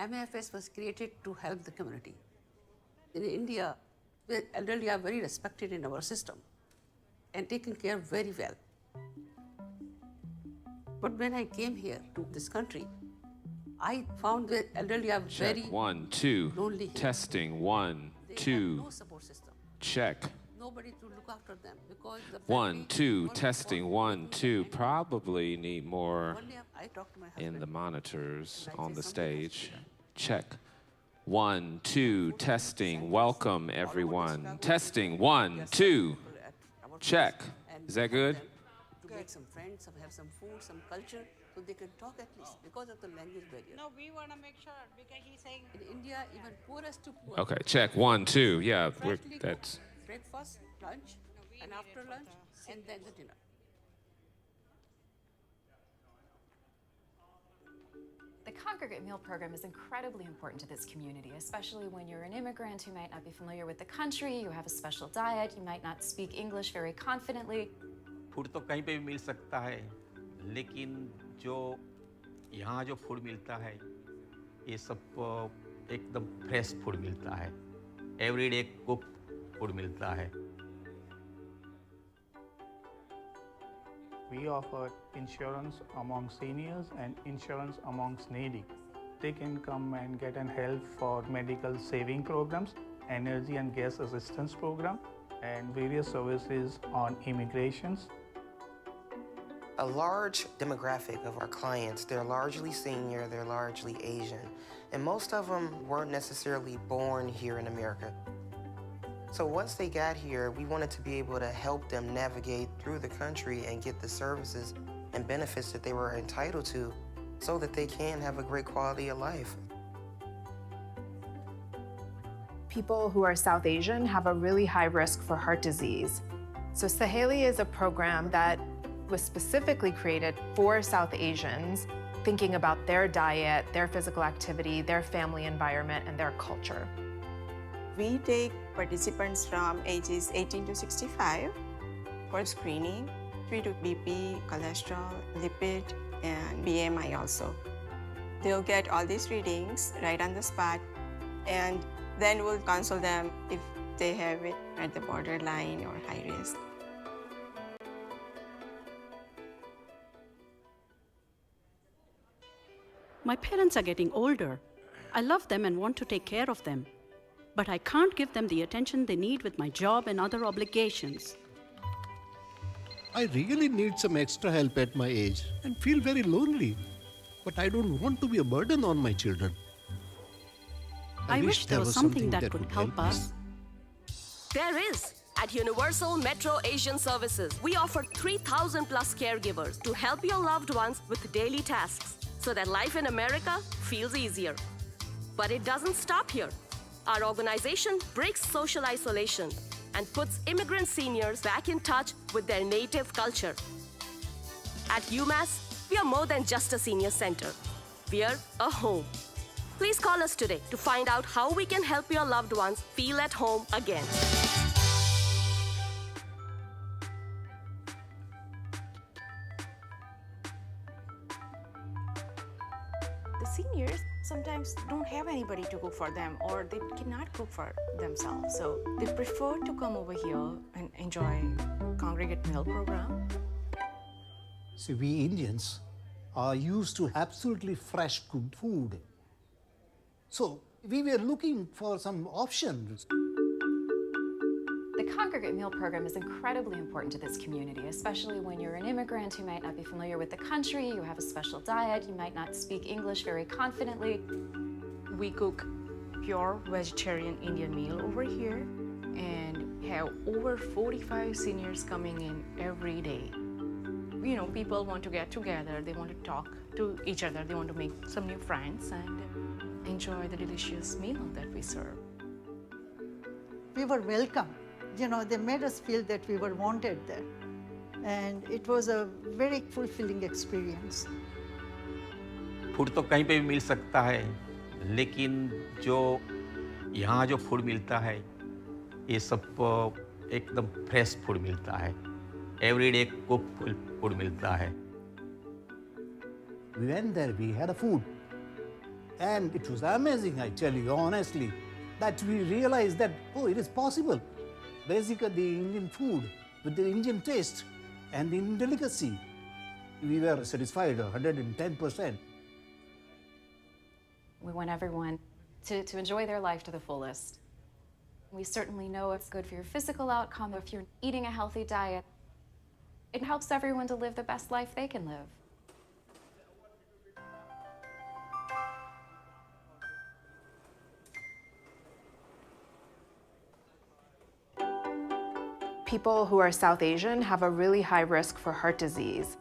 MEFS was created to help the community. In India, the elderly are very respected in our system and taken care of very well. But when I came here to this country, I found the elderly are Check. very 1, 2. lonely here. Testing. 1, They 2. have no support system. Check. Nobody to look after them because the 1, family 2. all Testing. want 1, to 2. do that. Probably need more One day I talked to my in husband. the monitors and I on say the something has to stage. be done. Check. 1, 2. Testing. Welcome, everyone. Testing. 1, 2. Check. Is that good? To make some friends, have some food, some culture, so they can talk at least because of the language barrier. No, we want to make sure because he's saying In India, even poorest to poor. Okay, check. 1, 2. Yeah, freshly that's... cooked breakfast, lunch, and after lunch, and then the dinner. The congregate meal program is incredibly important to this community, especially when you're an immigrant who might not be familiar with the country, you have a special diet, you might not speak English very confidently. Food तो कहीं पे भी मिल सकता है, लेकिन जो यहाँ जो फूड मिलता है ये सब एकदम फ्रेश फूड मिलता है, एवरीडे कुक फूड मिलता है. We offer insurance among seniors and insurance amongst needy. They can come and get help for medical saving programs, energy and gas assistance program, and various services on immigrations. A large demographic of our clients, they're largely senior, they're largely Asian, and most of them weren't necessarily born here in America. So once they got here, we wanted to be able to help them navigate through the country and get the services and benefits that they were entitled to so that they can have a great quality of life. People who are South Asian have a really high risk for heart disease. So Saheli is a program that was specifically created for South Asians, thinking about their diet, their physical activity, their family environment, and their culture. we take participants from ages 18 to 65 for screening. We do BP, cholesterol, lipid, and BMI also. They'll get all these readings right on the spot, and then we'll counsel them if they have it at the borderline or high risk. My parents are getting older. I love them and want to take care of them. But I can't give them the attention they need with my job and other obligations. I really need some extra help at my age and feel very lonely. But I don't want to be a burden on my children. I wish there was something that could help me. us. There is. At Universal Metro Asian Services, we offer 3,000 plus caregivers to help your loved ones with daily tasks so that life in America feels easier. But it doesn't stop here. Our organization breaks social isolation and puts immigrant seniors back in touch with their native culture. At UMass, we are more than just a senior center. We are a home. Please call us today to find out how we can help your loved ones feel at home again. The seniors sometimes don't have anybody to cook for them, or they cannot cook for themselves. So they prefer to come over here and enjoy congregate meal program. See, we Indians are used to absolutely fresh cooked food. So we were looking for some options. The congregate meal program is incredibly important to this community, especially when you're an immigrant who might not be familiar with the country, you have a special diet, you might not speak English very confidently. We cook pure vegetarian Indian meal over here and have over 45 seniors coming in every day. You know, people want to get together, they want to talk to each other, they want to make some new friends and enjoy the delicious meal that we serve. We were welcome. You know, they made us feel that we were wanted there. And it was a very fulfilling experience. Food तो कहीं पे भी मिल सकता है, लेकिन जो यहाँ जो फूड मिलता है ये सब एकदम फ्रेश फूड मिलता है, एवरीडे कुक फूड मिलता है. We went there, we had a food. And it was amazing, I tell you honestly, that we realized that, oh, it is possible. Basically, the Indian food with the Indian taste and the Indian delicacy, we were satisfied 110%. We want everyone to enjoy their life to the fullest. We certainly know it's good for your physical outcome if you're eating a healthy diet. It helps everyone to live the best life they can live. People who are South Asian have a really high risk for heart disease.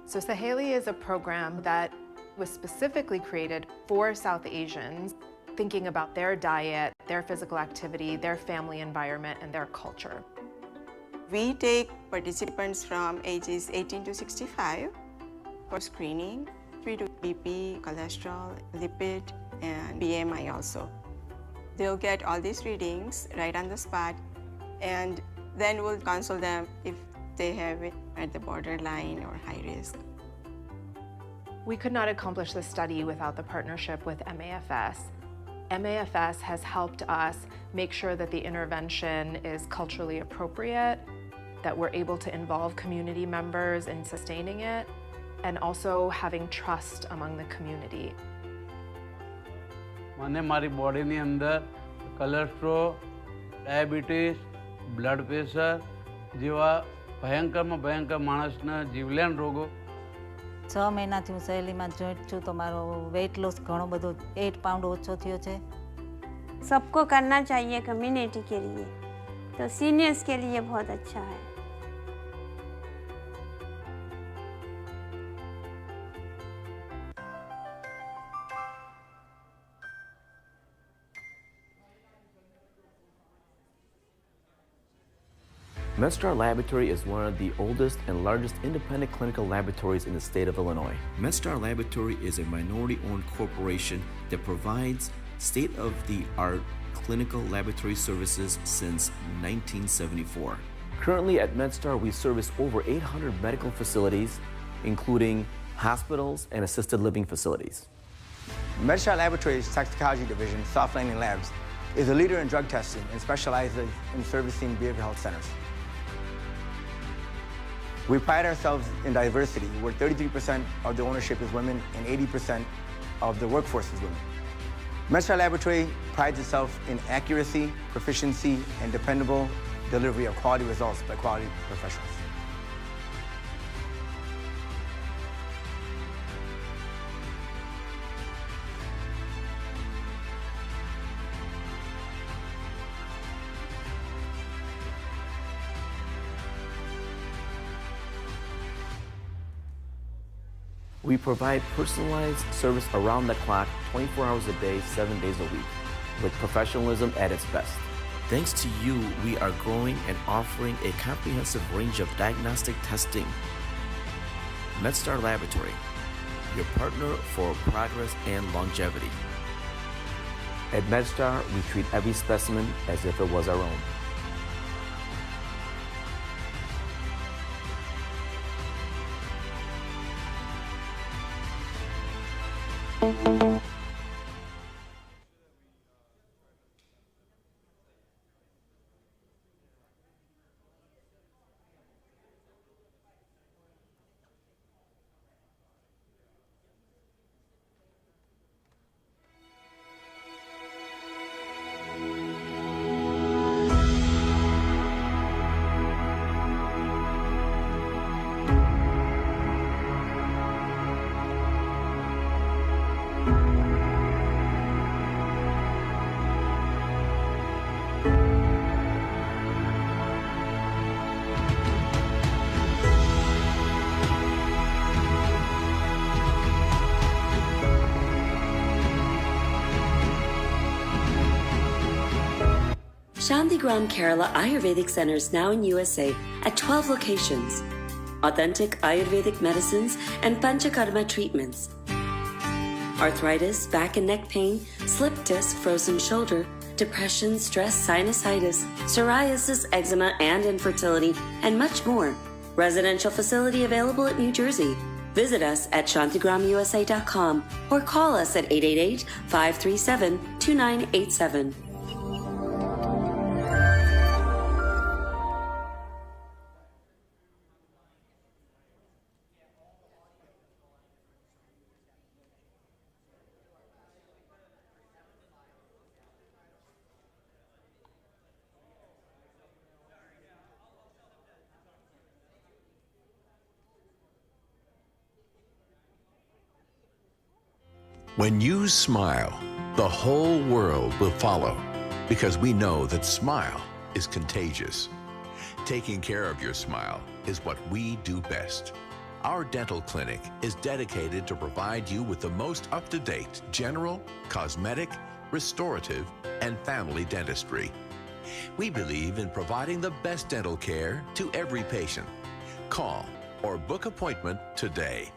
So Saheli is a program that was specifically created for South Asians, thinking about their diet, their physical activity, their family environment, and their culture. We take participants from ages 18 to 65 for screening, treat BP, cholesterol, lipid, and BMI also. They'll get all these readings right on the spot, and then we'll counsel them if they have it at the borderline or high risk. We could not accomplish this study without the partnership with MAFS. MAFS has helped us make sure that the intervention is culturally appropriate, that we're able to involve community members in sustaining it, and also having trust among the community. મને મારી બોડીની અંદર cholesterol, diabetes, blood pressure જેવા ભયંકરમાં ભયંકર માણસના જીવલેણ રોગો 6 મહિનાથી હું સહેલીમાં જોઈન્ટ છું તો મારો વેઇટ લોસ ઘણો બધો 8 પાઉન્ડ ઓછો થયો છે. सबको करना चाहिए कम्युनिटी के लिए, तो सीनियर्स के लिए बहुत अच्छा है. MedStar Laboratory is one of the oldest and largest independent clinical laboratories in the state of Illinois. MedStar Laboratory is a minority-owned corporation that provides state-of-the-art clinical laboratory services since 1974. Currently at MedStar, we service over 800 medical facilities, including hospitals and assisted living facilities. MedStar Laboratory's Toxicology Division, Soft Landing Labs, is a leader in drug testing and specializes in servicing behavioral health centers. We pride ourselves in diversity, where 33% of the ownership is women and 80% of the workforce is women. MedStar Laboratory prides itself in accuracy, proficiency, and dependable delivery of quality results by quality professionals. We provide personalized service around the clock, 24 hours a day, 7 days a week, with professionalism at its best. Thanks to you, we are growing and offering a comprehensive range of diagnostic testing. MedStar Laboratory, your partner for progress and longevity. At MedStar, we treat every specimen as if it was our own. Shantigram Kerala Ayurvedic Centers now in USA at 12 locations. Authentic Ayurvedic medicines and Panchakarma treatments. Arthritis, back and neck pain, slip disc, frozen shoulder, depression, stress, sinusitis, psoriasis, eczema, and infertility, and much more. Residential facility available at New Jersey. Visit us at shantigramusa.com or call us at 888-537-2987. When you smile, the whole world will follow, because we know that smile is contagious. Taking care of your smile is what we do best. Our dental clinic is dedicated to provide you with the most up-to-date general, cosmetic, restorative, and family dentistry. We believe in providing the best dental care to every patient. Call or book appointment today.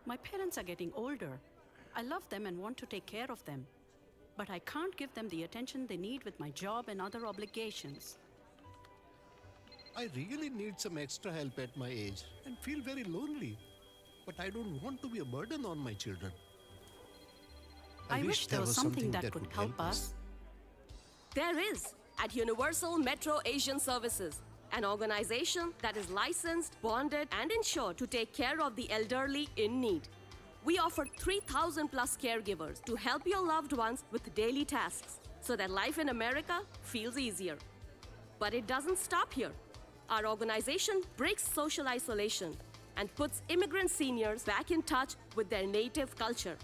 My parents are getting older. I love them and want to take care of them. But I can't give them the attention they need with my job and other obligations. I really need some extra help at my age and feel very lonely. But I don't want to be a burden on my children. I wish there was something that could help us. There is at Universal Metro Asian Services, an organization that is licensed, bonded, and insured to take care of the elderly in need. We offer 3,000 plus caregivers to help your loved ones with daily tasks so that life in America feels easier. But it doesn't stop here. Our organization breaks social isolation and puts immigrant seniors back in touch with their native culture.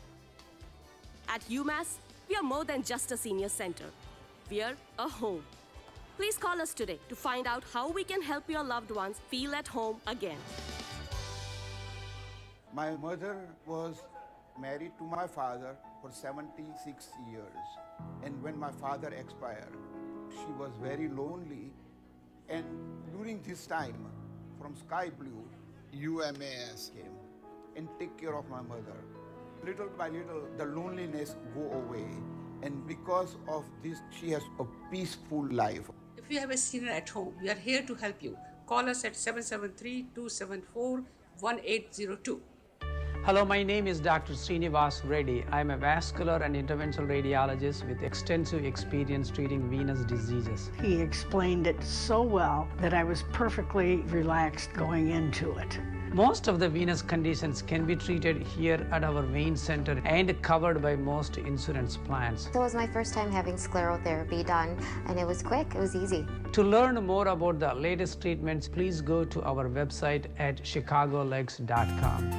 At UMass, we are more than just a senior center. We are a home. Please call us today to find out how we can help your loved ones feel at home again. My mother was married to my father for 76 years. And when my father expired, she was very lonely. And during this time, from Sky Blue, UMAS came and take care of my mother. Little by little, the loneliness go away. And because of this, she has a peaceful life. If you have a senior at home, we are here to help you. Call us at 773-274-1802. Hello, my name is Dr. Srinivas Reddy. I'm a vascular and interventional radiologist with extensive experience treating venous diseases. He explained it so well that I was perfectly relaxed going into it. Most of the venous conditions can be treated here at our vein center and covered by most insurance plans. It was my first time having sclerotherapy done, and it was quick, it was easy. To learn more about the latest treatments, please go to our website at chicagolegs.com.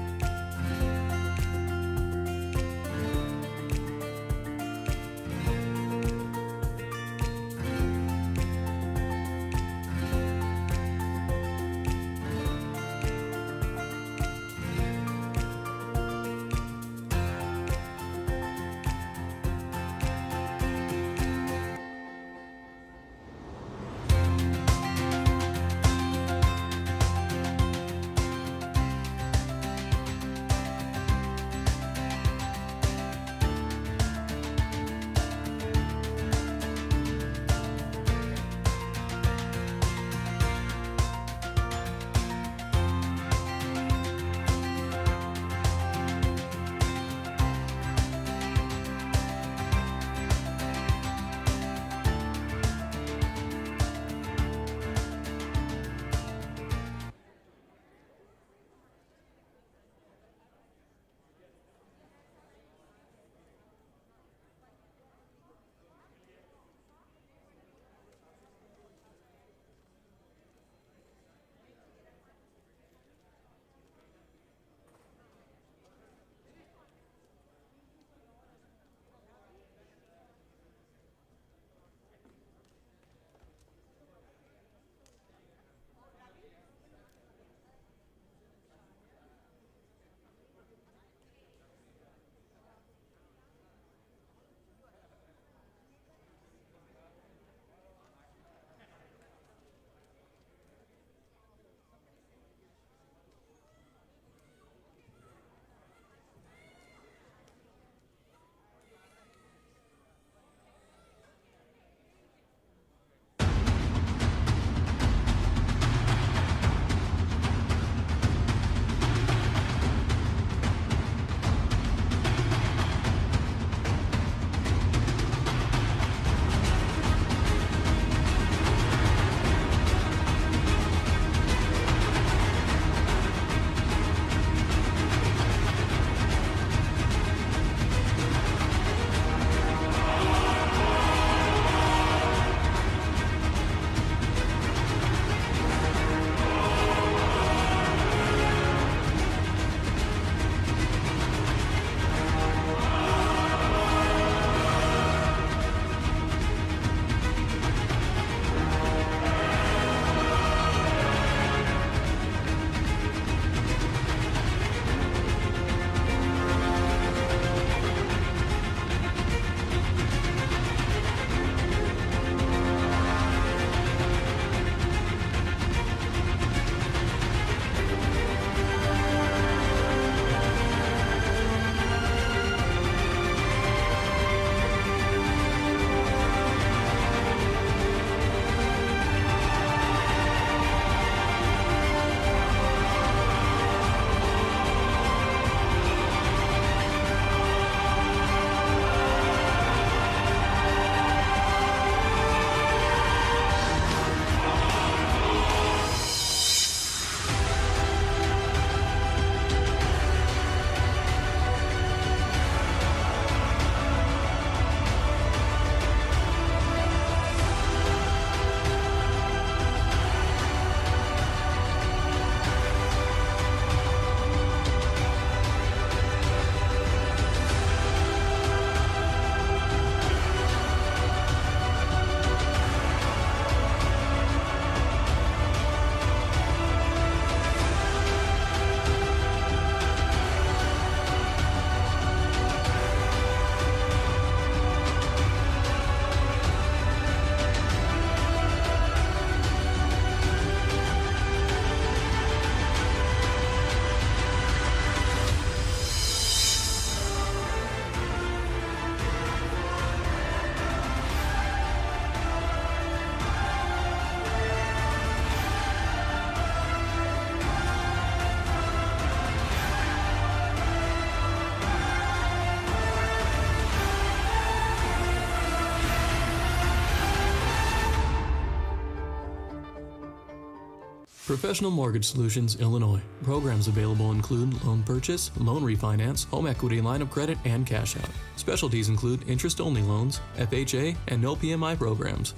Professional Mortgage Solutions, Illinois. Programs available include loan purchase, loan refinance, home equity line of credit, and cash out. Specialties include interest-only loans, FHA, and no PMI programs.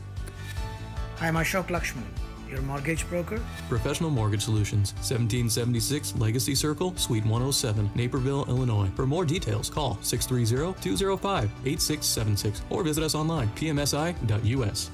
Hi, I'm Ashok Lakshman, your mortgage broker. Professional Mortgage Solutions, 1776 Legacy Circle, Suite 107, Naperville, Illinois. For more details, call 630-205-8676 or visit us online, pmsi.us.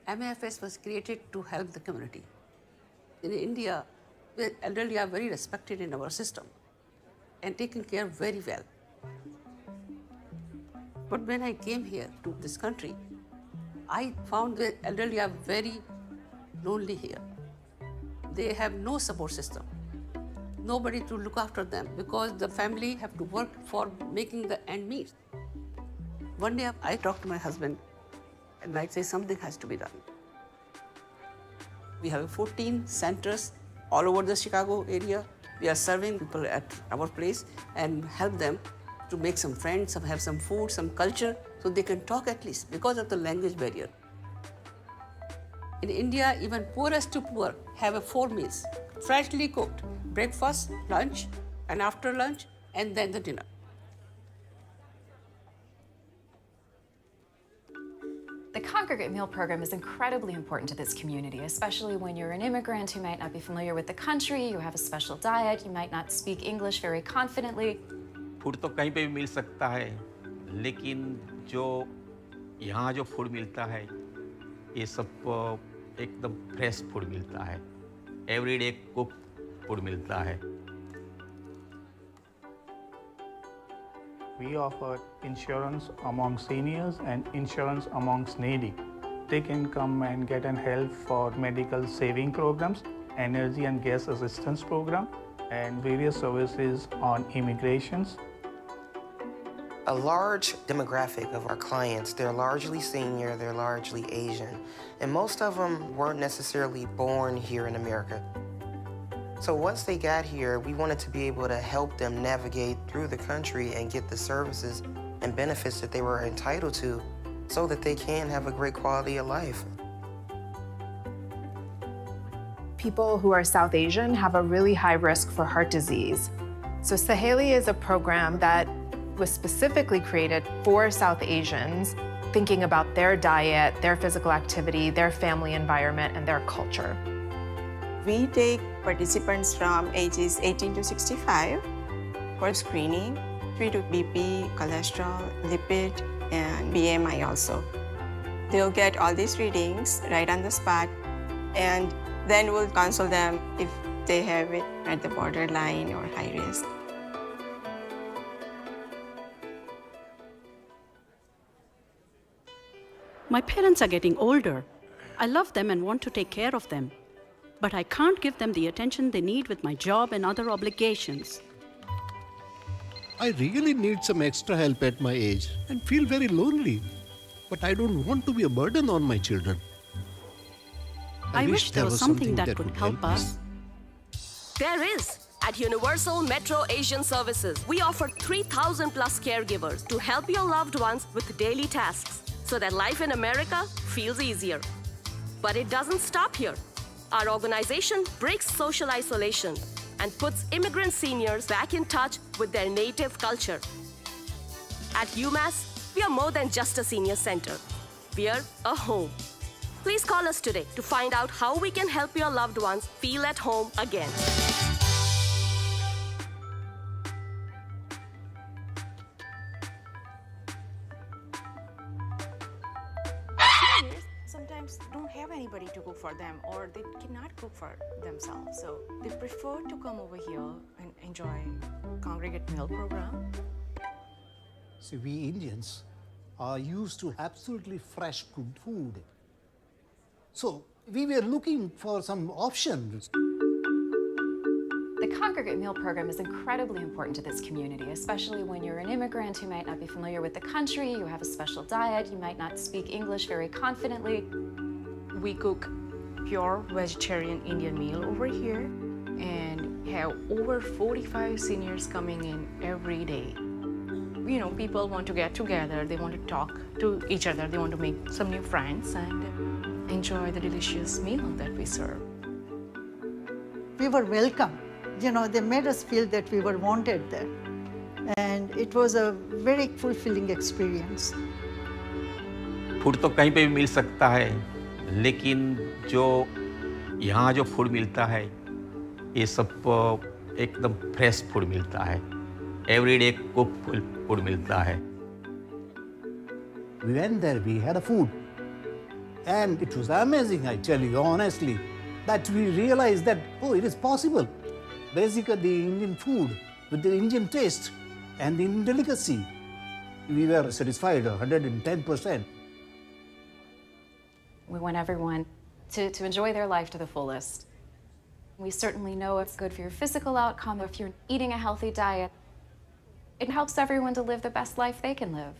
MEFS was created to help the community. In India, the elderly are very respected in our system and taken care of very well. But when I came here to this country, I found the elderly are very lonely here. They have no support system, nobody to look after them because the family have to work for making the end meet. One day I talked to my husband and I say something has to be done. We have 14 centers all over the Chicago area. We are serving people at our place and help them to make some friends, have some food, some culture, so they can talk at least because of the language barrier. In India, even poorest to poor have 4 meals, freshly cooked, breakfast, lunch, and after lunch, and then the dinner. The Congregate Meal Program is incredibly important to this community, especially when you're an immigrant who might not be familiar with the country, you have a special diet, you might not speak English very confidently. Food तो कहीं पे भी मिल सकता है, लेकिन जो यहाँ जो फूड मिलता है ये सब एकदम फ्रेश फूड मिलता है, एवरीडे कुक फूड मिलता है. We offer insurance among seniors and insurance amongst needy. They can come and get an help for medical saving programs, energy and gas assistance program, and various services on immigrations. A large demographic of our clients, they're largely senior, they're largely Asian, and most of them weren't necessarily born here in America. So once they got here, we wanted to be able to help them navigate through the country and get the services and benefits that they were entitled to so that they can have a great quality of life. People who are South Asian have a really high risk for heart disease. So Saheli is a program that was specifically created for South Asians, thinking about their diet, their physical activity, their family environment, and their culture. We take participants from ages 18 to 65 for screening, treat with BP, cholesterol, lipid, and BMI also. They'll get all these readings right on the spot, and then we'll counsel them if they have it at the borderline or high risk. My parents are getting older. I love them and want to take care of them. But I can't give them the attention they need with my job and other obligations. I really need some extra help at my age and feel very lonely. But I don't want to be a burden on my children. I wish there was something that could help us. There is. At Universal Metro Asian Services, we offer 3,000 plus caregivers to help your loved ones with daily tasks so that life in America feels easier. But it doesn't stop here. Our organization breaks social isolation and puts immigrant seniors back in touch with their native culture. At UMass, we are more than just a senior center. We are a home. Please call us today to find out how we can help your loved ones feel at home again. Sometimes don't have anybody to cook for them, or they cannot cook for themselves, so they prefer to come over here and enjoy Congregate Meal Program. See, we Indians are used to absolutely fresh good food. So we were looking for some options. The Congregate Meal Program is incredibly important to this community, especially when you're an immigrant who might not be familiar with the country, you have a special diet, you might not speak English very confidently. We cook pure vegetarian Indian meal over here and have over 45 seniors coming in every day. You know, people want to get together, they want to talk to each other, they want to make some new friends and enjoy the delicious meal that we serve. We were welcome. You know, they made us feel that we were wanted there. And it was a very fulfilling experience. Food तो कहीं पे भी मिल सकता है, लेकिन जो यहाँ जो फूड मिलता है ये सब एकदम फ्रेश फूड मिलता है, एवरीडे कुक फूड मिलता है. We went there, we had a food. And it was amazing, I tell you honestly, that we realized that, oh, it is possible. Basically, the Indian food with the Indian taste and the Indian delicacy, we were satisfied 110%. We want everyone to enjoy their life to the fullest. We certainly know it's good for your physical outcome if you're eating a healthy diet. It helps everyone to live the best life they can live.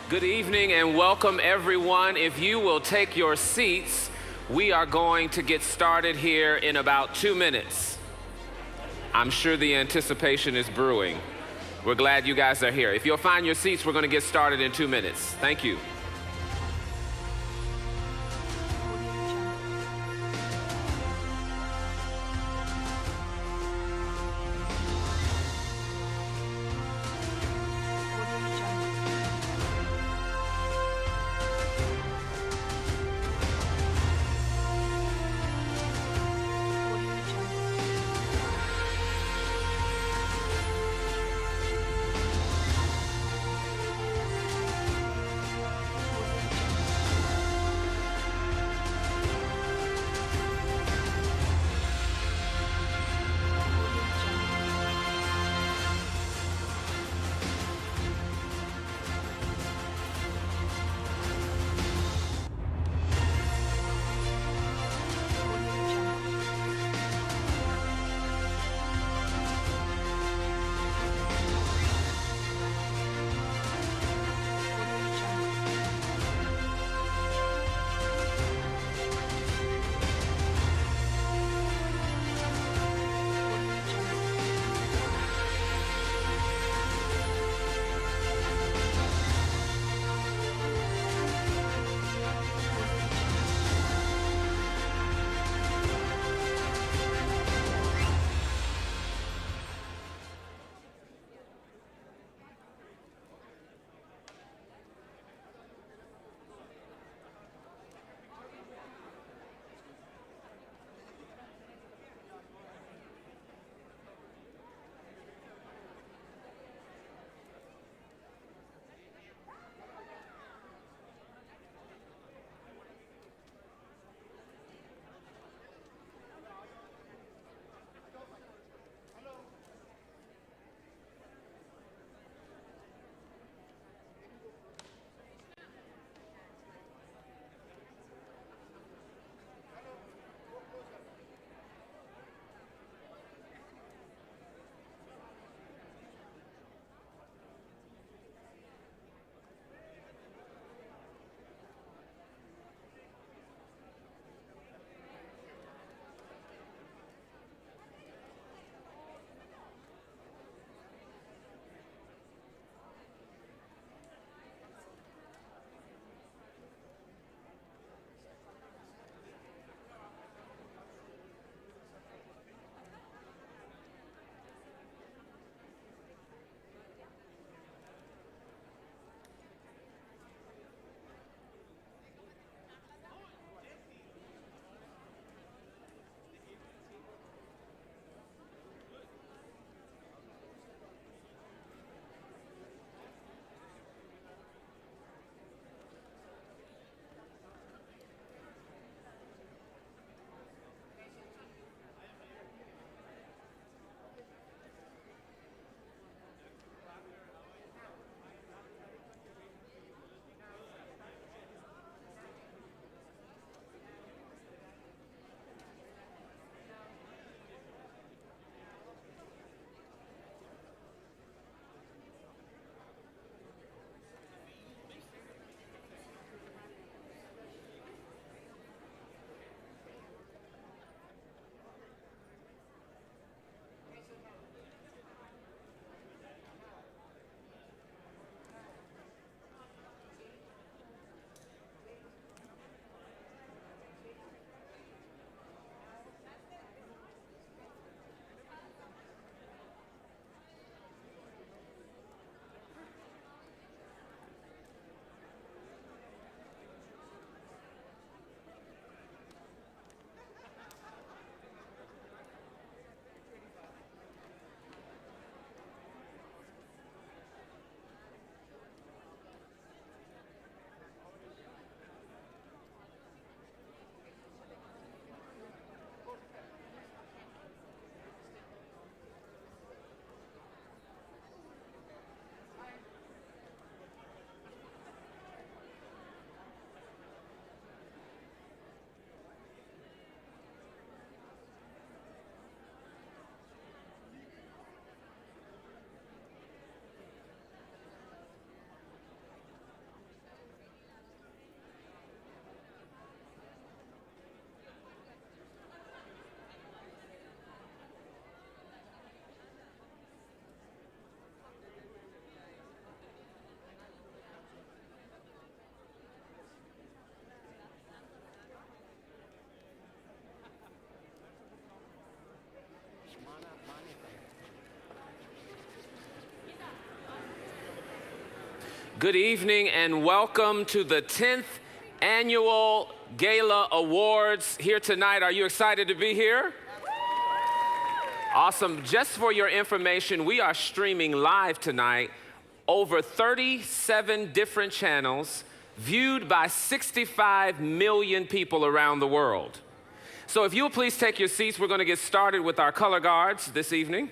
Good evening and welcome everyone. If you will take your seats, we are going to get started here in about 2 minutes. I'm sure the anticipation is brewing. We're glad you guys are here. If you'll find your seats, we're going to get started in 2 minutes. Thank you. Good evening and welcome to the 10th Annual Gala Awards here tonight. Are you excited to be here? Awesome. Just for your information, we are streaming live tonight over 37 different channels, viewed by 65 million people around the world. So if you'll please take your seats, we're going to get started with our color guards this evening.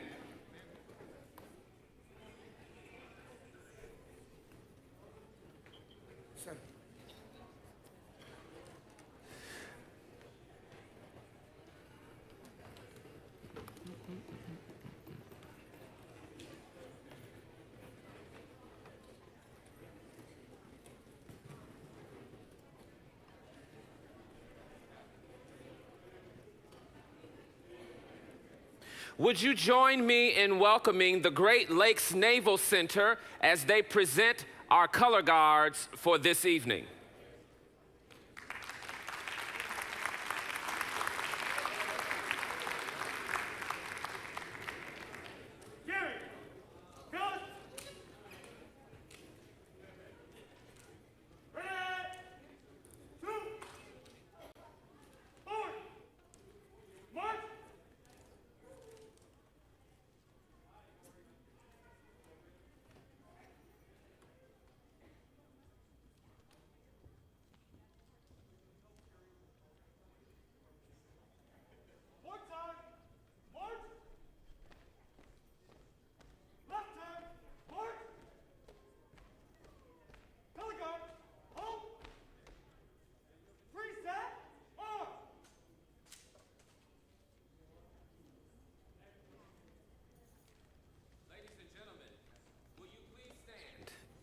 Would you join me in welcoming the Great Lakes Naval Center as they present our color guards for this evening?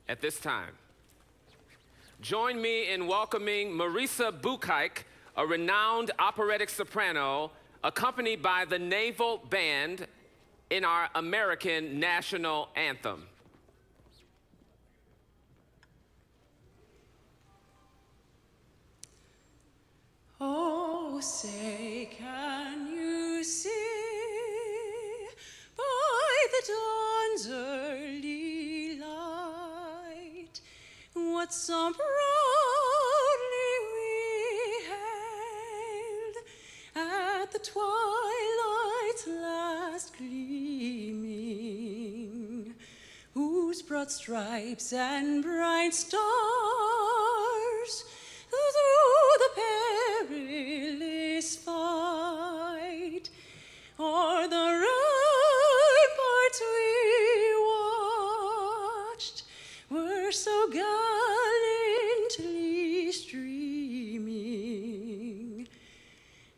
At this time, join me in welcoming Marisa Bukaik, a renowned operatic soprano, accompanied by the Naval Band in our American National Anthem. Oh, say, can you see by the dawn's early light what so proudly we hailed at the twilight's last gleaming, whose broad stripes and bright stars through the perilous fight o'er the ramparts we watched were so gallantly streaming,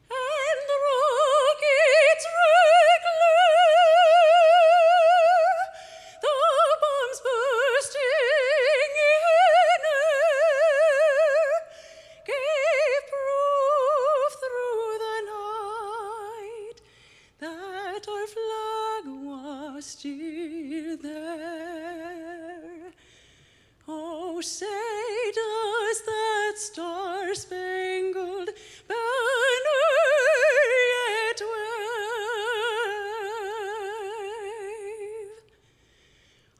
and the rockets regular, the bombs bursting in air, gave proof through the night that our flag was still there. Oh, say, does that star-spangled banner yet wave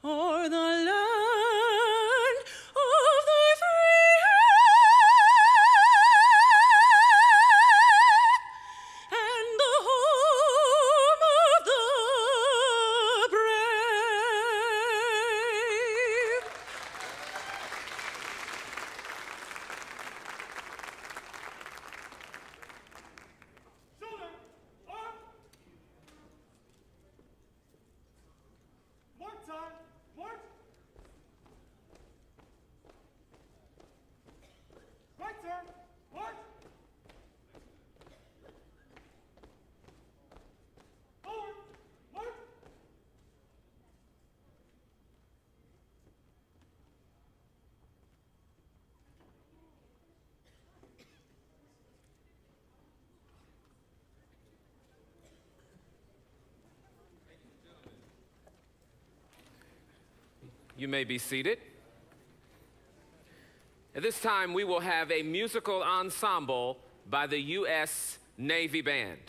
o'er the land of the free and the home of the brave? You may be seated. At this time, we will have a musical ensemble by the U.S. Navy Band.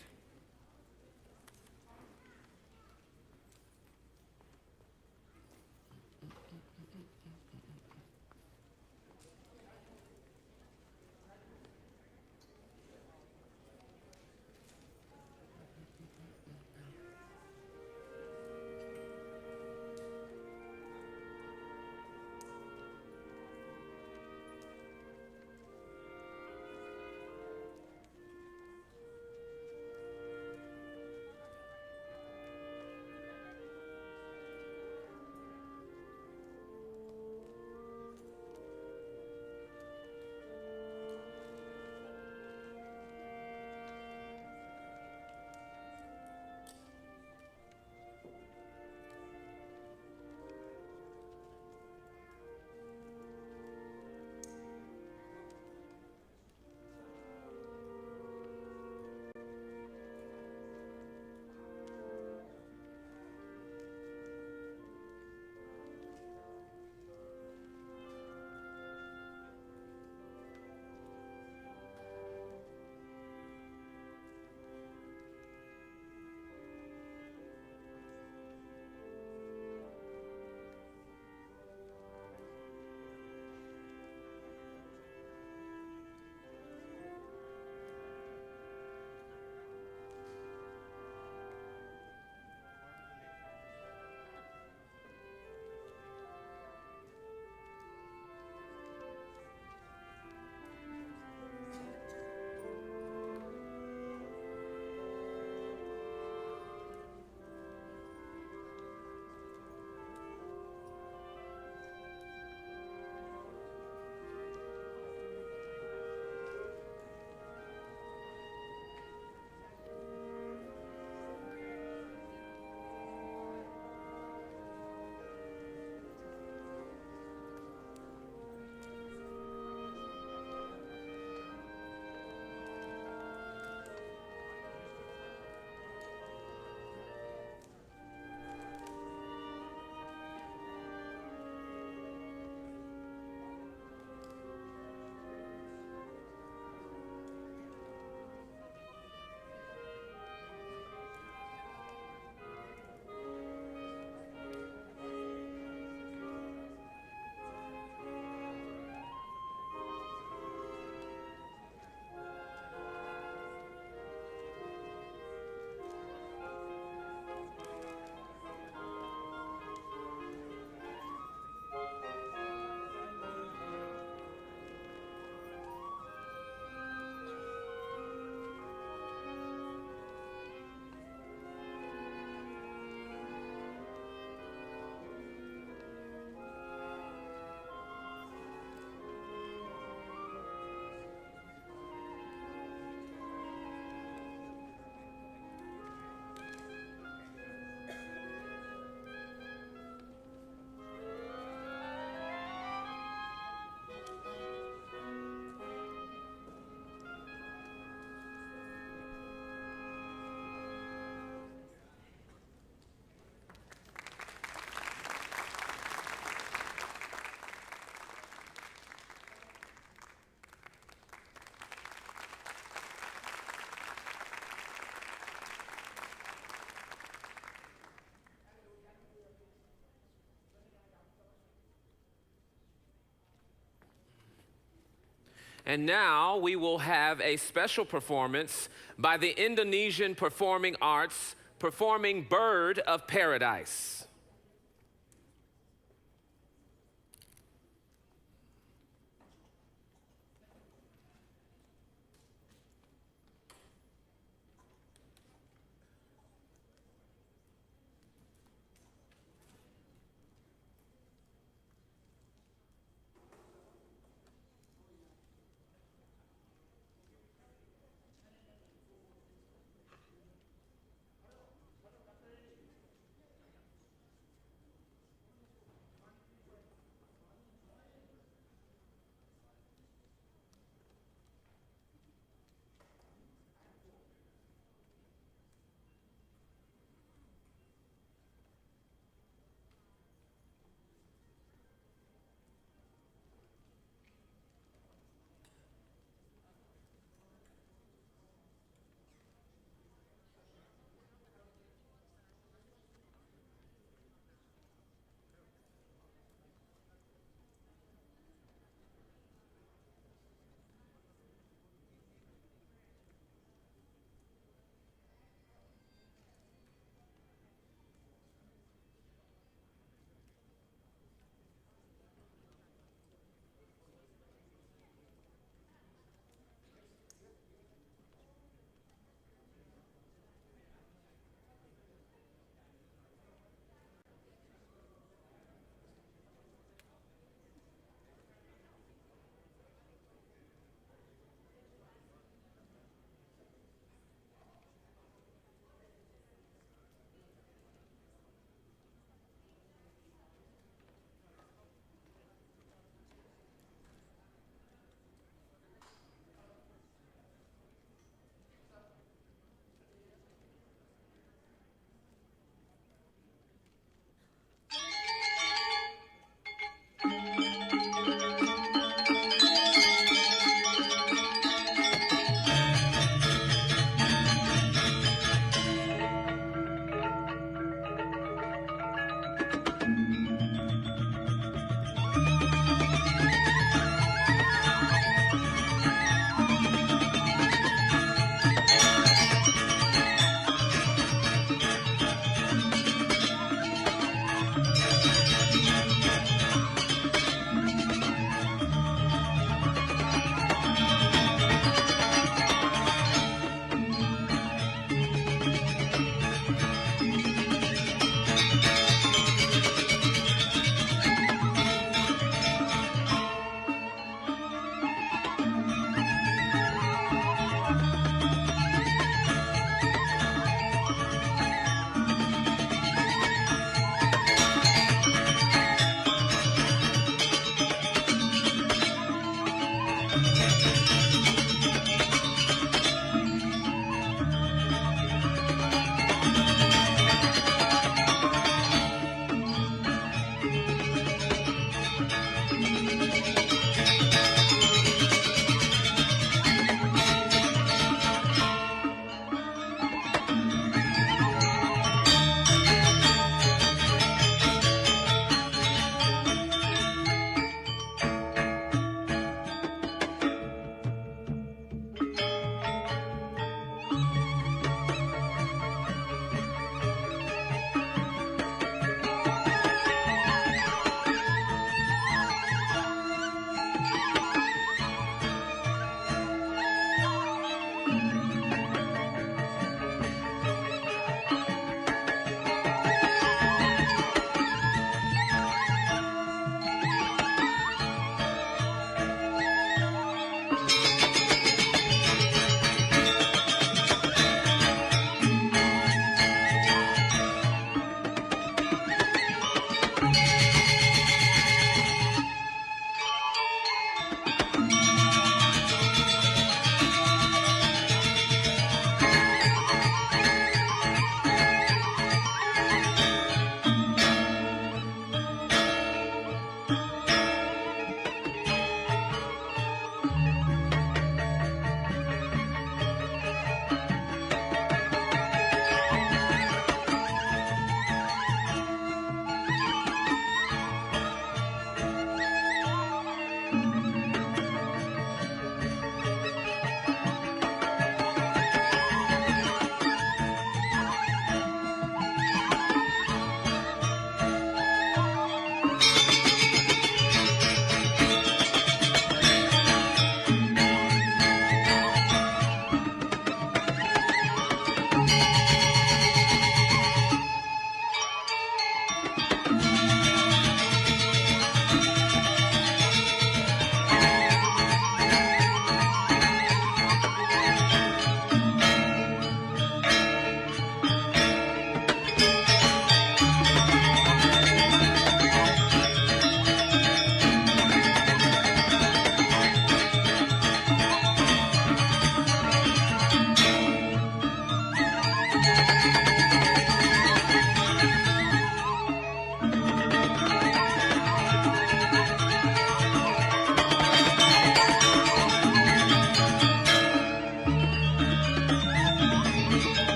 And now we will have a special performance by the Indonesian Performing Arts performing Bird of Paradise.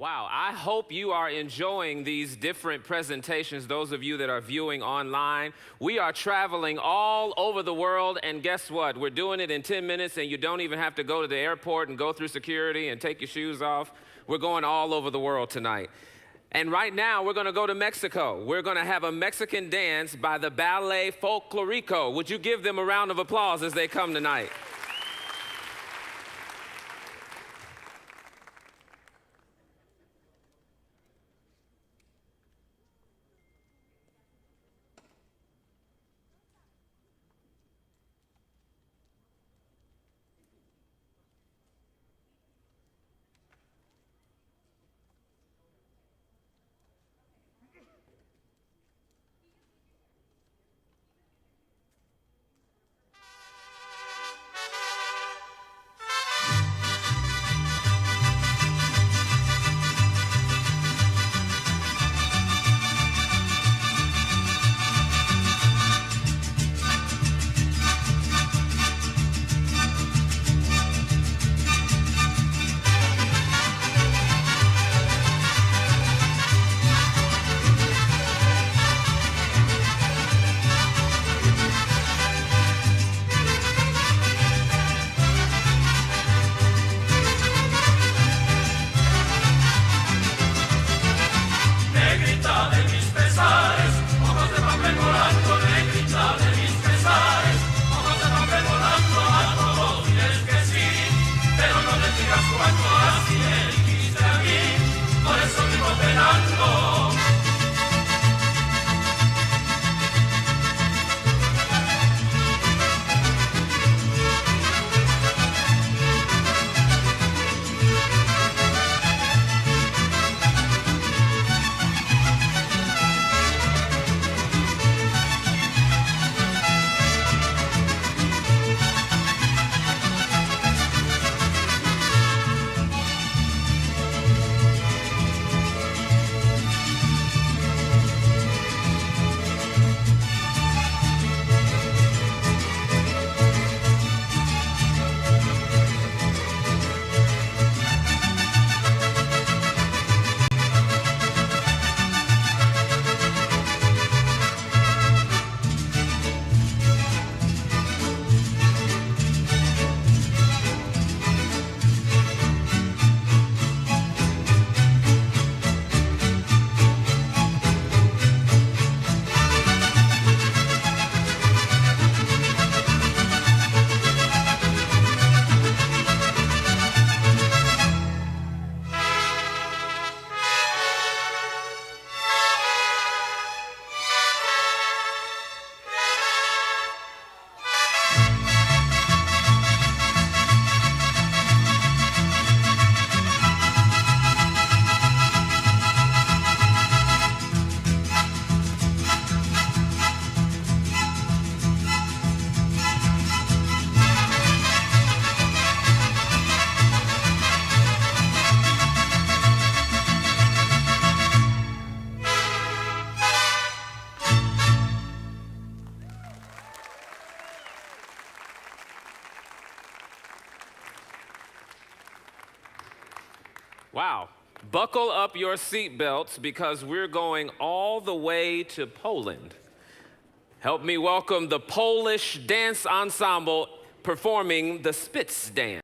Wow, I hope you are enjoying these different presentations, those of you that are viewing online. We are traveling all over the world, and guess what? We're doing it in 10 minutes, and you don't even have to go to the airport and go through security and take your shoes off. We're going all over the world tonight. And right now, we're going to go to Mexico. We're going to have a Mexican dance by the Ballet Folklorico. Would you give them a round of applause as they come tonight? Wow. Buckle up your seatbelts because we're going all the way to Poland. Help me welcome the Polish dance ensemble performing the Spitz dance.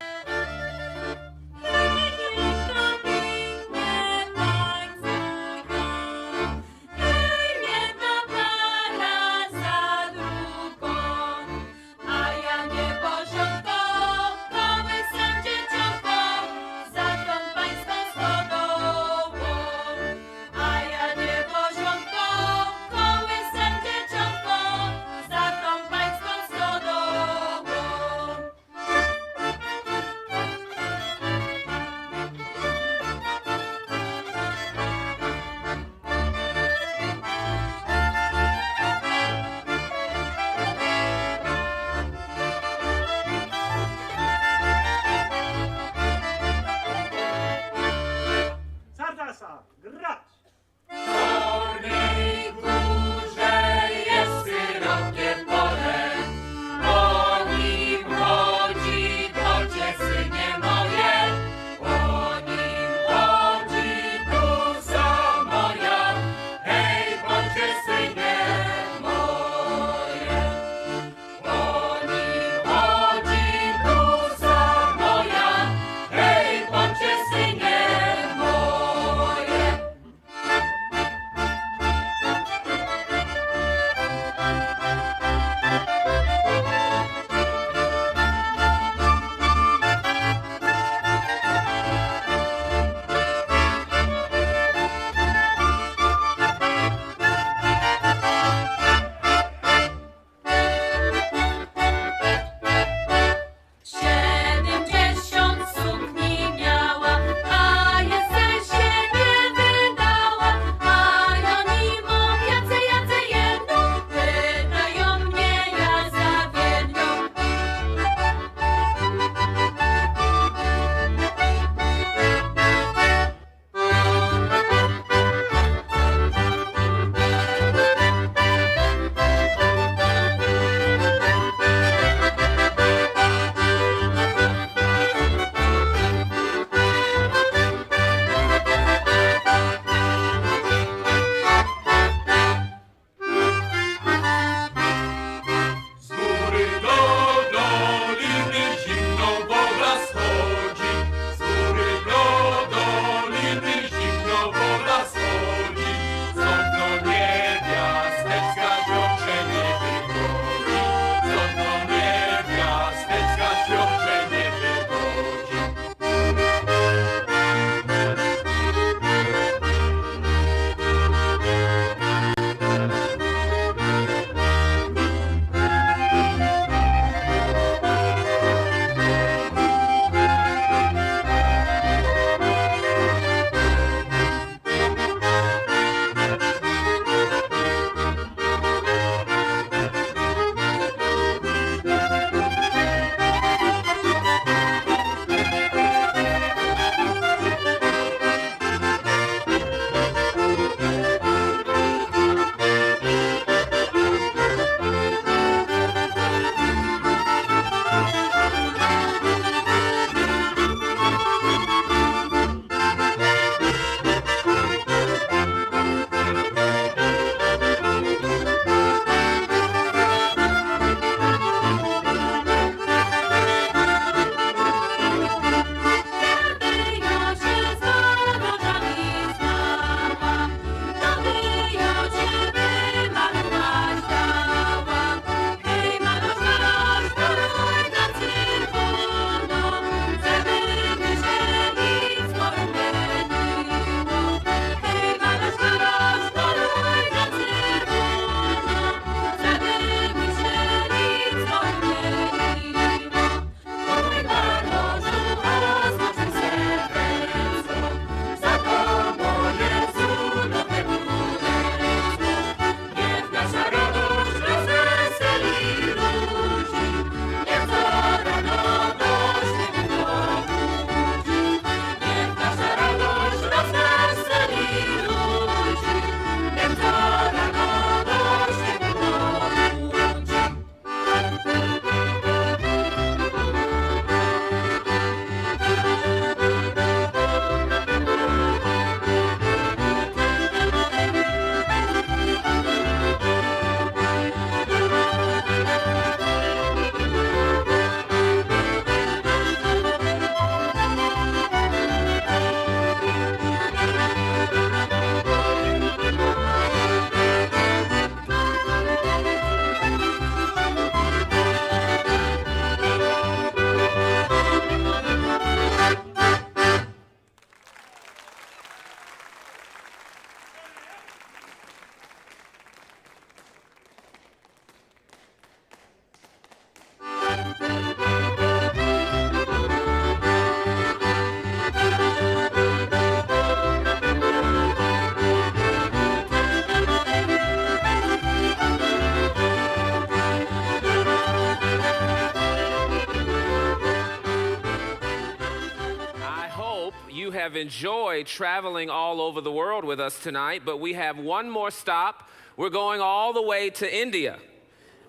have enjoyed traveling all over the world with us tonight, but we have one more stop. We're going all the way to India.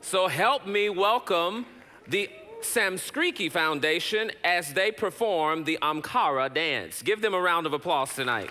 So help me welcome the Samskriti Foundation as they perform the Amkara dance. Give them a round of applause tonight.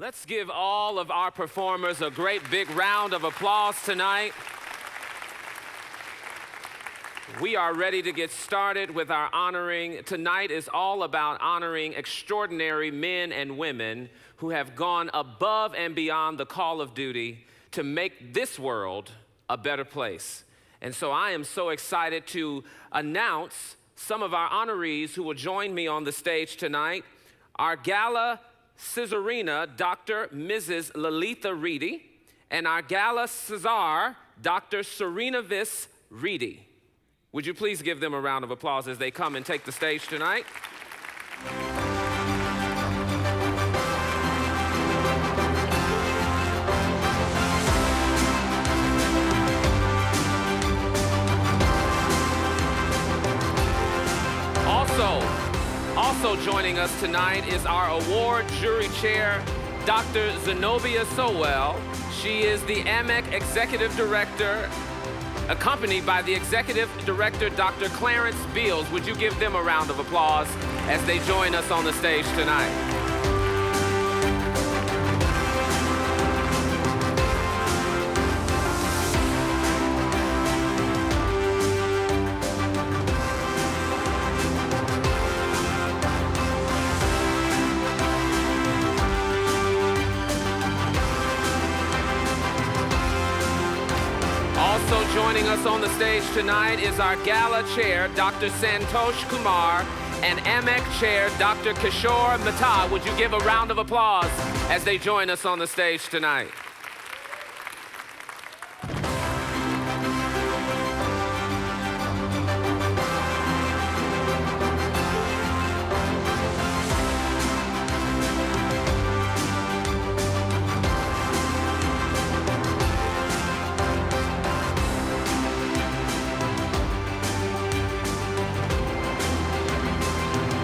Let's give all of our performers a great big round of applause tonight. We are ready to get started with our honoring. Tonight is all about honoring extraordinary men and women who have gone above and beyond the call of duty to make this world a better place. And so I am so excited to announce some of our honorees who will join me on the stage tonight. Our Gala Caesarina, Dr. Mrs. Lalitha Reedy, and our Gala Cesar, Dr. Serena-Vis Reedy. Would you please give them a round of applause as they come and take the stage tonight? Also joining us tonight is our award jury chair, Dr. Zenobia Sowell. She is the AMEC Executive Director, accompanied by the Executive Director, Dr. Clarence Beals. Would you give them a round of applause as they join us on the stage tonight? Joining us on the stage tonight is our Gala Chair, Dr. Santosh Kumar, and AMEC Chair, Dr. Kishore Mehta. Would you give a round of applause as they join us on the stage tonight?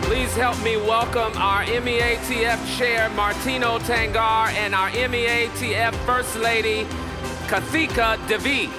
Please help me welcome our MEATF Chair, Martino Tangar, and our MEATF First Lady, Kathika Devi.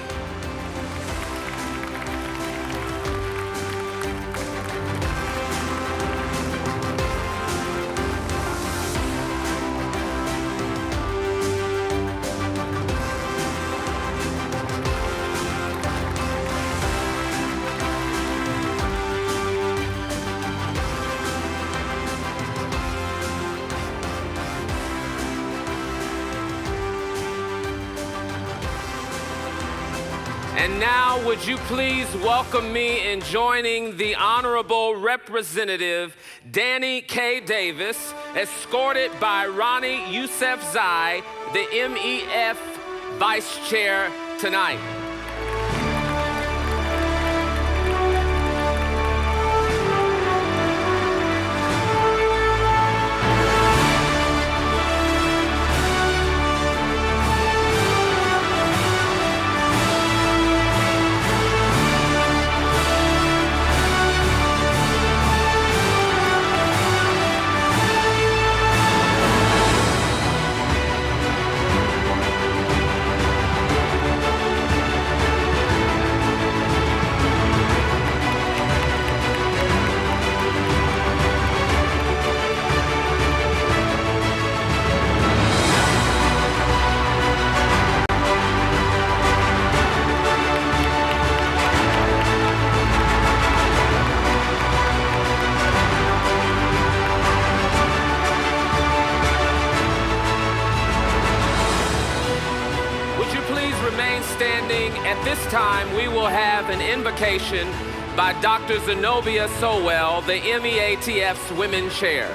And now, would you please welcome me in joining the Honorable Representative Danny K. Davis, escorted by Ronnie Yousefzai, the MEF Vice Chair tonight. At this time, we will have an invocation by Dr. Zenobia Sowell, the MEATF's Women Chair.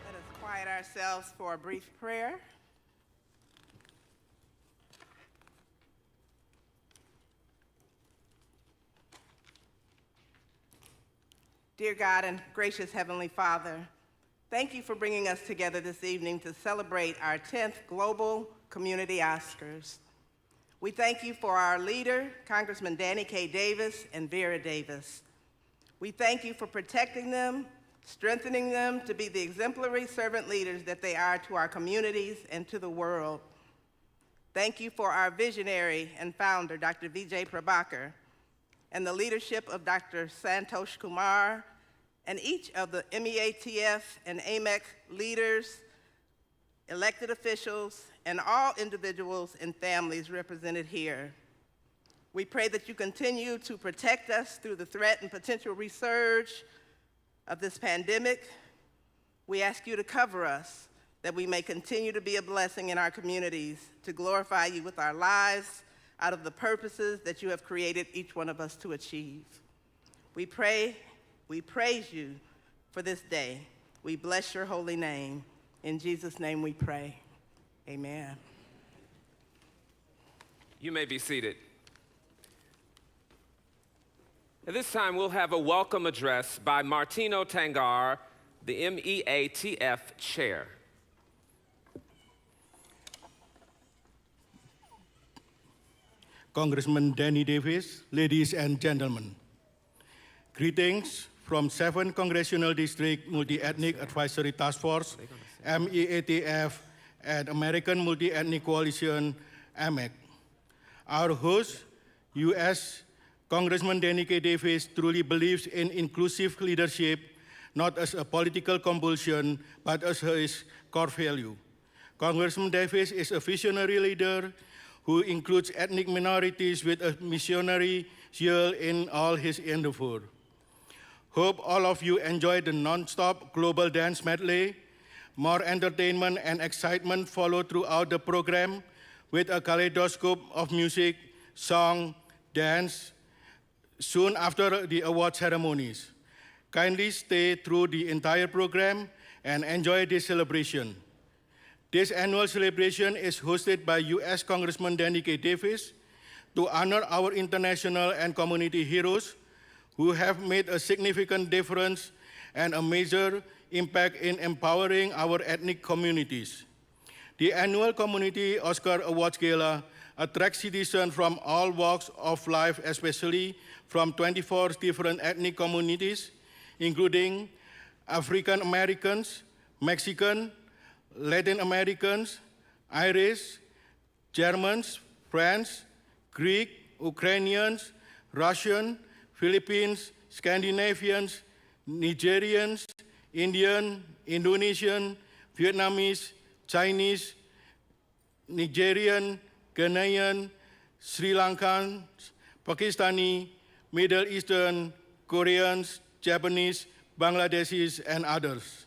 Let us quiet ourselves for a brief prayer. Dear God and gracious Heavenly Father, thank you for bringing us together this evening to celebrate our 10th Global Community Oscars. We thank you for our leader, Congressman Danny K. Davis and Vera Davis. We thank you for protecting them, strengthening them to be the exemplary servant leaders that they are to our communities and to the world. Thank you for our visionary and founder, Dr. Vijay Prabhakar, and the leadership of Dr. Santosh Kumar and each of the MEATF and AMEC leaders, elected officials, and all individuals and families represented here. We pray that you continue to protect us through the threat and potential resurge of this pandemic. We ask you to cover us, that we may continue to be a blessing in our communities, to glorify you with our lives out of the purposes that you have created each one of us to achieve. We pray, we praise you for this day. We bless your holy name. In Jesus' name we pray. Amen. You may be seated. At this time, we'll have a welcome address by Martino Tangar, the MEATF chair. Congressman Danny Davis, ladies and gentlemen. Greetings from 7th Congressional District Multi-Ethnic Advisory Task Force, MEATF, and American Multi-Ethnic Coalition, AMEC. Our host, U.S. Congressman Danny K. Davis, truly believes in inclusive leadership, not as a political compulsion, but as his core value. Congressman Davis is a visionary leader who includes ethnic minorities with a missionary zeal in all his endeavor. Hope all of you enjoy the non-stop global dance medley. More entertainment and excitement follow throughout the program with a kaleidoscope of music, song, dance, soon after the award ceremonies. Kindly stay through the entire program and enjoy this celebration. This annual celebration is hosted by U.S. Congressman Danny K. Davis to honor our international and community heroes who have made a significant difference and a major impact in empowering our ethnic communities. The annual Community Oscar Awards Gala attracts citizens from all walks of life, especially from 24 different ethnic communities, including African Americans, Mexican, Latin Americans, Irish, Germans, French, Greek, Ukrainians, Russian, Philippines, Scandinavians, Nigerians, Indian, Indonesian, Vietnamese, Chinese, Nigerian, Ghanaian, Sri Lankan, Pakistani, Middle Eastern, Koreans, Japanese, Bangladeshis, and others.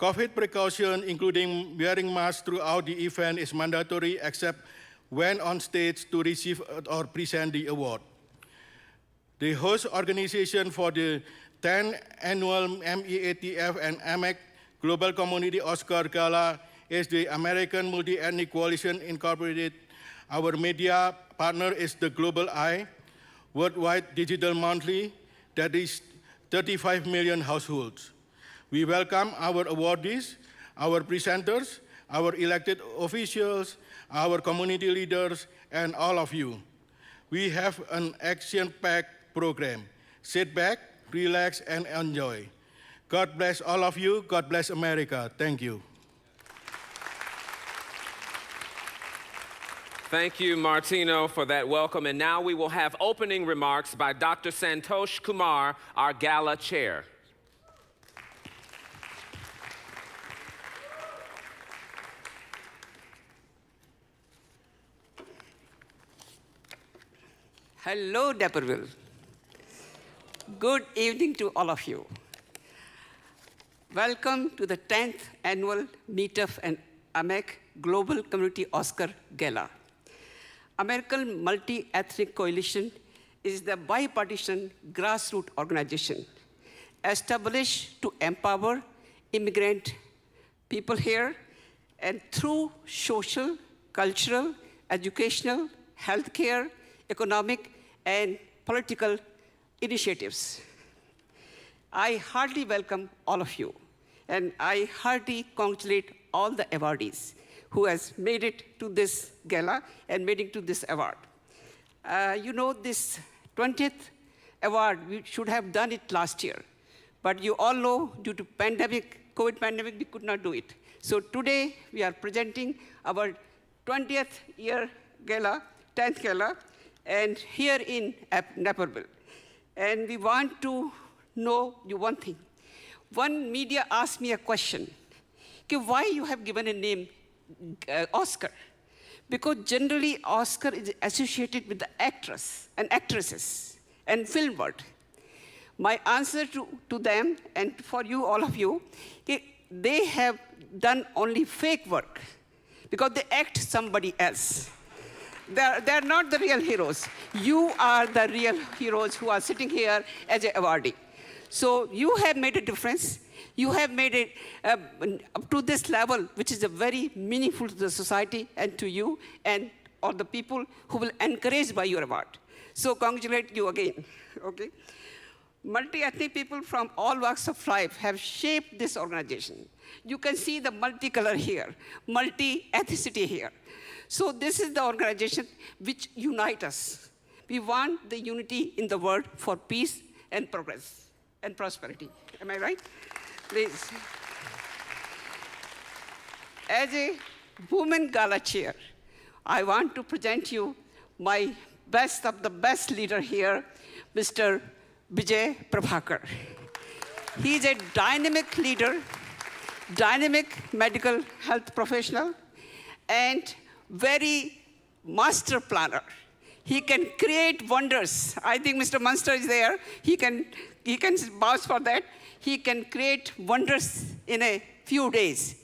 COVID precaution, including wearing masks throughout the event, is mandatory except when on stage to receive or present the award. The host organization for the 10th annual MEATF and AMEC Global Community Oscar Gala is the American Multi-Ethnic Coalition Incorporated. Our media partner is the Global Eye, worldwide digital monthly that is 35 million households. We welcome our awardees, our presenters, our elected officials, our community leaders, and all of you. We have an action-packed program. Sit back, relax, and enjoy. God bless all of you. God bless America. Thank you. Thank you, Martino, for that welcome. And now we will have opening remarks by Dr. Santosh Kumar, our Gala chair. Hello, Naperville. Good evening to all of you. Welcome to the 10th annual MEATF and AMEC Global Community Oscar Gala. American Multi-Ethnic Coalition is the bipartisan grassroots organization established to empower immigrant people here and through social, cultural, educational, healthcare, economic, and political initiatives. I heartily welcome all of you, and I heartily congratulate all the awardees who has made it to this gala and made it to this award. You know, this 20th award, we should have done it last year, but you all know due to pandemic, COVID pandemic, we could not do it. So today we are presenting our 20th year gala, 10th gala, and here in Naperville. And we want to know you one thing. one media asked me a question, why you have given a name Oscar? Because generally Oscar is associated with the actress and actresses and film world. My answer to them and for you, all of you, they have done only fake work because they act somebody else. They're not the real heroes. You are the real heroes who are sitting here as an awardee. So you have made a difference. You have made it up to this level, which is a very meaningful to the society and to you and all the people who will encouraged by your award. So congratulate you again, okay? Multi-ethnic people from all walks of life have shaped this organization. You can see the multicolor here, multi-ethnicity here. So this is the organization which unites us. We want the unity in the world for peace and progress and prosperity. Am I right? Please. As a Women Gala chair, I want to present you my best of the best leader here, Mr. Vijay Prabhakar. He's a dynamic leader, dynamic medical health professional, and very master planner. He can create wonders. I think Mr. Munster is there. He can vouch for that. He can create wonders in a few days.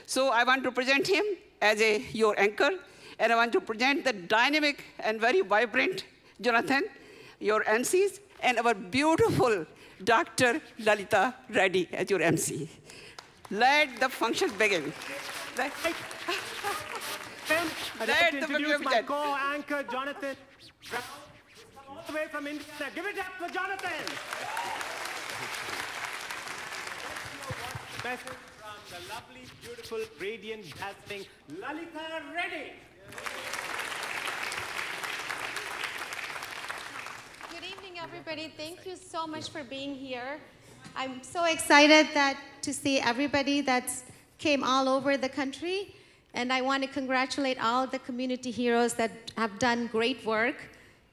So I want to present him as your anchor, and I want to present the dynamic and very vibrant Jonathan, your MCs, and our beautiful Dr. Lalita Reddy as your MC. Let the function begin. I'd like to introduce my co-anchor, Jonathan. All the way from Indiana. Give it up for Jonathan. Message from the lovely, beautiful, radiant, dazzling Lalita Reddy. Good evening, everybody. Thank you so much for being here. I'm so excited to see everybody that's came all over the country. And I want to congratulate all the community heroes that have done great work.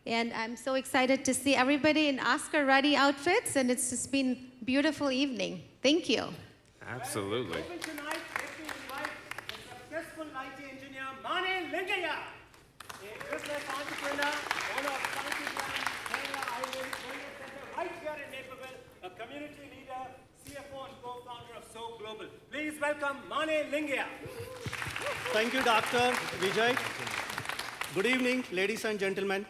And I'm so excited to see everybody in Oscar-ready outfits, and it's just been a beautiful evening. Thank you. Absolutely. Tonight, let me invite the successful IT engineer, Mane Lingaya, a business entrepreneur, owner of Scientific Kerala Highway Center right here in Naperville, a community leader, CFO, and co-founder of So Global. Please welcome Mane Lingaya. Thank you, Dr. Vijay. Good evening, ladies and gentlemen.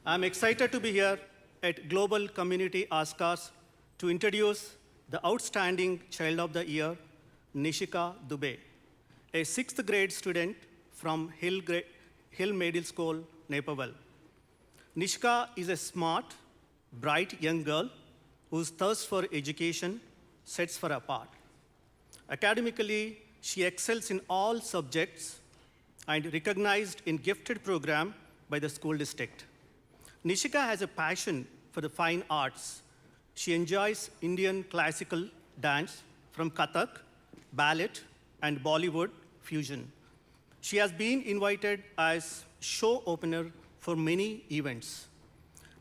I'm excited to be here at Global Community Oscars to introduce the outstanding Child of the Year, Nishika Dubey, a 6th grade student from Hill Middle School, Naperville. Nishika is a smart, bright young girl whose thirst for education sets her apart. Academically, she excels in all subjects and recognized in gifted program by the school district. Nishika has a passion for the fine arts. She enjoys Indian classical dance from Kathak, ballet, and Bollywood fusion. She has been invited as show opener for many events.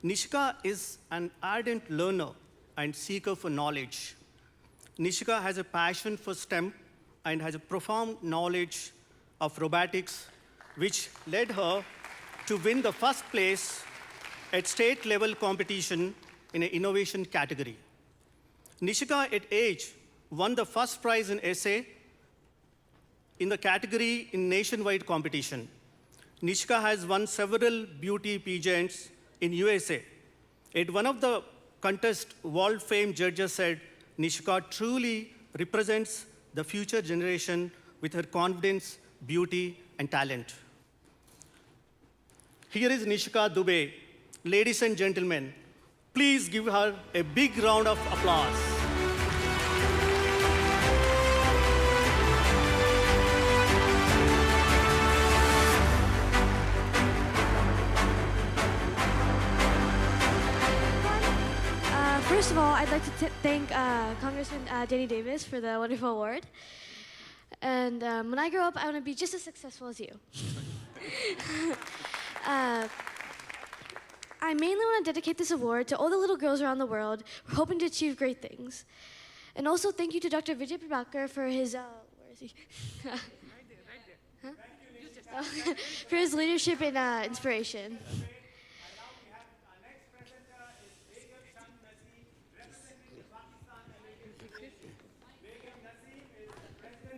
Nishika is an ardent learner and seeker for knowledge. Nishika has a passion for STEM and has a profound knowledge of robotics, which led her to win the first place at state-level competition in an innovation category. Nishika, at age, won the first prize in essay in the category in nationwide competition. Nishika has won several beauty pageants in USA. At one of the contests, world-famed judges said, Nishika truly represents the future generation with her confidence, beauty, and talent. Here is Nishika Dubey. Ladies and gentlemen, please give her a big round of applause. First of all, I'd like to thank Congressman Danny Davis for the wonderful award. And when I grow up, I want to be just as successful as you. I mainly want to dedicate this award to all the little girls around the world who are hoping to achieve great things. And also thank you to Dr. Vijay Prabhakar for his, where is he? Huh? For his leadership and inspiration.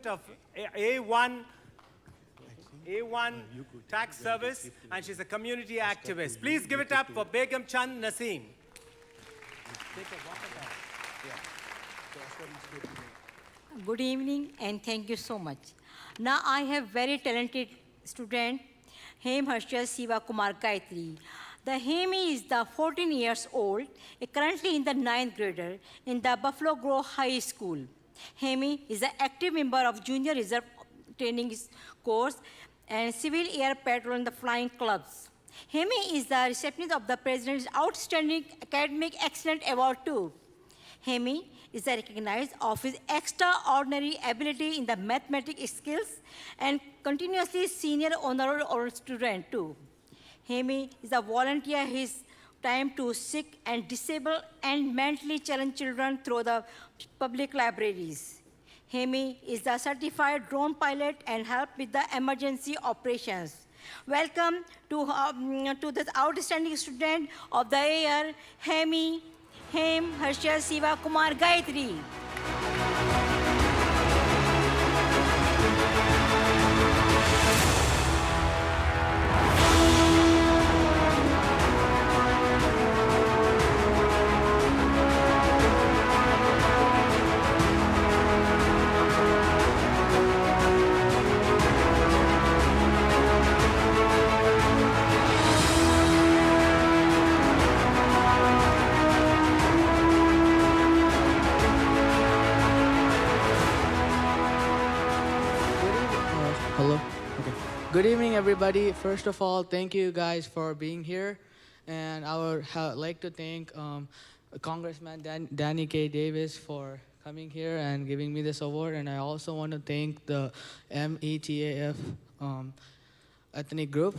Of A1 Tax Service, and she's a community activist. Please give it up for Begum Chand Naseem. Good evening and thank you so much. Now I have very talented student, Hem Harshal Siva Kumar Gayatri. The Hemi is the 14 years old, currently in the 9th grader in the Buffalo Grove High School. Hemi is an active member of Junior Reserve Training Course and Civil Air Patrol in the Flying Clubs. Hemi is the recipient of the President's Outstanding Academic Excellence Award too. Hemi is recognized of his extraordinary ability in the mathematics skills and continuously senior honor or student too. Hemi is a volunteer his time to sick and disabled and mentally challenged children through the public libraries. Hemi is a certified drone pilot and help with the emergency operations. Welcome to this outstanding student of the year, Hem Harshal Siva Kumar Gayatri. Hello. Okay. Good evening, everybody. First of all, thank you guys for being here, and I would like to thank Congressman Danny K. Davis for coming here and giving me this award, and I also want to thank the MEATF ethnic group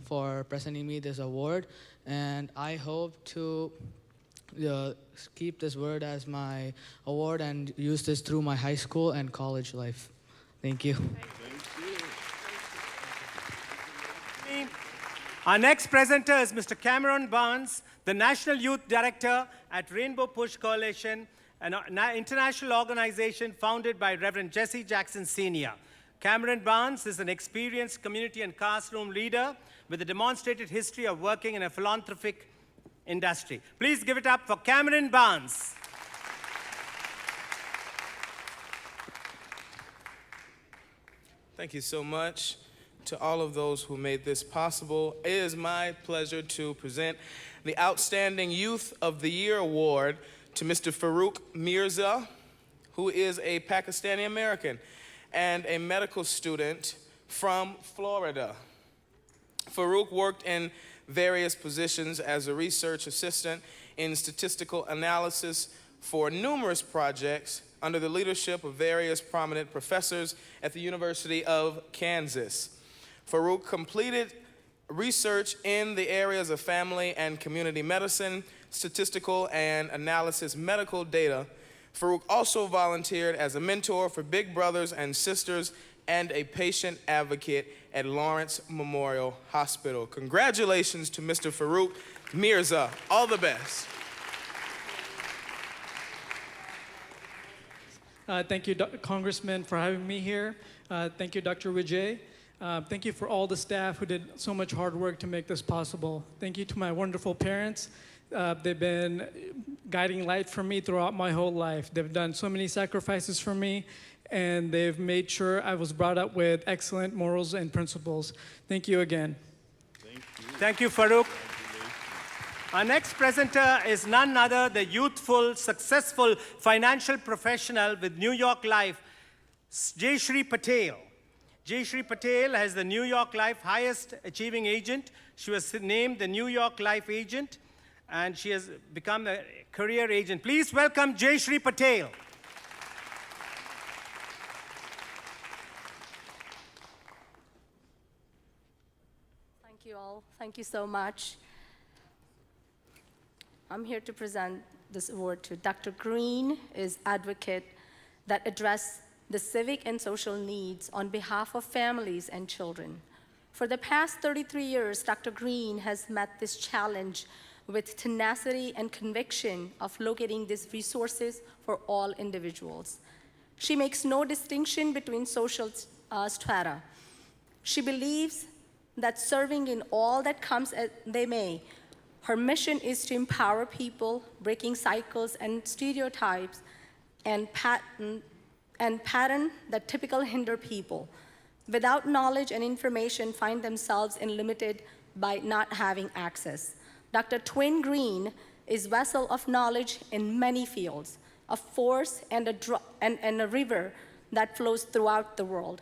for presenting me this award, and I hope to keep this word as my award and use this through my high school and college life. Thank you. Our next presenter is Mr. Cameron Barnes, the National Youth Director at Rainbow Push Coalition, an international organization founded by Reverend Jesse Jackson Sr. Cameron Barnes is an experienced community and classroom leader with a demonstrated history of working in a philanthropic industry. Please give it up for Cameron Barnes. Thank you so much to all of those who made this possible. It is my pleasure to present the Outstanding Youth of the Year Award to Mr. Farouk Mirza, who is a Pakistani American and a medical student from Florida. Farouk worked in various positions as a research assistant in statistical analysis for numerous projects under the leadership of various prominent professors at the University of Kansas. Farouk completed research in the areas of family and community medicine, statistical and analysis medical data. Farouk also volunteered as a mentor for big brothers and sisters and a patient advocate at Lawrence Memorial Hospital. Congratulations to Mr. Farouk Mirza. All the best. Thank you, Congressman, for having me here. Thank you, Dr. Vijay. Thank you for all the staff who did so much hard work to make this possible. Thank you to my wonderful parents. They've been guiding light for me throughout my whole life. They've done so many sacrifices for me, and they've made sure I was brought up with excellent morals and principles. Thank you again. Thank you, Farouk. Our next presenter is none other than youthful, successful financial professional with New York Life, Jayashree Patel. Jayashree Patel has the New York Life highest achieving agent. She was named the New York Life agent, and she has become a career agent. Please welcome Jayashree Patel. Thank you all. Thank you so much. I'm here to present this award to Dr. Green is advocate that address the civic and social needs on behalf of families and children. For the past 33 years, Dr. Green has met this challenge with tenacity and conviction of locating these resources for all individuals. She makes no distinction between social strata. She believes that serving in all that comes as they may, her mission is to empower people, breaking cycles and stereotypes and pattern that typically hinder people. Without knowledge and information, find themselves limited by not having access. Dr. Twin Green is vessel of knowledge in many fields, a force and a river that flows throughout the world.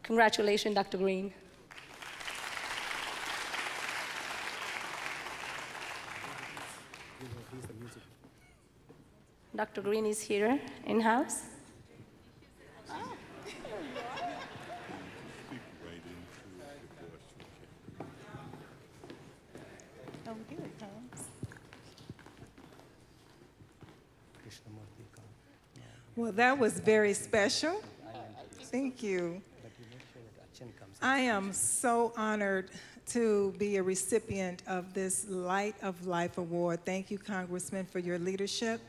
Congratulations, Dr. Green. Dr. Green is here in-house. Well, that was very special. Thank you. I am so honored to be a recipient of this Light of Life Award. Thank you, Congressman, for your leadership,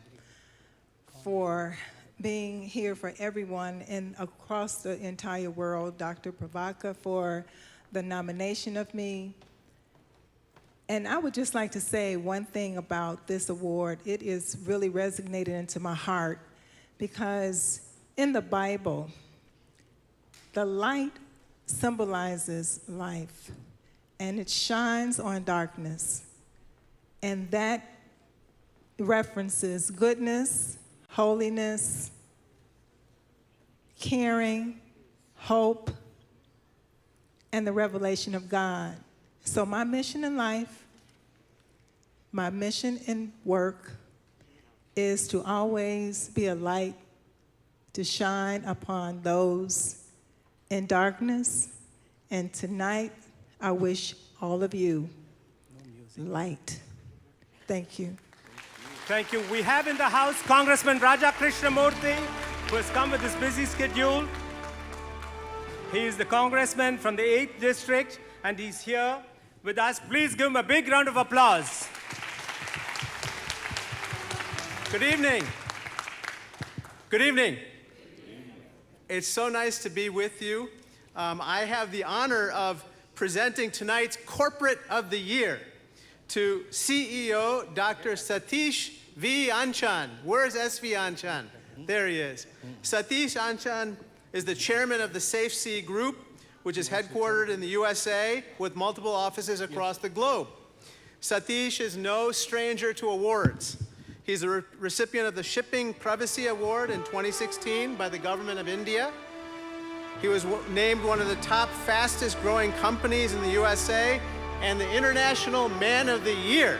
for being here for everyone across the entire world. Dr. Prabhakar for the nomination of me. And I would just like to say one thing about this award. It is really resonated into my heart because in the Bible, the light symbolizes life and it shines on darkness. And that references goodness, holiness, caring, hope, and the revelation of God. So my mission in life, my mission in work is to always be a light to shine upon those in darkness. And tonight, I wish all of you light. Thank you. Thank you. We have in the house Congressman Raja Krishnamurthy, who has come with his busy schedule. He is the congressman from the 8th District, and he's here with us. Please give him a big round of applause. Good evening. Good evening. It's so nice to be with you. I have the honor of presenting tonight's Corporate of the Year to CEO Dr. Satish V. Anchan. Where's SV Anchan? There he is. Satish Anchan is the chairman of the Safe Sea Group, which is headquartered in the USA with multiple offices across the globe. Satish is no stranger to awards. He's a recipient of the Shipping Privacy Award in 2016 by the government of India. He was named one of the top fastest growing companies in the USA and the International Man of the Year.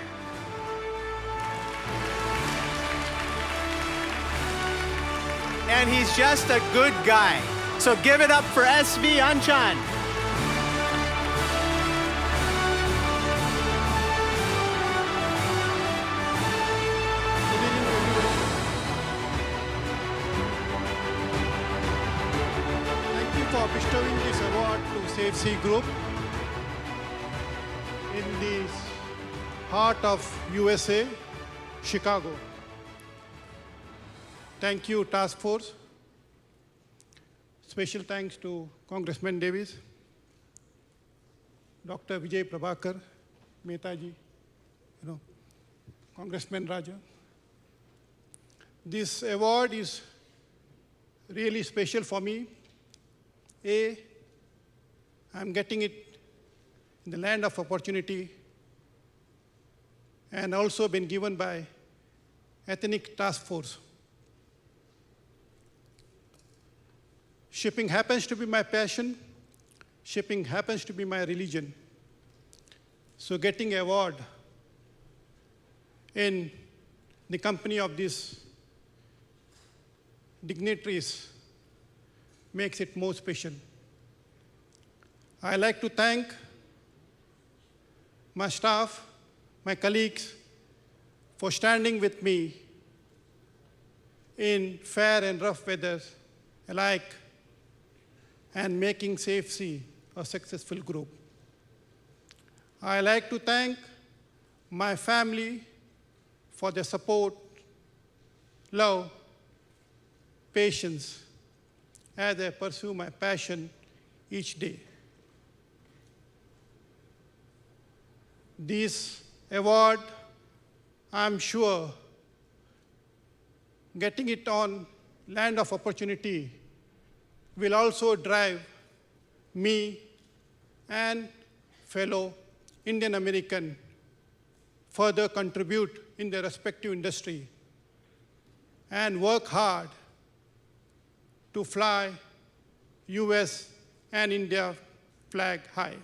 And he's just a good guy. So give it up for SV Anchan. Thank you for bestowing this award to Safe Sea Group in the heart of USA, Chicago. Thank you, Task Force. Special thanks to Congressman Davis, Dr. Vijay Prabhakar, Mehtaji, Congressman Raja. This award is really special for me. I'm getting it in the land of opportunity and also been given by Ethnic Task Force. Shipping happens to be my passion. Shipping happens to be my religion. So getting an award in the company of these dignitaries makes it more special. I like to thank my staff, my colleagues, for standing with me in fair and rough weather alike and making safety a successful group. I like to thank my family for their support, love, patience as I pursue my passion each day. This award, I'm sure, getting it on land of opportunity will also drive me and fellow Indian American further contribute in their respective industry and work hard to fly US and India flag high.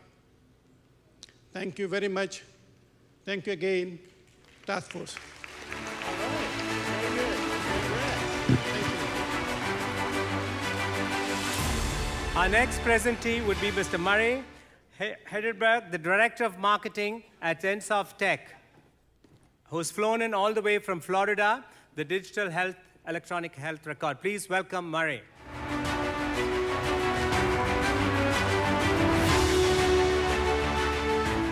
Thank you very much. Thank you again, Task Force. Our next presentee would be Mr. Murray Heidelberg, the Director of Marketing at Ensoft Tech, who's flown in all the way from Florida, the digital health, electronic health record. Please welcome Murray.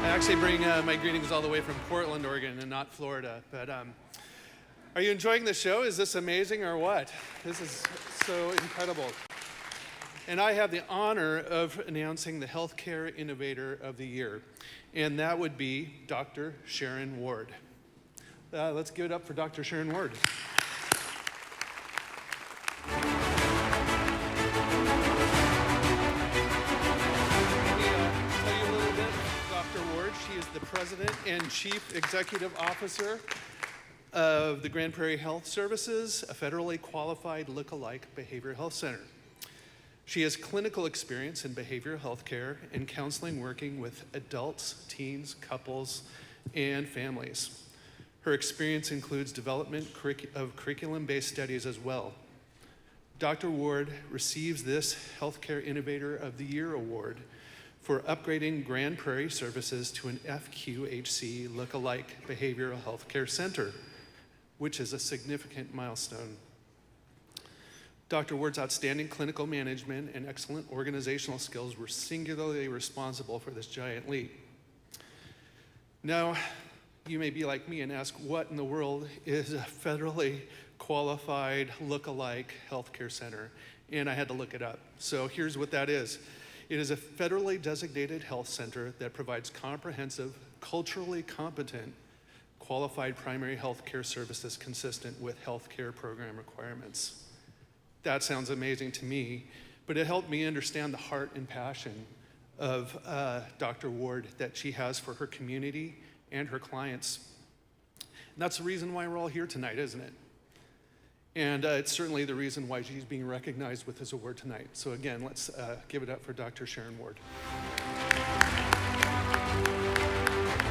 I actually bring my greetings all the way from Portland, Oregon, and not Florida. But are you enjoying the show? Is this amazing or what? This is so incredible. And I have the honor of announcing the Healthcare Innovator of the Year, and that would be Dr. Sharon Ward. Let's give it up for Dr. Sharon Ward. She is the President and Chief Executive Officer of the Grand Prairie Health Services, a federally qualified look-alike behavioral health center. She has clinical experience in behavioral health care and counseling working with adults, teens, couples, and families. Her experience includes development of curriculum-based studies as well. Dr. Ward receives this Healthcare Innovator of the Year award for upgrading Grand Prairie services to an FQHC look-alike behavioral health care center, which is a significant milestone. Dr. Ward's outstanding clinical management and excellent organizational skills were singularly responsible for this giant leap. Now, you may be like me and ask, what in the world is a federally qualified look-alike healthcare center? And I had to look it up. So here's what that is. It is a federally designated health center that provides comprehensive, culturally competent, qualified primary health care services consistent with health care program requirements. That sounds amazing to me, but it helped me understand the heart and passion of Dr. Ward that she has for her community and her clients. And that's the reason why we're all here tonight, isn't it? And it's certainly the reason why she's being recognized with this award tonight. So again, let's give it up for Dr. Sharon Ward.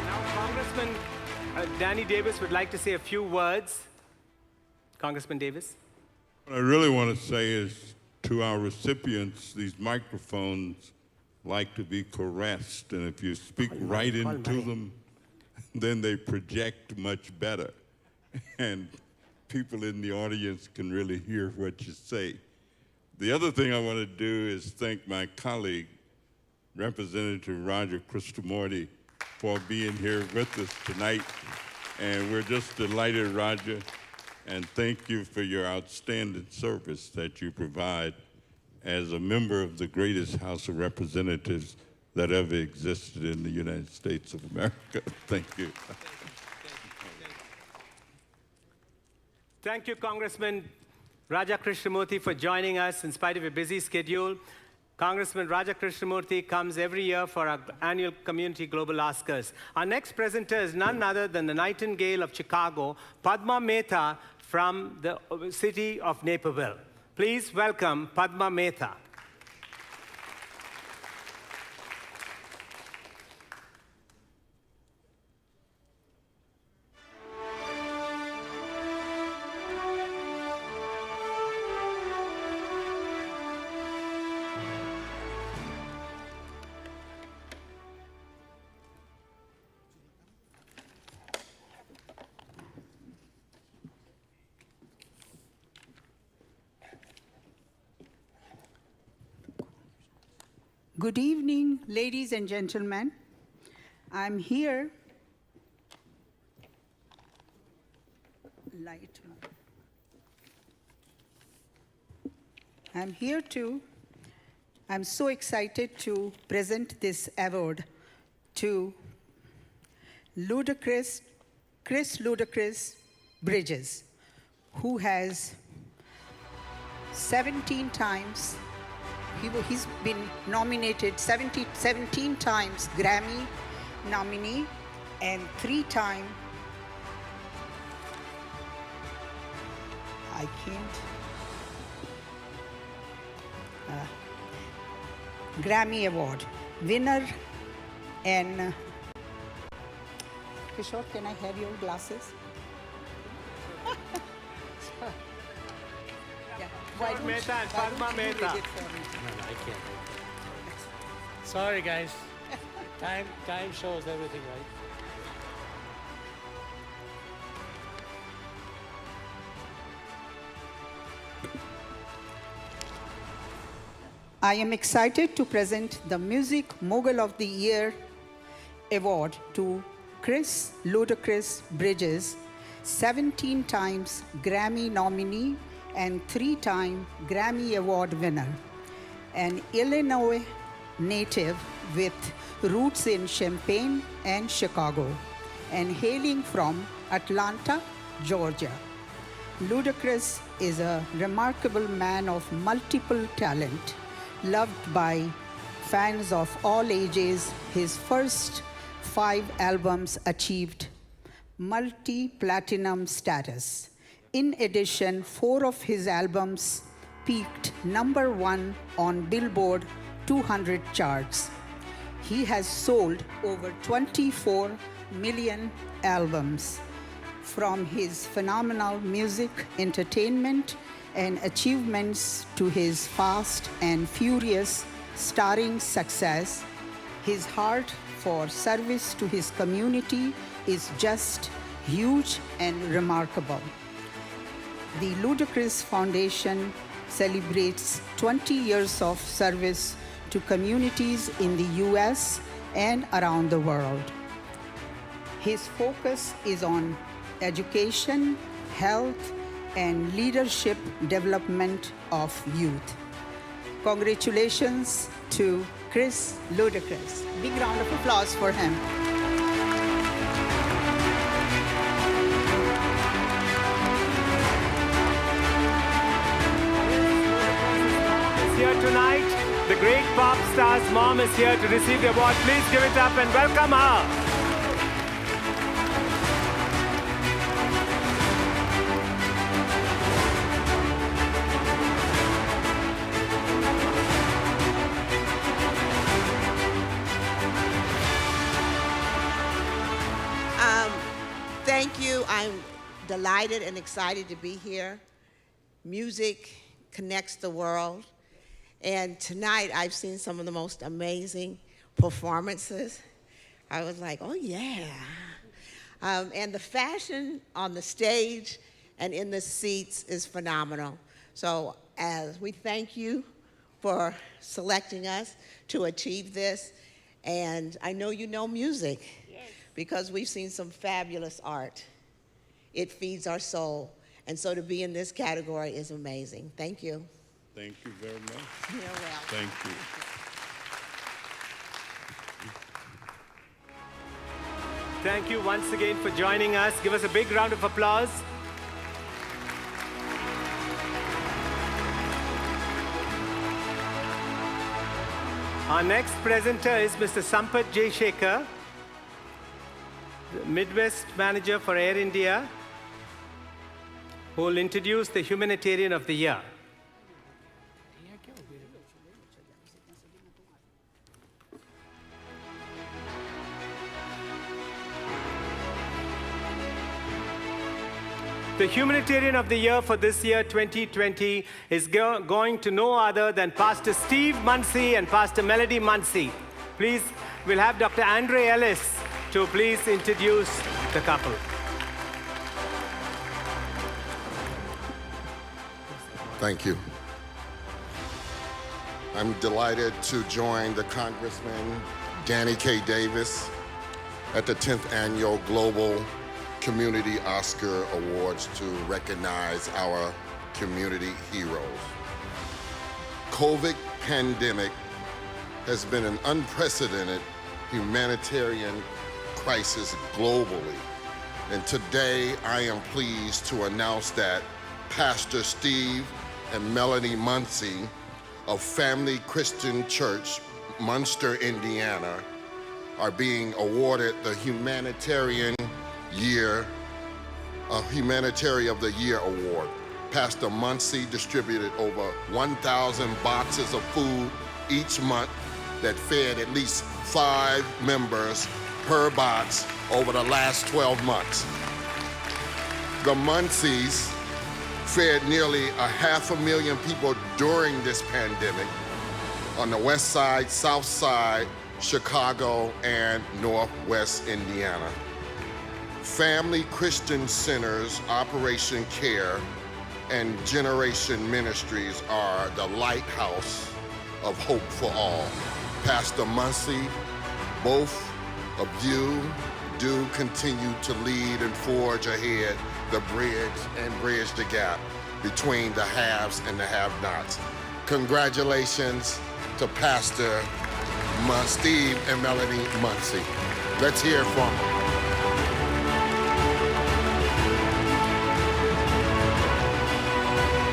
Now, Congressman Danny Davis would like to say a few words. Congressman Davis. What I really want to say is to our recipients, these microphones like to be caressed, and if you speak right into them, then they project much better. And people in the audience can really hear what you say. The other thing I want to do is thank my colleague, Representative Roger Krishnamurti, for being here with us tonight. And we're just delighted, Roger, and thank you for your outstanding service that you provide as a member of the greatest House of Representatives that ever existed in the United States of America. Thank you. Thank you, Congressman Raja Krishnamurti, for joining us in spite of a busy schedule. Congressman Raja Krishnamurti comes every year for our annual Community Global Oscars. Our next presenter is none other than the Nightingale of Chicago, Padma Mehta from the city of Naperville. Please welcome Padma Mehta. Good evening, ladies and gentlemen. I'm here. I'm so excited to present this award to Chris Ludacris Bridges, who has 17 times, he's been nominated 17 times Grammy nominee and 3-time, Grammy Award winner. And Kishore, can I have your glasses? Yeah. Why don't you read it for me? No, I can't. Sorry, guys. Time shows everything, right? I am excited to present the Music Mogul of the Year Award to Chris Ludacris Bridges, 17 times Grammy nominee and 3-time Grammy Award winner, an Illinois native with roots in Champaign and Chicago, and hailing from Atlanta, Georgia. Ludacris is a remarkable man of multiple talent, loved by fans of all ages. His first 5 albums achieved multi-platinum status. In addition, 4 of his albums peaked #1 on Billboard 200 charts. He has sold over 24 million albums. From his phenomenal music, entertainment, and achievements to his Fast and Furious starring success, his heart for service to his community is just huge and remarkable. The Ludacris Foundation celebrates 20 years of service to communities in the US and around the world. His focus is on education, health, and leadership development of youth. Congratulations to Chris Ludacris. Big round of applause for him. Here tonight, the great pop star's mom is here to receive the award. Please give it up and welcome her. Thank you. I'm delighted and excited to be here. Music connects the world. And tonight I've seen some of the most amazing performances. I was like, oh yeah. And the fashion on the stage and in the seats is phenomenal. So as we thank you for selecting us to achieve this. And I know you know music. Because we've seen some fabulous art. It feeds our soul. And so to be in this category is amazing. Thank you. Thank you very much. You're welcome. Thank you. Thank you once again for joining us. Give us a big round of applause. Our next presenter is Mr. Sampath J. Shekhar, Midwest Manager for Air India, who will introduce the Humanitarian of the Year. The Humanitarian of the Year for this year, 2020, is going to no other than Pastor Steve Muncy and Pastor Melody Muncy. Please, we'll have Dr. Andre Ellis to please introduce the couple. Thank you. I'm delighted to join the Congressman Danny K. Davis at the 10th Annual Global Community Oscar Awards to recognize our community heroes. COVID pandemic has been an unprecedented humanitarian crisis globally. And today I am pleased to announce that Pastor Steve and Melanie Muncy of Family Christian Church, Munster, Indiana, are being awarded the Humanitarian of the Year Award. Pastor Muncy distributed over 1,000 boxes of food each month that fed at least 5 members per box over the last 12 months. The Muncys fed nearly 500,000 people during this pandemic on the West Side, South Side, Chicago, and Northwest Indiana. Family Christian Centers, Operation Care, and Generation Ministries are the lighthouse of hope for all. Pastor Muncy, both of you do continue to lead and forge ahead the bridge the gap between the haves and the have-nots. Congratulations to Pastor Steve and Melanie Muncy. Let's hear from them.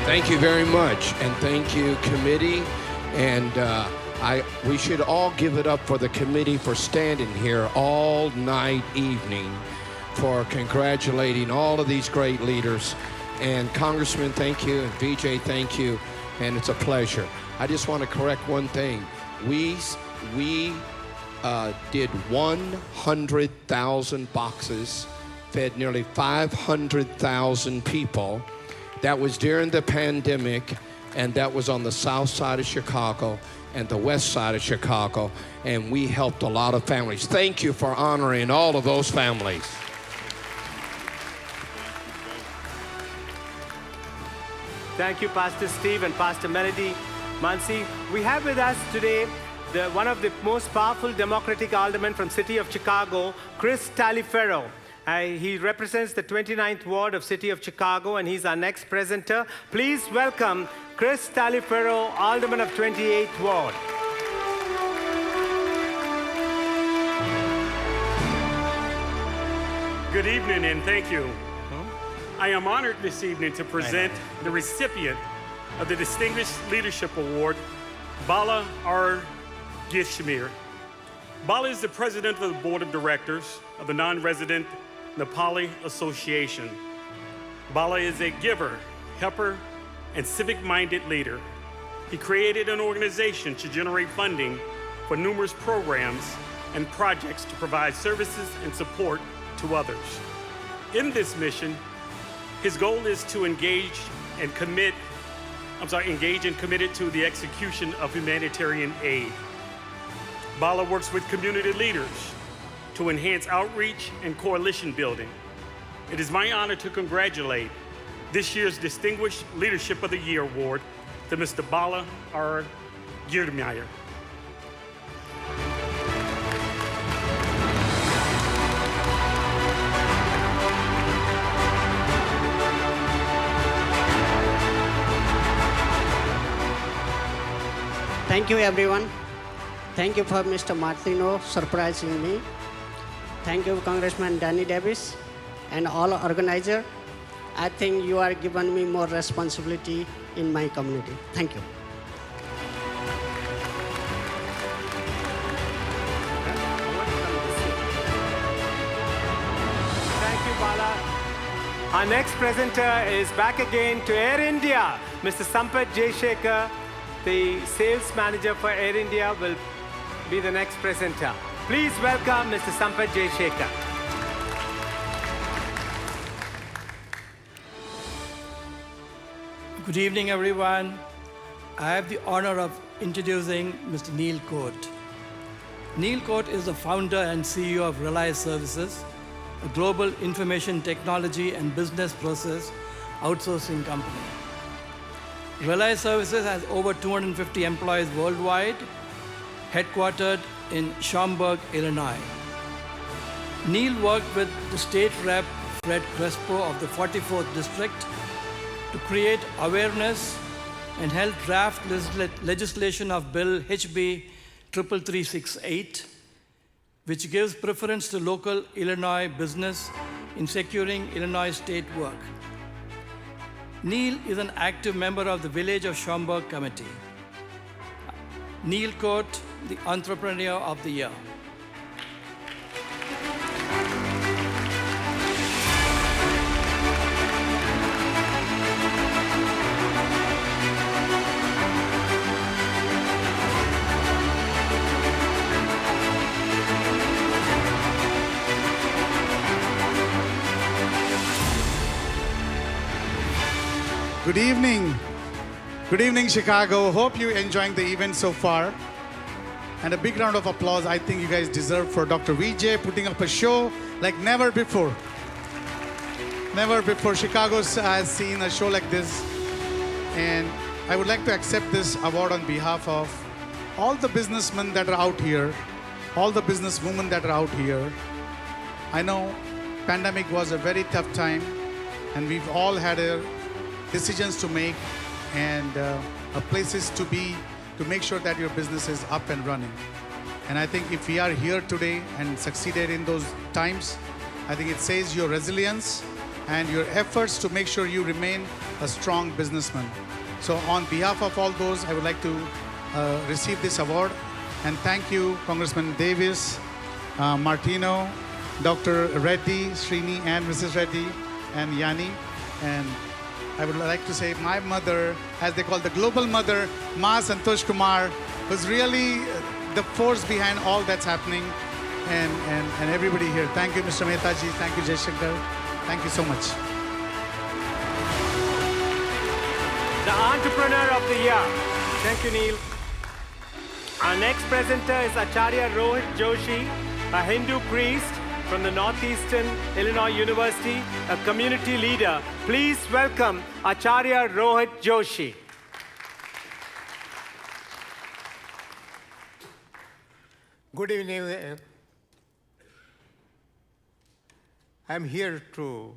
Thank you very much, and thank you, committee. And we should all give it up for the committee for standing here all night, evening, for congratulating all of these great leaders. And Congressman, thank you, and Vijay, thank you, and it's a pleasure. I just want to correct one thing. We did 100,000 boxes, fed nearly 500,000 people. That was during the pandemic, and that was on the south side of Chicago and the west side of Chicago, and we helped a lot of families. Thank you for honoring all of those families. Thank you, Pastor Steve and Pastor Melody Muncy. We have with us today one of the most powerful Democratic aldermen from City of Chicago, Chris Taliaferro. He represents the 29th Ward of City of Chicago, and he's our next presenter. Please welcome Chris Taliaferro, Alderman of 28th Ward. Good evening, and thank you. I am honored this evening to present the recipient of the Distinguished Leadership Award, Bala R. Gishmir. Bala is the president of the board of directors of the Non-Resident Nepali Association. Bala is a giver, helper, and civic-minded leader. He created an organization to generate funding for numerous programs and projects to provide services and support to others. In this mission, his goal is to engage and committed to the execution of humanitarian aid. Bala works with community leaders to enhance outreach and coalition building. It is my honor to congratulate this year's Distinguished Leadership of the Year Award to Mr. Bala R. Gishmir. Thank you, everyone. Thank you for Mr. Martino surprising me. Thank you, Congressman Danny Davis and all organizers. I think you are giving me more responsibility in my community. Thank you. Thank you, Bala. Our next presenter is back again to Air India. Mr. Sampath Jaishakhar, the sales manager for Air India, will be the next presenter. Please welcome Mr. Sampath Jaishakhar. Good evening, everyone. I have the honor of introducing Mr. Neil Coate. Neil Coate is the founder and CEO of Reliance Services, a global information technology and business process outsourcing company. Relay Services has over 250 employees worldwide, headquartered in Schaumburg, Illinois. Neil worked with the state rep Fred Crespo of the 44th District to create awareness and help draft legislation of Bill HB 33368, which gives preference to local Illinois business in securing Illinois state work. Neil is an active member of the Village of Schaumburg Committee. Neil Coate, the Entrepreneur of the Year. Good evening. Good evening, Chicago. Hope you're enjoying the event so far. And a big round of applause I think you guys deserve for Dr. Vijay putting up a show like never before. Never before Chicago has seen a show like this. And I would like to accept this award on behalf of all the businessmen that are out here, all the businesswomen that are out here. I know pandemic was a very tough time and we've all had decisions to make and places to be to make sure that your business is up and running. And I think if we are here today and succeeded in those times, I think it says your resilience and your efforts to make sure you remain a strong businessman. So on behalf of all those, I would like to receive this award and thank you, Congressman Davis, Martino, Dr. Reddy, Srini and Mrs. Reddy and Yanni. And I would like to say my mother, as they call the global mother, Ma Santosh Kumar, was really the force behind all that's happening and everybody here. Thank you, Mr. Mehtaji. Thank you, Jai Shankar. Thank you so much. The Entrepreneur of the Year. Thank you, Neil. Our next presenter is Acharya Rohit Joshi, a Hindu priest from the Northeastern Illinois University, a community leader. Please welcome Acharya Rohit Joshi. Good evening. I'm here to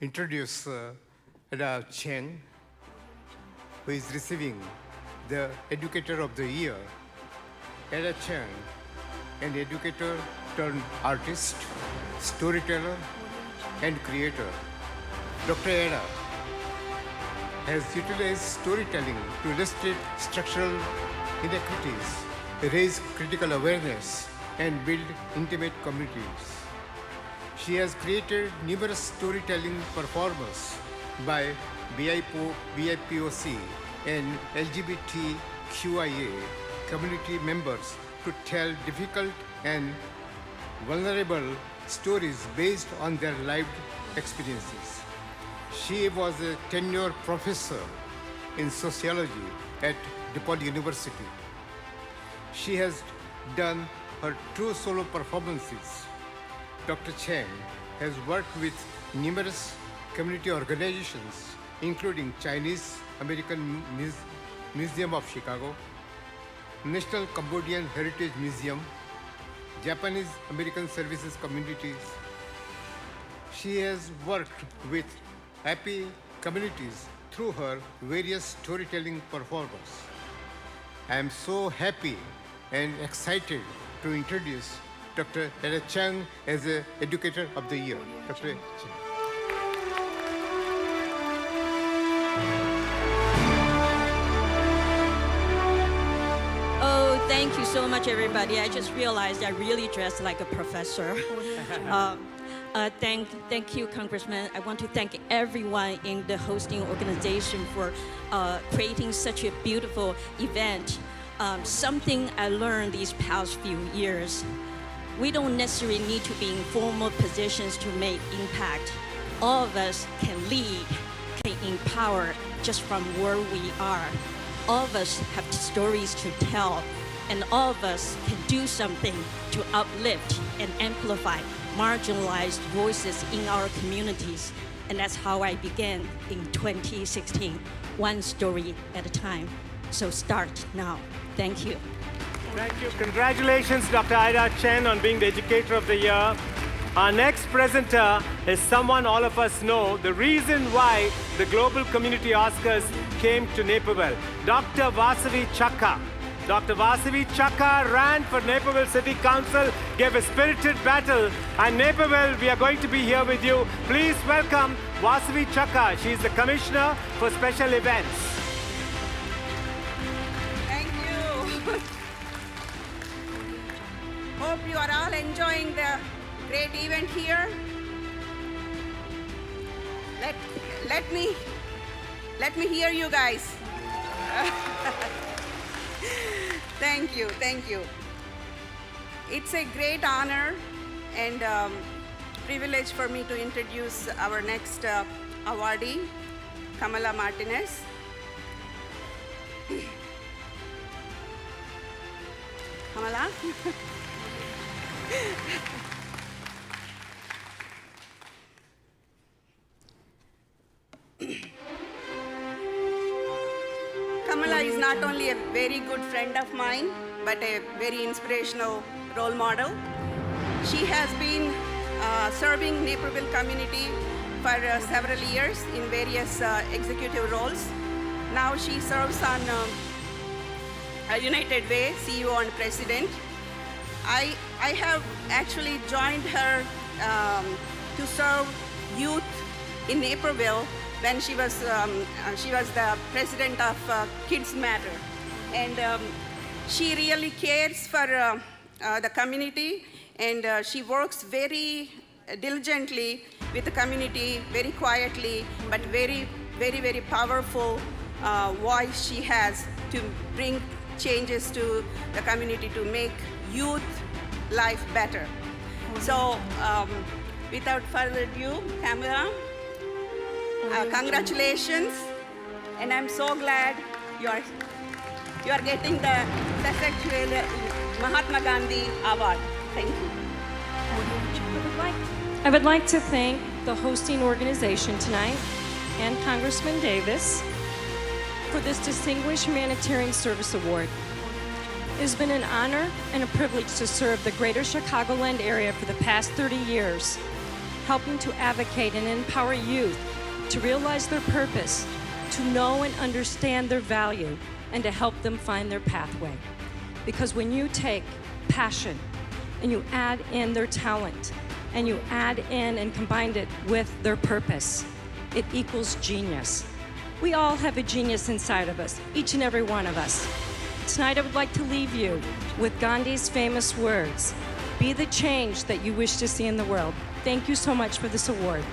introduce Ada Cheng, who is receiving the Educator of the Year. Ada Cheng, an educator turned artist, storyteller, and creator. Dr. Ada has utilized storytelling to illustrate structural inequities, raise critical awareness, and build intimate communities. She has created numerous storytelling performances by BIPOC and LGBTQIA community members to tell difficult and vulnerable stories based on their lived experiences. She was a tenured professor in sociology at DePaul University. She has done her two solo performances. Dr. Cheng has worked with numerous community organizations, including Chinese American Museum of Chicago, National Cambodian Heritage Museum, Japanese American Services Communities. She has worked with happy communities through her various storytelling performances. I am so happy and excited to introduce Dr. Ada Cheng as the Educator of the Year. Dr. Cheng. Thank you so much, everybody. I just realized I really dressed like a professor. Thank you, Congressman. I want to thank everyone in the hosting organization for creating such a beautiful event. Something I learned these past few years. We don't necessarily need to be in formal positions to make impact. All of us can lead, can empower just from where we are. All of us have stories to tell, and all of us can do something to uplift and amplify marginalized voices in our communities And that's how I began in 2016, one story at a time. So start now. Thank you. Thank you. Congratulations, Dr. Ida Chen, on being the Educator of the Year. Our next presenter is someone all of us know, the reason why the Global Community Oscars came to Naperville, Dr. Vasavi Chakka. Dr. Vasavi Chakka ran for Naperville City Council, gave a spirited battle, and Naperville, we are going to be here with you. Please welcome Vasavi Chakka. She is the Commissioner for Special Events. Thank you. Hope you are all enjoying the great event here. Let me hear you guys. Thank you, thank you. It's a great honor and privilege for me to introduce our next awardee, Kamala Martinez. Kamala? Kamala is not only a very good friend of mine, but a very inspirational role model. She has been serving Naperville community for several years in various executive roles. Now she serves on United Way, CEO and President. I have actually joined her to serve youth in Naperville when she was the president of Kids Matter. And she really cares for the community, and she works very diligently with the community, very quietly, but very, very, very powerful voice she has to bring changes to the community to make youth life better. So without further ado, Kamala, congratulations, and I'm so glad you are getting the Mahatma Gandhi Award. Thank you. I would like to thank the hosting organization tonight and Congressman Davis for this Distinguished Humanitarian Service Award. It has been an honor and a privilege to serve the greater Chicagoland area for the past 30 years, helping to advocate and empower youth to realize their purpose, to know and understand their value, and to help them find their pathway. Because when you take passion and you add in their talent and you add in and combine it with their purpose, it equals genius. We all have a genius inside of us, each and every one of us. Tonight I would like to leave you with Gandhi's famous words, "Be the change that you wish to see in the world." Thank you so much for this award.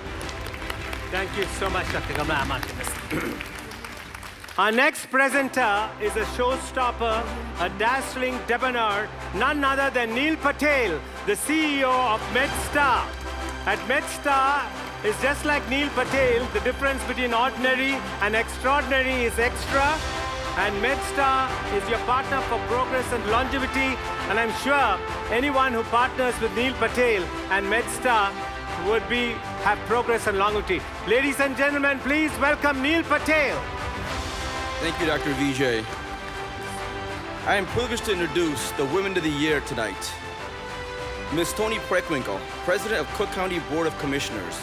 Thank you so much, Dr. Kamala Martinez. Our next presenter is a showstopper, a dazzling debonair, none other than Neil Patel, the CEO of MedStar. At MedStar is just like Neil Patel, the difference between ordinary and extraordinary is extra. And MedStar is your partner for progress and longevity. And I'm sure anyone who partners with Neil Patel and MedStar would have progress and longevity. Ladies and gentlemen, please welcome Neil Patel. Thank you, Dr. Vijay. I am privileged to introduce the Women of the Year tonight. Ms. Toni Preckwinkle, President of Cook County Board of Commissioners.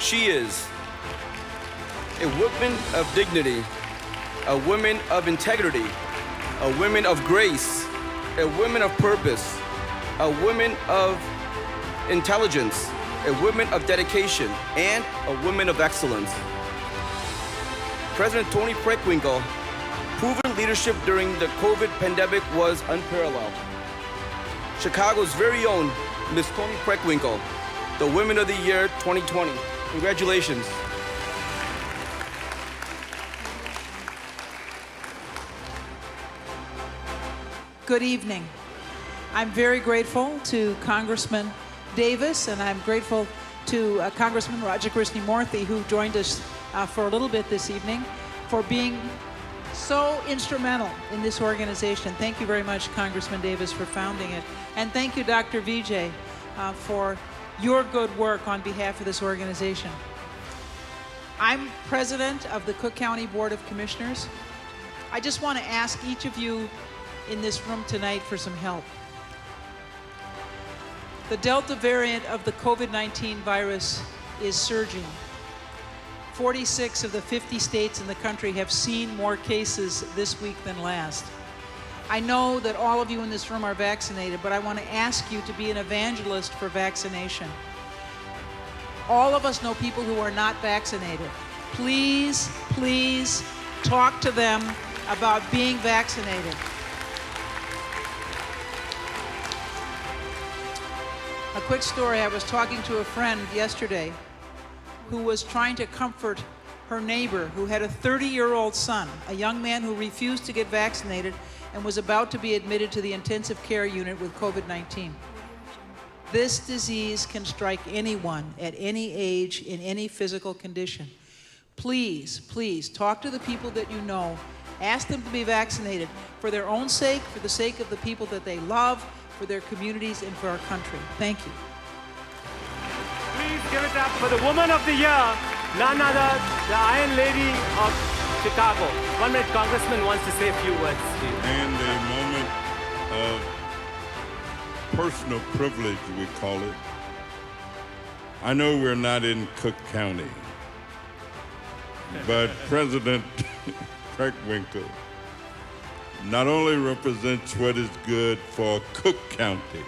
She is a woman of dignity, a woman of integrity, a woman of grace, a woman of purpose, a woman of intelligence, a woman of dedication, and a woman of excellence. President Toni Preckwinkle, proven leadership during the COVID pandemic was unparalleled. Chicago's very own Ms. Toni Preckwinkle, the Women of the Year 2020. Congratulations. Good evening. I'm very grateful to Congressman Davis, and I'm grateful to Congressman Rajakrishnamoorthy, who joined us for a little bit this evening, for being so instrumental in this organization. Thank you very much, Congressman Davis, for founding it. And thank you, Dr. Vijay, for your good work on behalf of this organization. I'm president of the Cook County Board of Commissioners. I just want to ask each of you in this room tonight for some help. The Delta variant of the COVID-19 virus is surging. 46 of the 50 states in the country have seen more cases this week than last. I know that all of you in this room are vaccinated, but I want to ask you to be an evangelist for vaccination. All of us know people who are not vaccinated. Please, please talk to them about being vaccinated. A quick story, I was talking to a friend yesterday who was trying to comfort her neighbor who had a 30-year-old son, a young man who refused to get vaccinated and was about to be admitted to the intensive care unit with COVID-19. This disease can strike anyone at any age, in any physical condition. Please, please talk to the people that you know. Ask them to be vaccinated for their own sake, for the sake of the people that they love, for their communities, and for our country. Thank you. Please give it up for the Woman of the Year, none other, the Iron Lady of Chicago. 1 minute, Congressman wants to say a few words to you. And a moment of personal privilege, we call it. I know we're not in Cook County, but President Preckwinkle not only represents what is good for Cook County,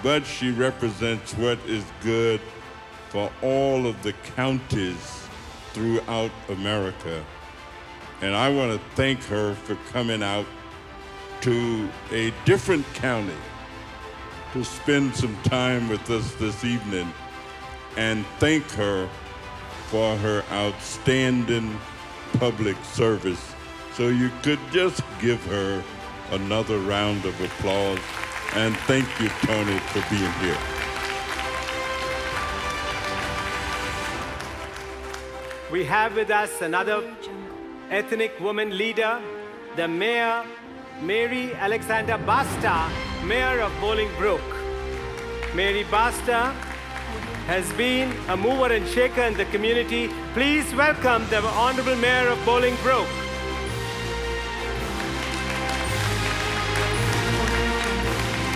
but she represents what is good for all of the counties throughout America. And I want to thank her for coming out to a different county to spend some time with us this evening, and thank her for her outstanding public service. So you could just give her another round of applause. And thank you, Tony, for being here. We have with us another ethnic woman leader, the Mayor, Mary Alexander Basta, Mayor of Bolingbrook. Mary Basta has been a mover and shaker in the community. Please welcome the Honorable Mayor of Bolingbrook.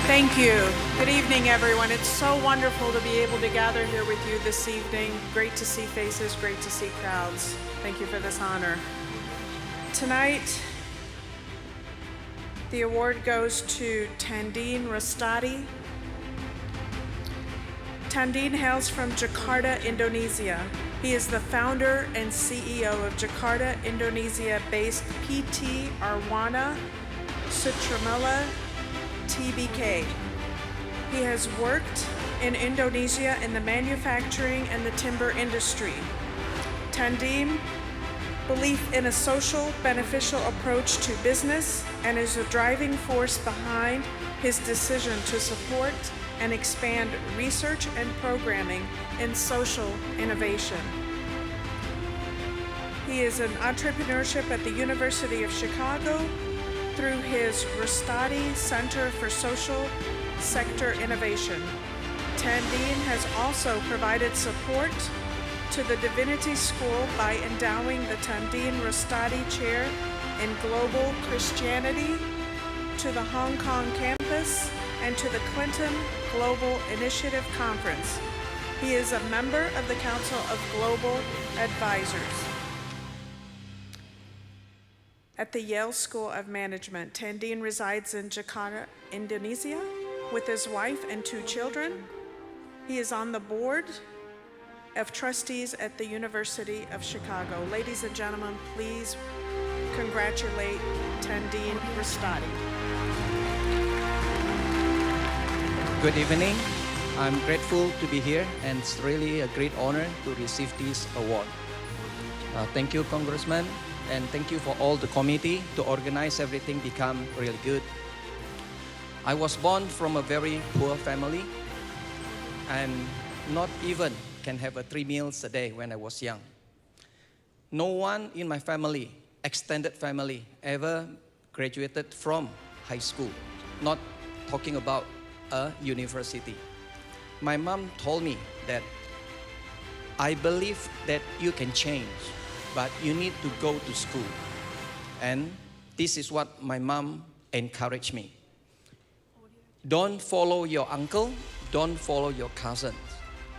Thank you. Good evening, everyone. It's so wonderful to be able to gather here with you this evening. Great to see faces, great to see crowds. Thank you for this honor. Tonight, the award goes to Tandine Rastadi. Tandine hails from Jakarta, Indonesia. He is the founder and CEO of Jakarta, Indonesia-based PT Arwana Sutramela TBK. He has worked in Indonesia in the manufacturing and the timber industry. Tandine belief in a social, beneficial approach to business and is a driving force behind his decision to support and expand research and programming in social innovation. He is in entrepreneurship at the University of Chicago through his Rastadi Center for Social Sector Innovation. Tandine has also provided support to the Divinity School by endowing the Tandine Rastadi Chair in Global Christianity, to the Hong Kong campus, and to the Clinton Global Initiative Conference. He is a member of the Council of Global Advisors. At the Yale School of Management, Tandine resides in Jakarta, Indonesia, with his wife and 2 children. He is on the board of trustees at the University of Chicago. Ladies and gentlemen, please congratulate Tandine Rastadi. Good evening. I'm grateful to be here, and it's really a great honor to receive this award. Thank you, Congressman, and thank you for all the committee to organize everything become really good. I was born from a very poor family, and not even can have 3 meals a day when I was young. No one in my family, extended family, ever graduated from high school, not talking about a university. My mom told me that I believe that you can change, but you need to go to school. And this is what my mom encouraged me. Don't follow your uncle, don't follow your cousins,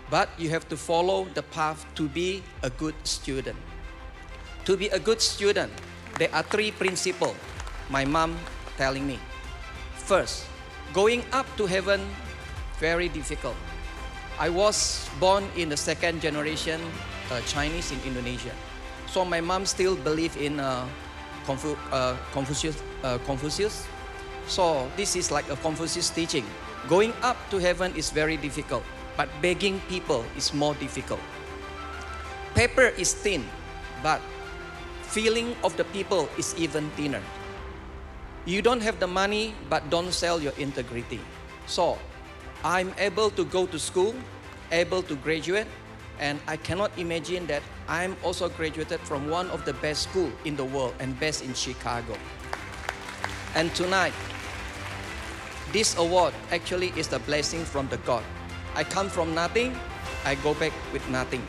but you have to follow the path to be a good student. To be a good student, there are 3 principles my mom telling me. First, going up to heaven, very difficult. I was born in the 2nd generation Chinese in Indonesia. So my mom still believe in Confucius. So this is like a Confucius teaching. Going up to heaven is very difficult, but begging people is more difficult. Paper is thin, but feeling of the people is even thinner. You don't have the money, but don't sell your integrity. So I'm able to go to school, able to graduate, and I cannot imagine that I'm also graduated from one of the best schools in the world and best in Chicago. And tonight, this award actually is the blessing from the God. I come from nothing, I go back with nothing.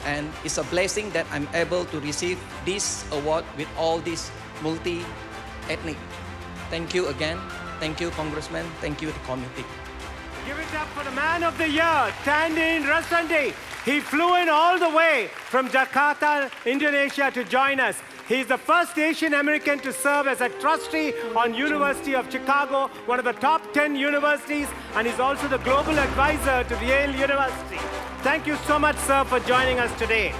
And it's a blessing that I'm able to receive this award with all these multi-ethnic. Thank you again. Thank you, Congressman. Thank you, the committee. Give it up for the man of the year, Tandin Rasandi. He flew in all the way from Jakarta, Indonesia to join us. He's the first Asian American to serve as a trustee on University of Chicago, one of the top 10 universities, and he's also the global advisor to Yale University. Thank you so much, sir, for joining us today.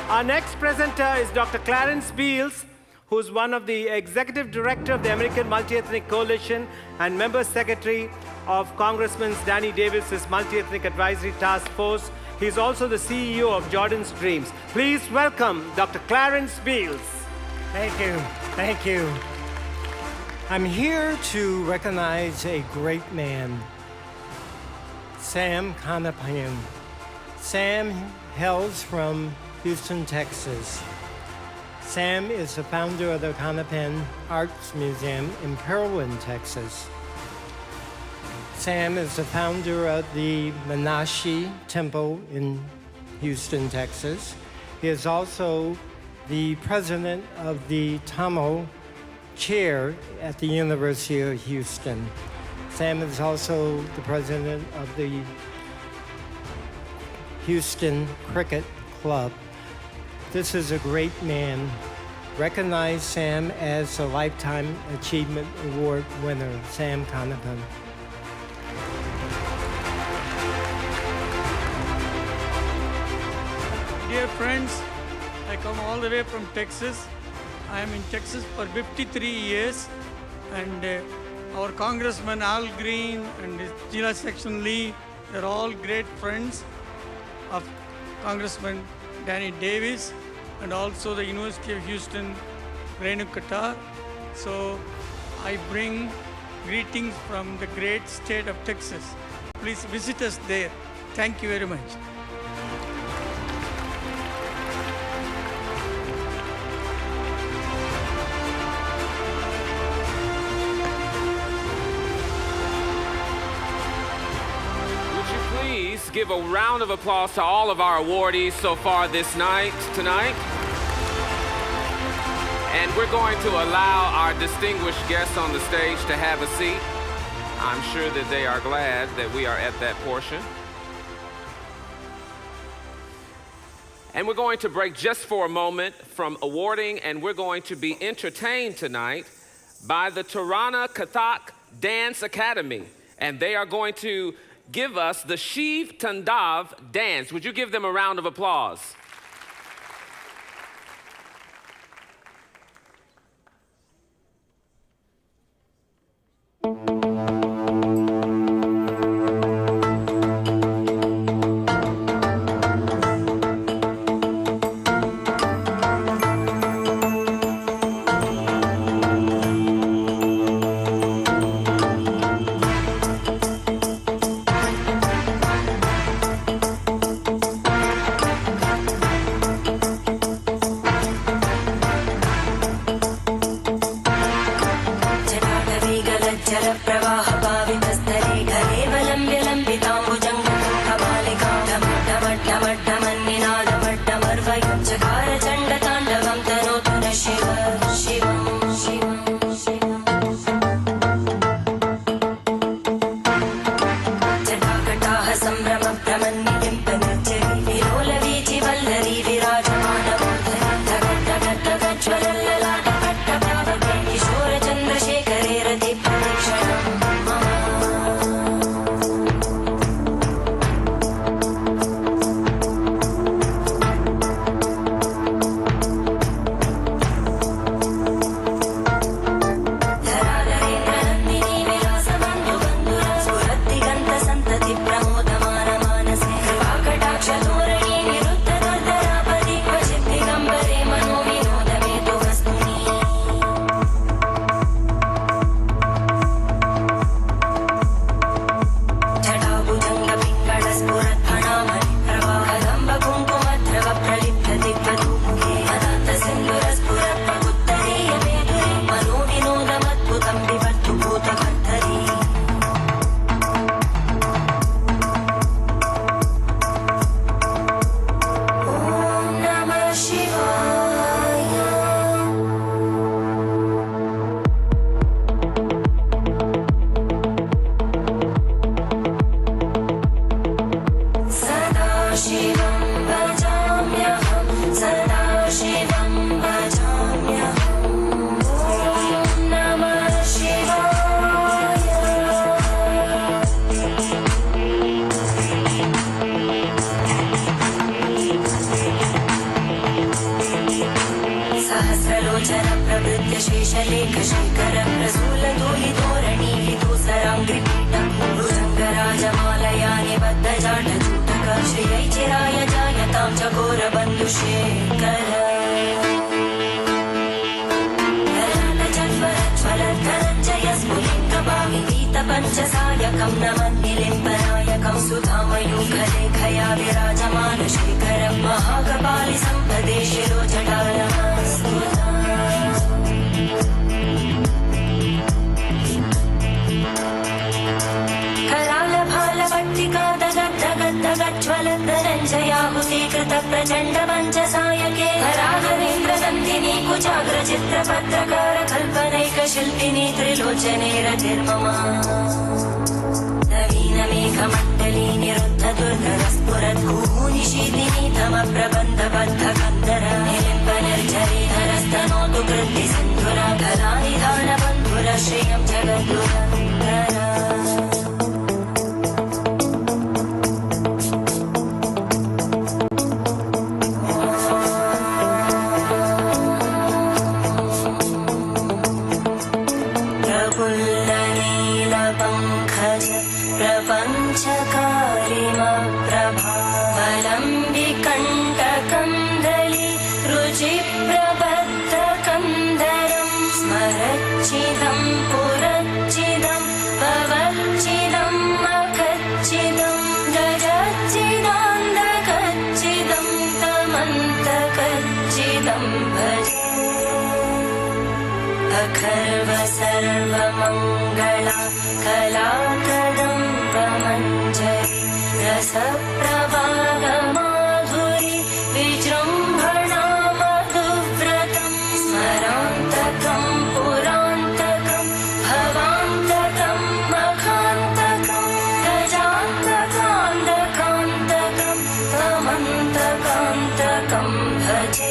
Our next presenter is Dr. Clarence Beals, who's one of the executive director of the American Multi-Ethnic Coalition and member secretary of Congressman Danny Davis's Multi-Ethnic Advisory Task Force. He's also the CEO of Jordan's Dreams. Please welcome Dr. Clarence Beals. Thank you. Thank you. I'm here to recognize a great man, Sam Kanapan. Sam hails from Houston, Texas. Sam is the founder of the Kanapan Arts Museum in Pearland, Texas. Sam is the founder of the Menashe Temple in Houston, Texas. He is also the president of the Tamil Chair at the University of Houston. Sam is also the president of the Houston Cricket Club. This is a great man. Recognize Sam as a Lifetime Achievement Award winner, Sam Kanapan. Dear friends, I come all the way from Texas. I am in Texas for 53 years, and our Congressman Al Green and Jila Section Lee, they're all great friends of Congressman Danny Davis and also the University of Houston, Renu Qatar. So I bring greetings from the great state of Texas. Please visit us there. Thank you very much. Give a round of applause to all of our awardees so far tonight. And we're going to allow our distinguished guests on the stage to have a seat. I'm sure that they are glad that we are at that portion. And we're going to break just for a moment from awarding, and we're going to be entertained tonight by the Tirana Kathak Dance Academy. And they are going to give us the Shiv Tandav dance. Would you give them a round of applause? चकारचण्डताण्डवं तनोतु न शिव शिवं शिवं जटाकटाः सम्भ्रमभ्रमन्निलिम्पनिर्जरी विलोलवीचिवल्लरी विराजमानमूर्धनि किशोरचन्द्रशेखरे रतिप्रदक्षिणम् पञ्चसायकं नमन्निलिम्पनायकं सुधामयूखलेखया विराजमानशेखरं महाकपालिसम्पदे शिरोजटालमस्तुता करालभालपट्टिका दगद्दगद्दगज्ज्वलद्धनञ्जयाहुतीकृतप्रचण्डपञ्चसायके हराधरेन्द्रनन्दिनी कुचाग्रचित्रपत्रकार कल्पनैकशिल्पिनी त्रिलोचने रतिर्ममा नवीनमेघमण्डली निरुद्धदुर्धरस्फुरद्भूनिशीलिनी तमप्रबन्धबद्धकन्दर निलिम्बनिर्झरीधरस्तनोतु कृद्धिसिन्धुरा कलानिधानबन्धुर श्रियं जगद्गुरन्दरा प्रपञ्चकारिमप्रभावलम्बिकण्टकन्दली रुचिप्रबद्धकन्दरं स्मरच्चिदं पुरच्चिदं भवच्चिदं मखच्चिदं गजच्चिदान्दकच्चिदं तमन्तकच्चिदं भजे अखर्वसर्वमङ्गला कलाकदम्बमञ्जरी रसप्रवाहमाधुरी विजृम्भणा मधुव्रतं स्मरान्तकं पुरान्तकं भवान्तकं मखान्तकं गजान्तकान्तकान्तकं तमन्तकान्तकं भजे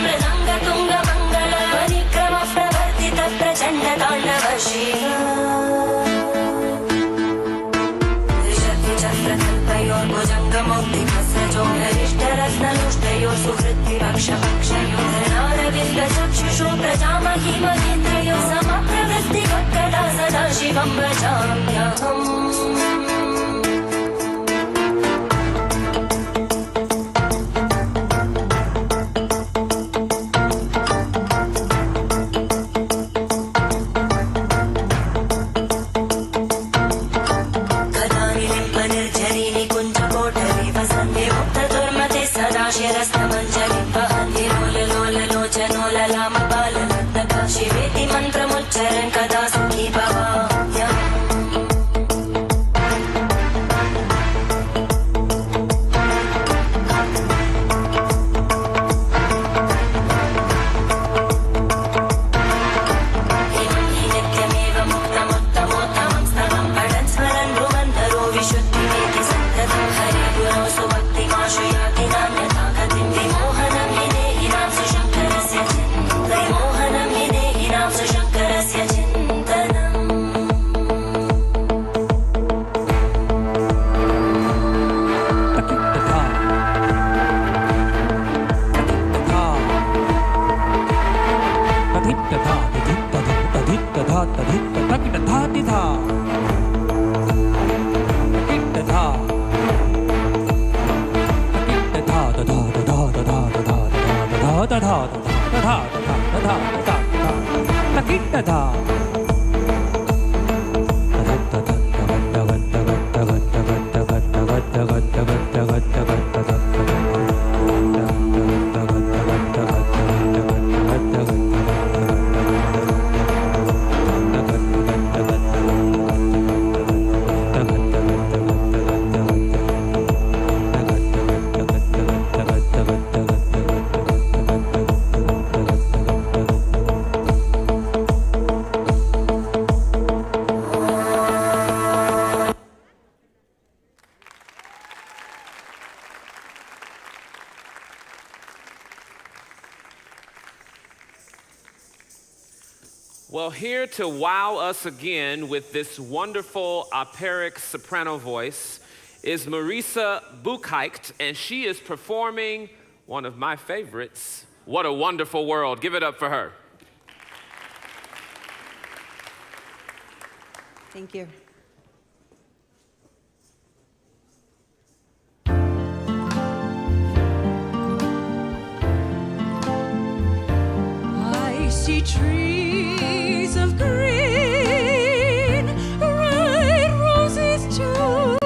प्रभद्भुजङ्गमश्वसभिर्गमक्रमस्फुरत्करालभालव्यभामितिमितिमित्वनमृदङ्गतुङ्गमङ्गल परिक्रमप्रवर्तितप्रचण्डताण्डव त्रिशक्तिचक्रकल्पयोर्भुजङ्गमौक्तिकस्रजोहरिष्टरत्नलुष्टयो सुहृद्विवक्षपक्षयो धरणारविन्दचक्षुषो प्रजामहिमनेन्द्रयो समप्रवृत्तिवक्कदा सदा शिवं भजाम्यहम् शिरस्तमञ्जलि वहन्ति लोललोललोचनोललामबालनर्तका शिवेति मन्त्रमुच्चरन् कदा सुखी भवाम्यहम् Well, here to wow us again with this wonderful operic soprano voice is Marisa Buchheit, and she is performing one of my favorites, What a Wonderful World. Give it up for her. Thank you. I see trees of green, red roses too.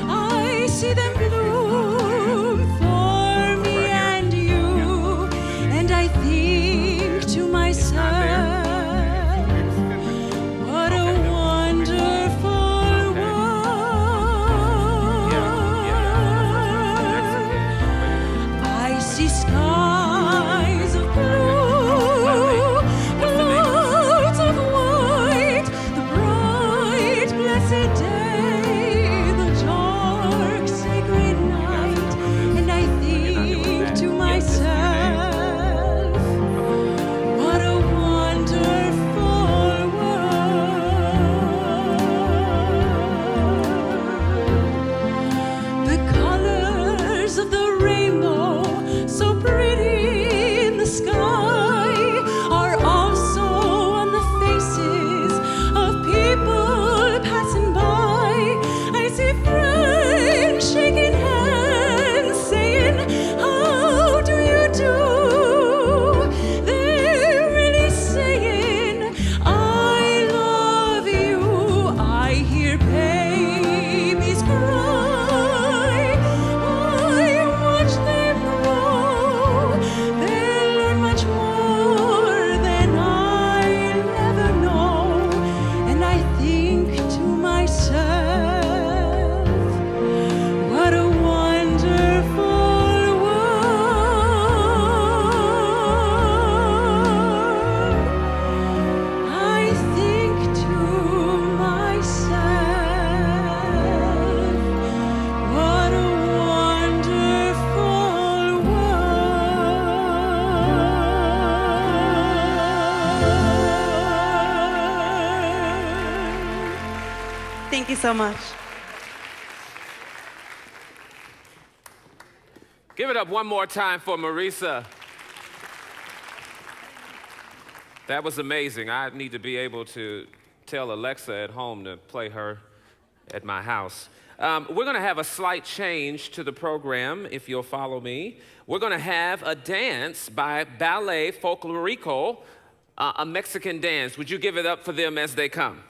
I see them bloom for me and you, and I think to myself, what a wonderful world. I see skies of blue, clouds of white, the bright, blessed day, the dark, sacred night, and I think to myself, what a wonderful world. The colors of the rainbow, so pretty in the sky, are also on the faces of people passing by. I see friends shaking hands, saying, how do you do? They're really saying, I love you. I hear babies cry. I watch them grow. They learn much more than I'll ever know. And I think to myself, what a wonderful world. I think to myself, what a wonderful world. Thank you so much. Give it up one more time for Marisa. That was amazing. I need to be able to tell Alexa at home to play her at my house. We're going to have a slight change to the program, if you'll follow me. We're going to have a dance by Ballet Folklorico, a Mexican dance. Would you give it up for them as they come?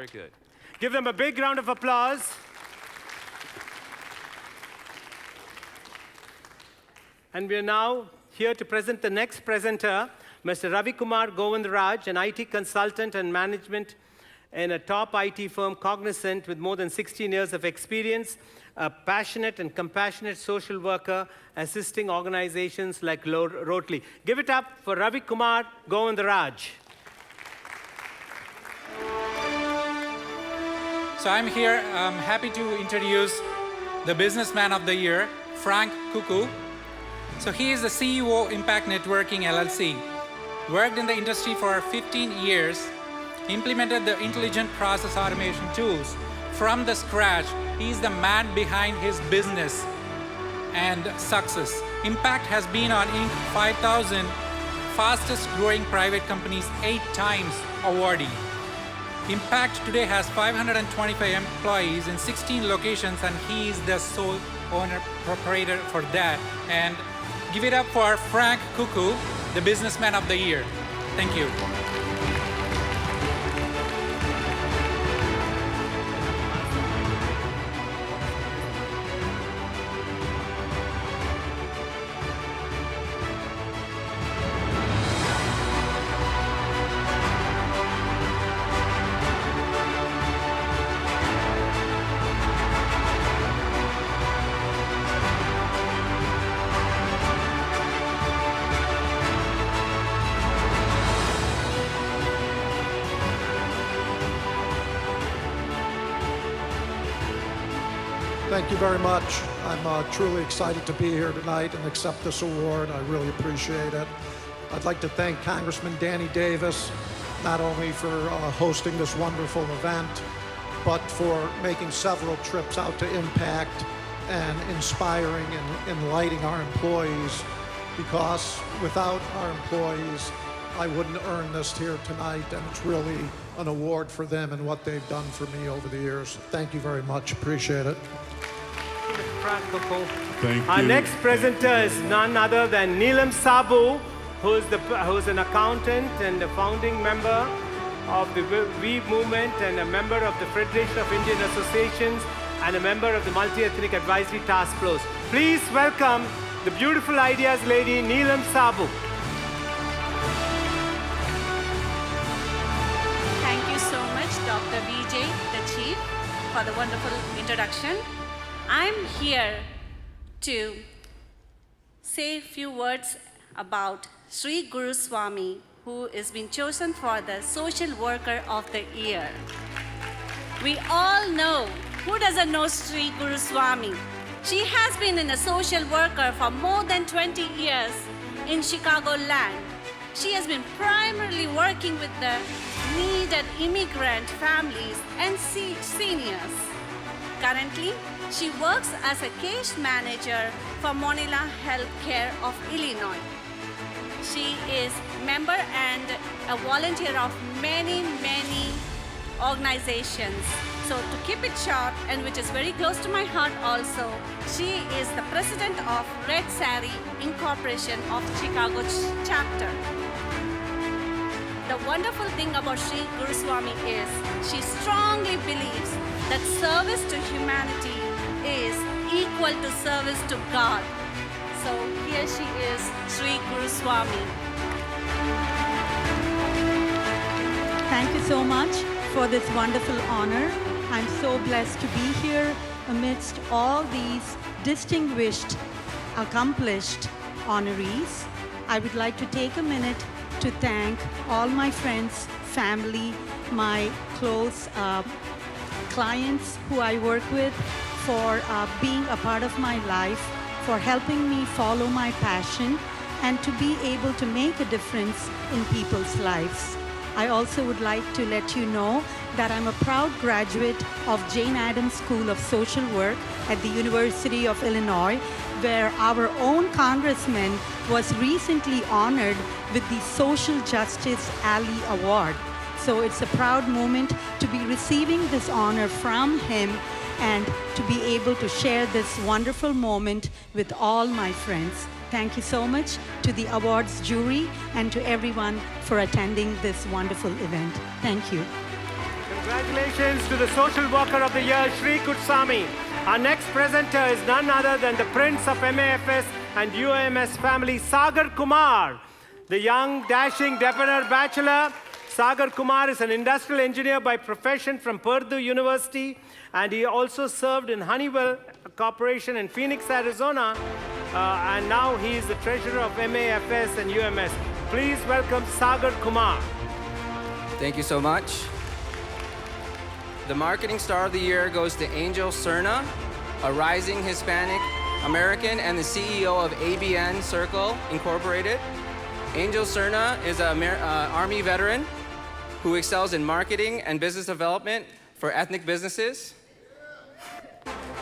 Very good. Give them a big round of applause. And we are now here to present the next presenter, Mr. Ravi Kumar Govindaraj, an IT consultant and management in a top IT firm, Cognizant, with more than 16 years of experience, a passionate and compassionate social worker assisting organizations like Rotary. Give it up for Ravi Kumar Govindaraj. So I'm here, I'm happy to introduce the Businessman of the Year, Frank Cuckoo. So he is the CEO, Impact Networking LLC. Worked in the industry for 15 years, implemented the intelligent process automation tools from the scratch. He's the man behind his business and success. Impact has been on Inc. 5,000 fastest growing private companies 8 times awardee. Impact today has 525 employees in 16 locations, and he is the sole owner proprietor for that. And give it up for Frank Cuckoo, the Businessman of the Year. Thank you. Thank you very much. I'm truly excited to be here tonight and accept this award. I really appreciate it. I'd like to thank Congressman Danny Davis, not only for hosting this wonderful event, but for making several trips out to Impact and inspiring and enlightening our employees, because without our employees, I wouldn't earn this here tonight, and it's really an award for them and what they've done for me over the years. Thank you very much. Appreciate it. Thank Our you. next presenter is none other than Neelam Sabu, who's an accountant and a founding member of the We Movement and a member of the Federation of Indian Associations and a member of the Multi-Ethnic Advisory Task Force. Please welcome the beautiful ideas lady, Neelam Sabu. Thank you so much, Dr. Vijay, the Chief, for the wonderful introduction. I'm here to say a few words about Sri Guru Swami, who has been chosen for the Social Worker of the Year. We all know, who doesn't know Sri Guru Swami? She has been a social worker for more than 20 years in Chicago land. She has been primarily working with the needed immigrant families and seniors. Currently, she works as a case manager for Monila Healthcare of Illinois. She is member and a volunteer of many organizations. So to keep it short, and which is very close to my heart also, she is the president of Red Sari Incorporation of Chicago chapter. The wonderful thing about Sri Guru Swami is she strongly believes that service to humanity is equal to service to God. So here she is, Sri Guru Swami. Thank you so much for this wonderful honor. I'm so blessed to be here amidst all these distinguished, accomplished honorees. I would like to take a minute to thank all my friends, family, my close clients who I work with for being a part of my life, for helping me follow my passion and to be able to make a difference in people's lives. I also would like to let you know that I'm a proud graduate of Jane Addams School of Social Work at the University of Illinois, where our own Congressman was recently honored with the Social Justice Alley Award. So it's a proud moment to be receiving this honor from him and to be able to share this wonderful moment with all my friends. Thank you so much to the awards jury and to everyone for attending this wonderful event. Thank you. Congratulations to the Social Worker of the Year, Shri Kutsami. Our next presenter is none other than the Prince of MAFS and UAMS family, Sagar Kumar. The young, dashing, debonair bachelor, Sagar Kumar is an industrial engineer by profession from Purdue University, and he also served in Honeywell Corporation in Phoenix, Arizona, and now he is the treasurer of MAFS and UMS. Please welcome Sagar Kumar. Thank you so much. The Marketing Star of the Year goes to Angel Cerna, a rising Hispanic American and the CEO of ABN Circle Incorporated. Angel Cerna is an Army veteran who excels in marketing and business development for ethnic businesses.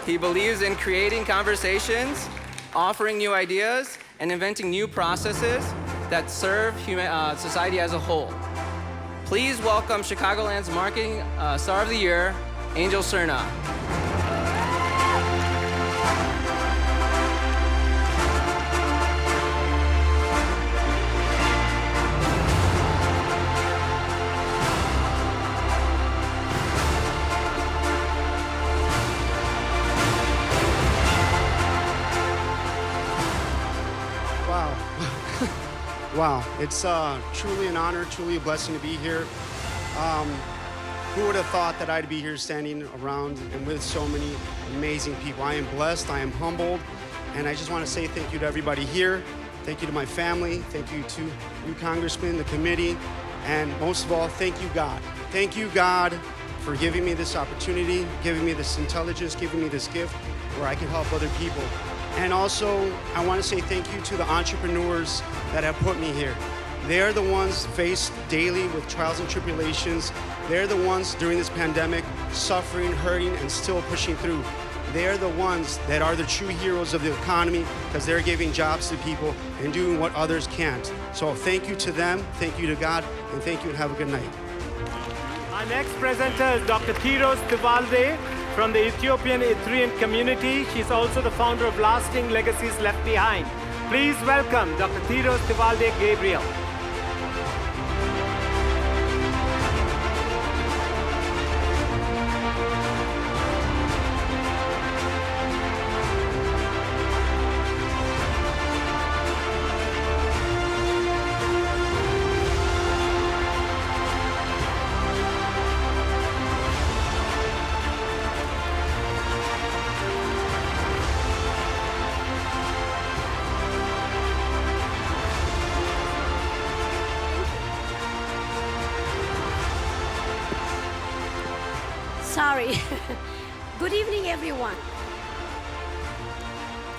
He believes in creating conversations, offering new ideas, and inventing new processes that serve society as a whole. Please welcome Chicagoland's Marketing Star of the Year, Angel Cerna. Wow, it's truly an honor, truly a blessing to be here. Who would have thought that I'd be here standing around and with so many amazing people? I am blessed, I am humbled, and I just want to say thank you to everybody here. Thank you to my family, thank you to you, Congressman, the committee, and most of all, thank you, God. Thank you, God, for giving me this opportunity, giving me this intelligence, giving me this gift where I can help other people. And also, I want to say thank you to the entrepreneurs that have put me here. They're the ones faced daily with trials and tribulations. They're the ones during this pandemic suffering, hurting, and still pushing through. They're the ones that are the true heroes of the economy because they're giving jobs to people and doing what others can't. So thank you to them, thank you to God, and thank you and have a good night. Our next presenter is Dr. Tiros Tivalde from the Ethiopian Eritrean community. She's also the founder of Lasting Legacies Left Behind. Please welcome Dr. Tiros Tivalde Gabriel. Sorry. Good evening, everyone.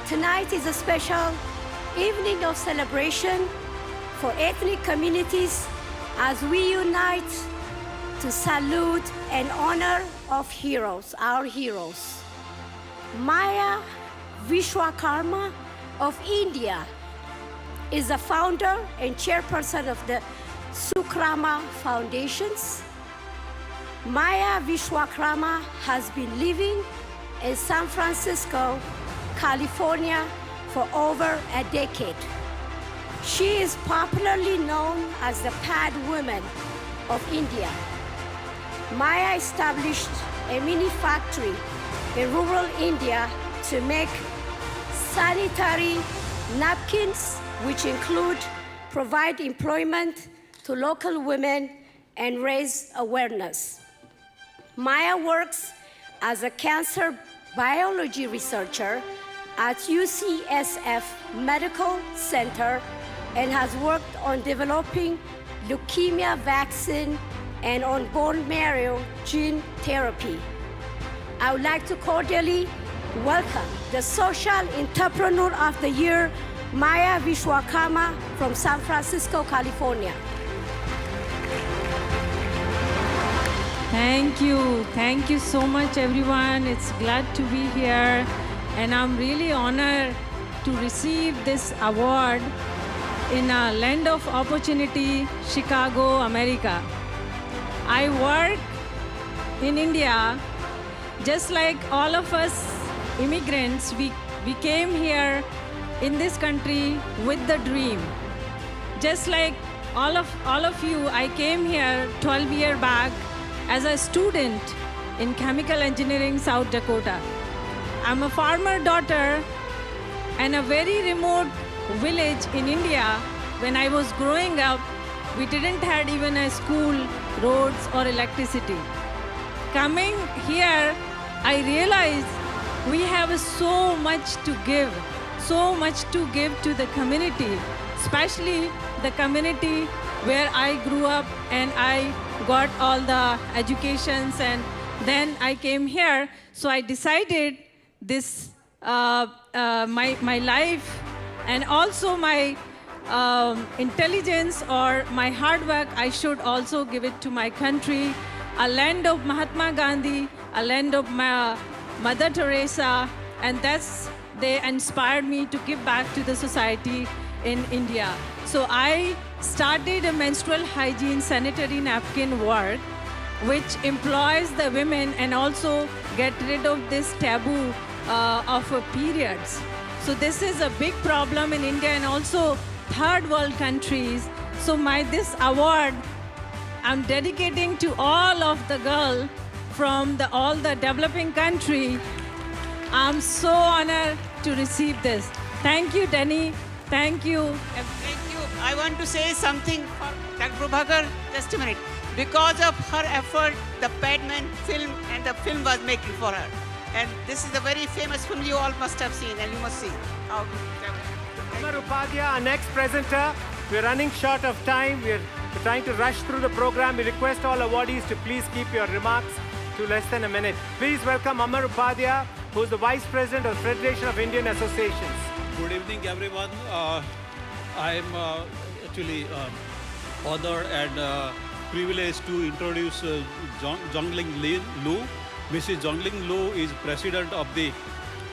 Tonight is a special evening of celebration for ethnic communities as we unite to salute and honor of heroes, our heroes. Maya Vishwakarma of India is the founder and chairperson of the Sukrama Foundations. Maya Vishwakarma has been living in San Francisco, California for over a decade. She is popularly known as the Pad Woman of India. Maya established a mini factory in rural India to make sanitary napkins, which include provide employment to local women and raise awareness. Maya works as a cancer biology researcher at UCSF Medical Center and has worked on developing leukemia vaccine and on bone marrow gene therapy. I would like to cordially welcome the Social Entrepreneur of the Year, Maya Vishwakarma from San Francisco, California. Thank you. Thank you so much, everyone. It's glad to be here. And I'm really honored to receive this award in a land of opportunity, Chicago, America. I work in India, just like all of us immigrants, we came here in this country with the dream. Just like all of you, I came here 12 years back as a student in chemical engineering, South Dakota. I'm a farmer daughter and a very remote village in India. When I was growing up, we didn't have even a school, roads, or electricity. Coming here, I realized we have so much to give to the community, especially the community where I grew up and I got all the educations, and then I came here. So I decided this, my life and also my intelligence or my hard work, I should also give it to my country, a land of Mahatma Gandhi, a land of Mother Teresa, and they inspired me to give back to the society in India. So I started a menstrual hygiene sanitary napkin work, which employs the women and also get rid of this taboo of periods. So this is a big problem in India and also third world countries. So this award, I'm dedicating to all of the girls from all the developing country. I'm so honored to receive this. Thank you, Danny. Thank you. Thank you. I want to say something for Dr. Prabhakar. Just a minute. Because of her effort, the Padman film and the film was made for her. And this is a very famous film you all must have seen and you must see. Amar Upadhyaya, our next presenter. We're running short of time. We're trying to rush through the program. We request all awardees to please keep your remarks to less than a minute. Please welcome Amar Upadhyaya, who is the Vice President of the Federation of Indian Associations. Good evening, everyone. I am actually honored and privileged to introduce Zhongling Lu. Mrs. Zhongling Lu is President of the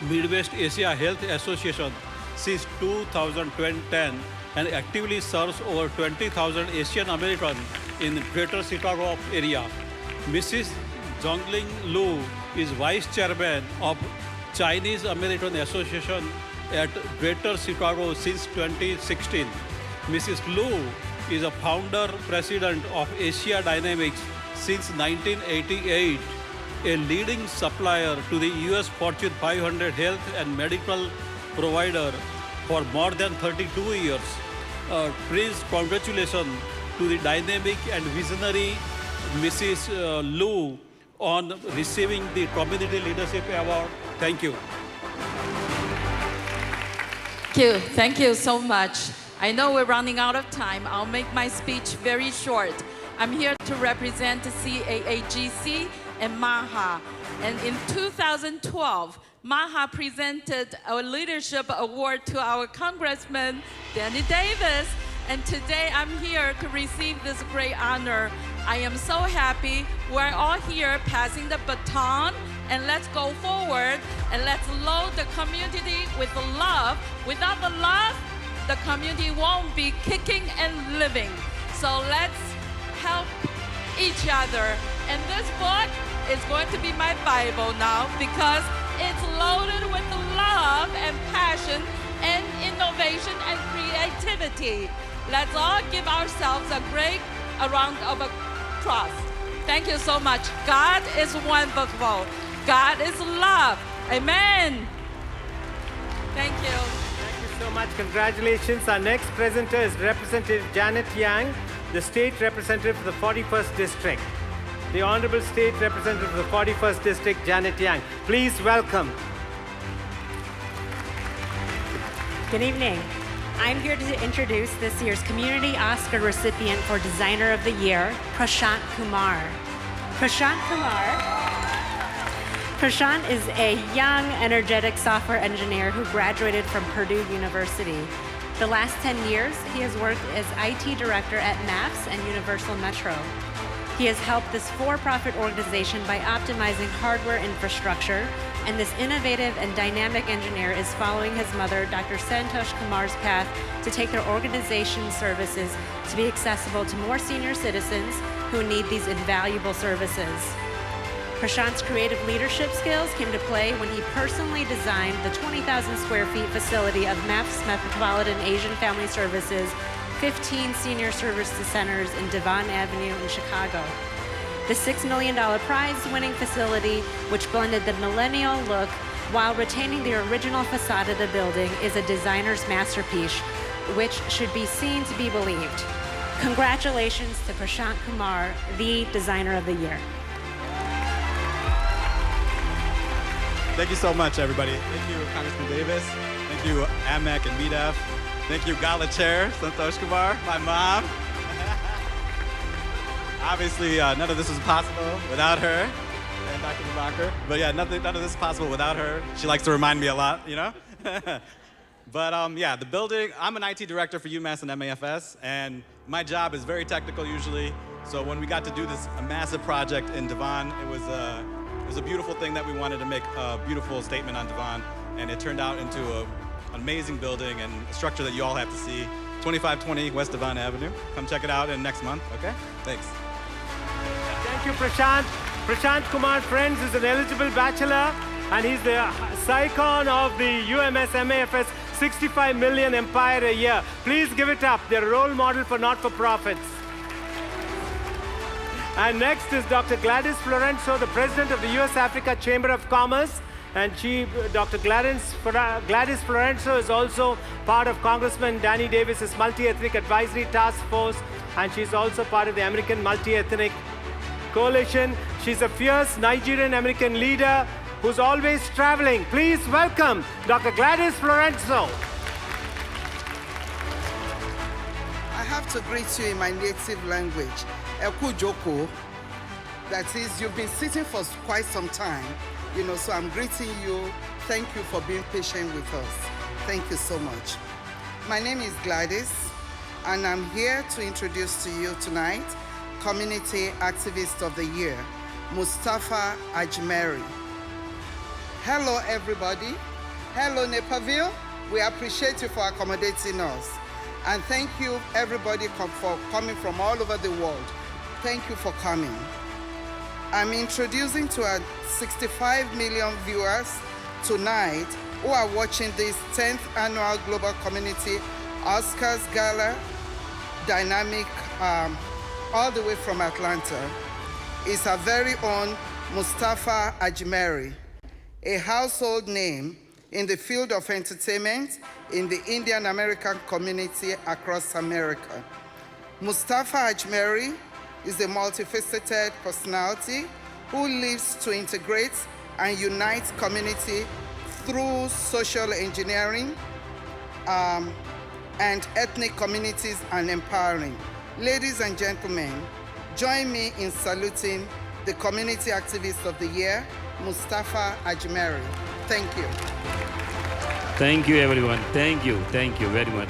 Midwest Asia Health Association since 2010 and actively serves over 20,000 Asian Americans in Greater Chicago area. Mrs. Zhongling Lu is Vice Chairman of Chinese American Association at Greater Chicago since 2016. Mrs. Lu is a founder president of Asia Dynamics since 1988, a leading supplier to the US Fortune 500 health and medical provider for more than 32 years. Please congratulations to the dynamic and visionary Mrs. Lu on receiving the Community Leadership Award. Thank you. Thank you so much. I know we're running out of time. I'll make my speech very short. I'm here to represent CAAGC and MAHA. And in 2012, MAHA presented a leadership award to our Congressman, Danny Davis. And today I'm here to receive this great honor. I am so happy. We're all here passing the baton, and let's go forward and let's load the community with love. Without the love, the community won't be kicking and living. So let's help each other. And this book is going to be my Bible now because it's loaded with love and passion and innovation and creativity. Let's all give ourselves a round of applause. Thank you so much. God is wonderful. God is love. Amen. Thank you. Thank you so much. Congratulations. Our next presenter is Representative Janet Yang, the State Representative for the 41st District. The Honorable State Representative for the 41st District, Janet Yang. Please welcome. Good evening. I'm here to introduce this year's Community Oscar recipient for Designer of the Year, Prashant Kumar. Prashant is a young, energetic software engineer who graduated from Purdue University. The last 10 years, he has worked as IT director at MAPS and Universal Metro. He has helped this for-profit organization by optimizing hardware infrastructure, and this innovative and dynamic engineer is following his mother, Dr. Santosh Kumar's path to take their organization's services to be accessible to more senior citizens who need these invaluable services. Prashant's creative leadership skills came to play when he personally designed the 20,000 square feet facility of MAPS Metropolitan Asian Family Services 15 senior service centers in Devon Avenue in Chicago. The $6 million prize-winning facility, which blended the millennial look while retaining the original facade of the building, is a designer's masterpiece, which should be seen to be believed. Congratulations to Prashant Kumar, the Designer of the Year. Thank you so much, everybody. Thank you, Congressman Davis. Thank you, AMEC and MEATF. Thank you, Gala Chair, Santosh Kumar, my mom. Obviously, none of this was possible without her and Dr. Prabhakar. But yeah, none of this is possible without her. She likes to remind me a lot, you know? But yeah, the building, I'm an IT director for UMass and MAFS, and my job is very technical usually. So when we got to do this massive project in Devon, it was a beautiful thing that we wanted to make a beautiful statement on Devon, and it turned out into an amazing building and a structure that you all have to see. 2520 West Devon Avenue. Come check it out in next month, okay? Thanks. Thank you, Prashant. Prashant Kumar, friends, is an eligible bachelor, and he's the icon of the UMS MAFS 65 million empire a year. Please give it up. They're a role model for not-for-profits. And next is Dr. Gladys Florenzo, the president of the U.S.-Africa Chamber of Commerce. And Dr. Gladys Florenzo is also part of Congressman Danny Davis's Multi-Ethnic Advisory Task Force, and she's also part of the American Multi-Ethnic Coalition. She's a fierce Nigerian-American leader who's always traveling. Please welcome Dr. Gladys Florenzo. I have to greet you in my native language, Eku Joko. That is, you've been sitting for quite some time, you know, so I'm greeting you. Thank you for being patient with us. Thank you so much. My name is Gladys, and I'm here to introduce to you tonight Community Activist of the Year, Mustafa Ajmeri. Hello, everybody. Hello, Nepaville. We appreciate you for accommodating us. And thank you, everybody, for coming from all over the world. Thank you for coming. I'm introducing to our 65 million viewers tonight who are watching this 10th annual Global Community Oscars Gala Dynamic all the way from Atlanta. Is our very own Mustafa Ajmeri, a household name in the field of entertainment in the Indian American community across America. Mustafa Ajmeri is a multifaceted personality who lives to integrate and unite community through social engineering and ethnic communities and empowering. Ladies and gentlemen, join me in saluting the Community Activist of the Year, Mustafa Ajmeri. Thank you. Thank you, everyone. Thank you very much.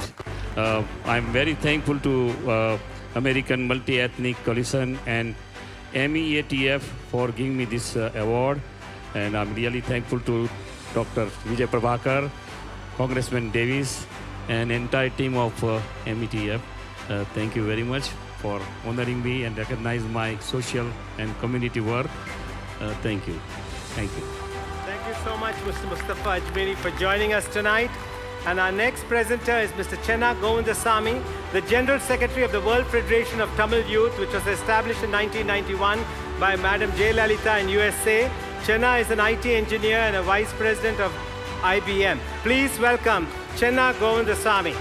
I'm very thankful to American Multi-Ethnic Coalition and MEATF for giving me this award. And I'm really thankful to Dr. Vijay Prabhakar, Congressman Davis, and entire team of MEATF. Thank you very much for honoring me and recognize my social and community work. Thank you. Thank you. Thank you so much, Mr. Mustafa Ajmeri, for joining us tonight. And our next presenter is Mr. Chenna Govindasamy, the General Secretary of the World Federation of Tamil Youth, which was established in 1991 by Madam Jayalalitha in USA. Chenna is an IT engineer and a Vice President of IBM. Please welcome Chenna Govindasamy.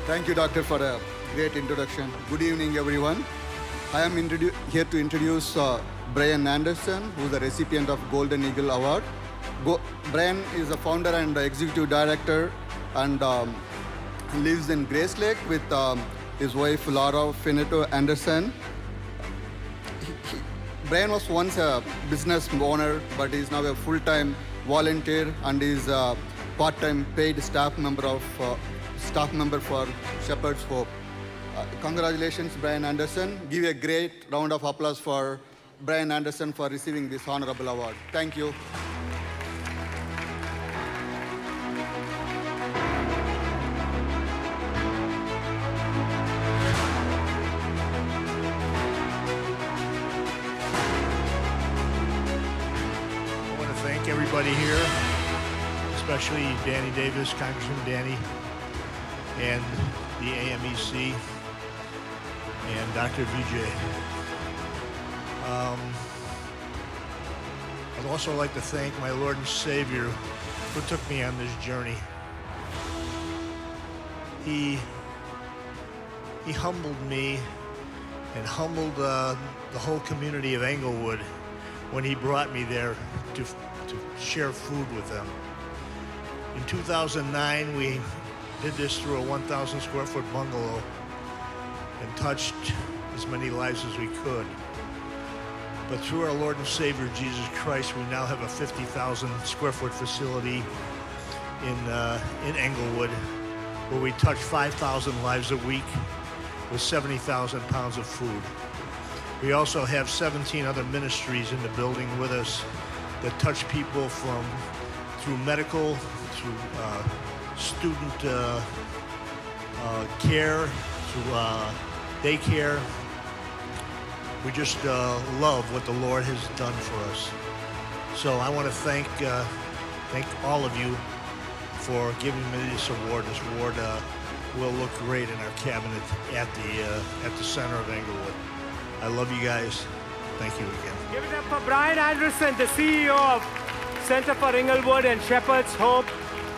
Thank you, Doctor, for a great introduction. Good evening, everyone. I am here to introduce Brian Anderson, who is the recipient of Golden Eagle Award. Brian is the founder and executive director and lives in Grace Lake with his wife, Laura Finetto Anderson. Brian was once a business owner, but he is now a full-time volunteer and is a part-time paid staff member for Shepherd's Hope. Congratulations, Brian Anderson. Give a great round of applause for Brian Anderson for receiving this honorable award. Thank you. I want to thank everybody here, especially Danny Davis, Congressman Danny, and the AMEC, and Dr. Vijay. I'd also like to thank my Lord and Savior who took me on this journey. He humbled me and humbled the whole community of Englewood when he brought me there to share food with them. In 2009, we did this through a 1,000 square foot bungalow and touched as many lives as we could. But through our Lord and Savior, Jesus Christ, we now have a 50,000 square foot facility in Englewood where we touch 5,000 lives a week with 70,000 pounds of food. We also have 17 other ministries in the building with us that touch people through medical, through student care, through daycare. We just love what the Lord has done for us. So I want to thank all of you for giving me this award. This award will look great in our cabinet at the center of Englewood. I love you guys. Thank you again. Give it up for Brian Anderson, the CEO of Center for Englewood and Shepherd's Hope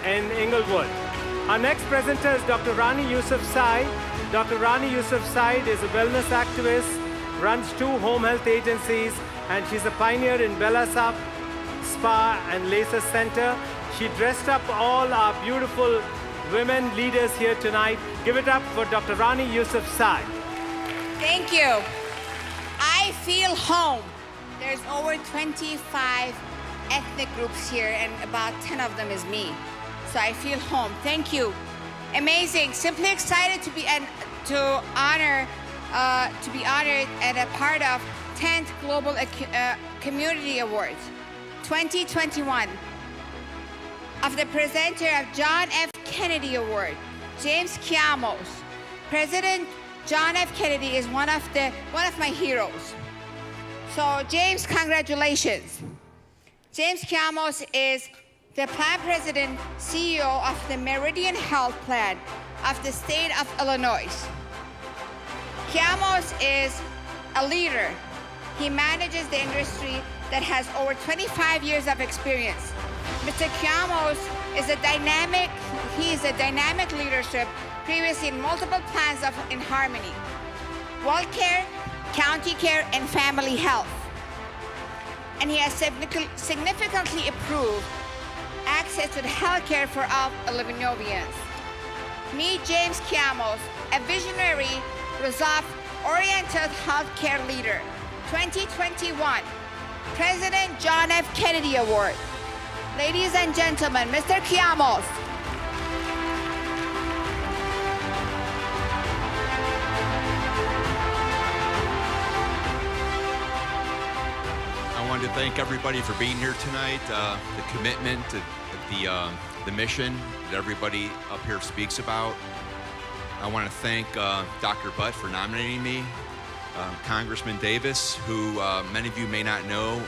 in Englewood. Our next presenter is Dr. Rani Yousafzai. Dr. Rani Yousafzai is a wellness activist, runs 2 home health agencies, and she's a pioneer in Bella Spa and Laser Center. She dressed up all our beautiful women leaders here tonight. Give it up for Dr. Rani Yousafzai. Thank you. I feel home. There's over 25 ethnic groups here, and about 10 of them is me. So I feel home. Thank you. Amazing. Simply excited to be honored and a part of 10th Global Community Awards 2021 of the presenter of John F. Kennedy Award, James Kiamos. President John F. Kennedy is one of my heroes. So James, congratulations. James Kiamos is the Plan President, CEO of the Meridian Health Plan of the state of Illinois. Kiamos is a leader. He manages the industry that has over 25 years of experience. Mr. Kiamos is a dynamic leadership, previously in multiple plans in Harmony, WellCare, County Care, and Family Health. And he has significantly improved access to the health care for all Illinoisans. Meet James Kiamos, a visionary, result-oriented healthcare leader. 2021 President John F. Kennedy Award. Ladies and gentlemen, Mr. Kiamos. I wanted to thank everybody for being here tonight. The commitment, the mission that everybody up here speaks about. I want to thank Dr. Butt for nominating me. Congressman Davis, who many of you may not know,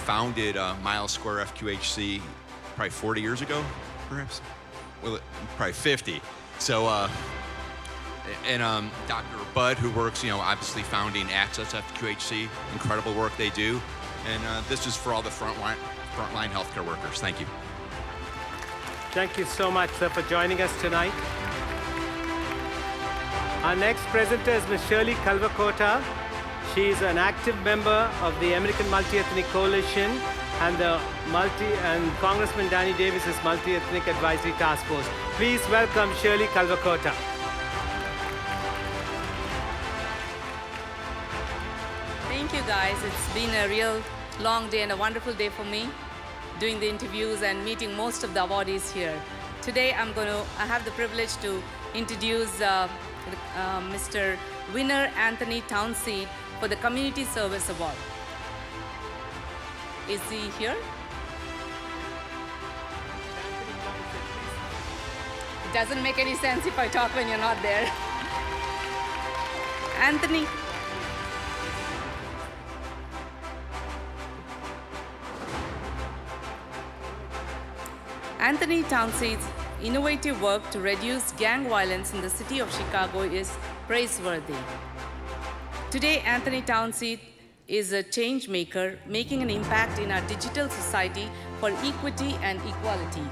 founded Miles Square FQHC probably 40 years ago, perhaps? Well, probably 50. So, and Dr. Bud, who works, obviously founding Access FQHC, incredible work they do. And this is for all the frontline healthcare workers. Thank you. Thank you so much, sir, for joining us tonight. Our next presenter is Ms. Shirley Calvacota. She is an active member of the American Multi-Ethnic Coalition and Congressman Danny Davis's Multi-Ethnic Advisory Task Force. Please welcome Shirley Calvacota. Thank you, guys. It's been a real long day and a wonderful day for me, doing the interviews and meeting most of the awardees here. Today, I have the privilege to introduce Mr. Winner Anthony Townsend for the Community Service Award. Is he here? It doesn't make any sense if I talk when you're not there. Anthony Townsend's innovative work to reduce gang violence in the city of Chicago is praiseworthy. Today, Anthony Townsend is a change maker, making an impact in our digital society for equity and equality.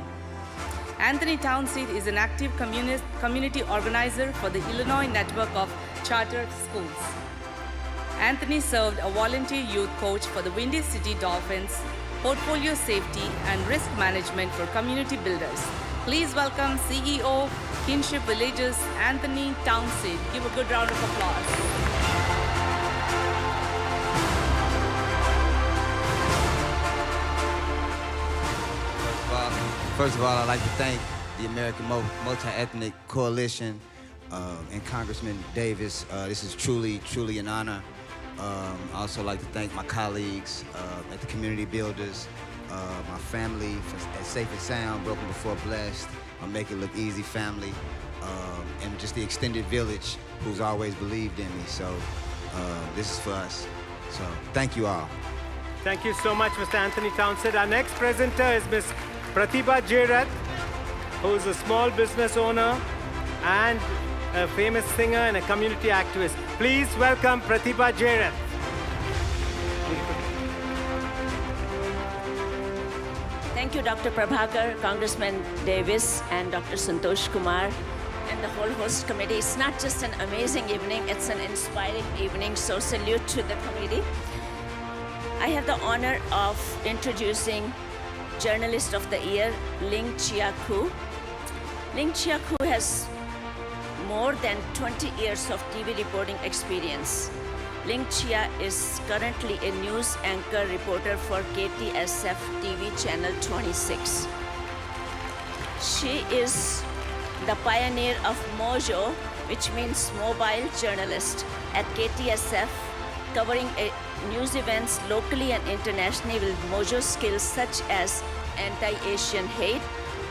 Anthony Townsend is an active community organizer for the Illinois Network of Charter Schools. Anthony served a volunteer youth coach for the Windy City Dolphins, portfolio safety and risk management for community builders. Please welcome CEO, Kinship Villages, Anthony Townsend. Give a good round of applause. First of all, I'd like to thank the American Multi-Ethnic Coalition and Congressman Davis. This is truly an honor. I also like to thank my colleagues at the Community Builders, my family at Safe and Sound, Broken Before Blessed, my Make It Look Easy family, and just the extended village who's always believed in me. So this is for us. So thank you all. Thank you so much, Mr. Anthony Townsend. Our next presenter is Ms. Pratibha Jairath, who is a small business owner and a famous singer and a community activist. Please welcome Pratibha Jairath. Thank you, Dr. Prabhakar, Congressman Davis, and Dr. Santosh Kumar, and the whole host committee. It's not just an amazing evening, it's an inspiring evening, so salute to the committee. I have the honor of introducing Journalist of the Year, Ling Chia Koo. Ling Chia Koo has more than 20 years of TV reporting experience. Ling Chia is currently a news anchor reporter for KTSF TV channel 26. She is the pioneer of Mojo, which means mobile journalist, at KTSF, covering news events locally and internationally with Mojo skills such as anti-Asian hate,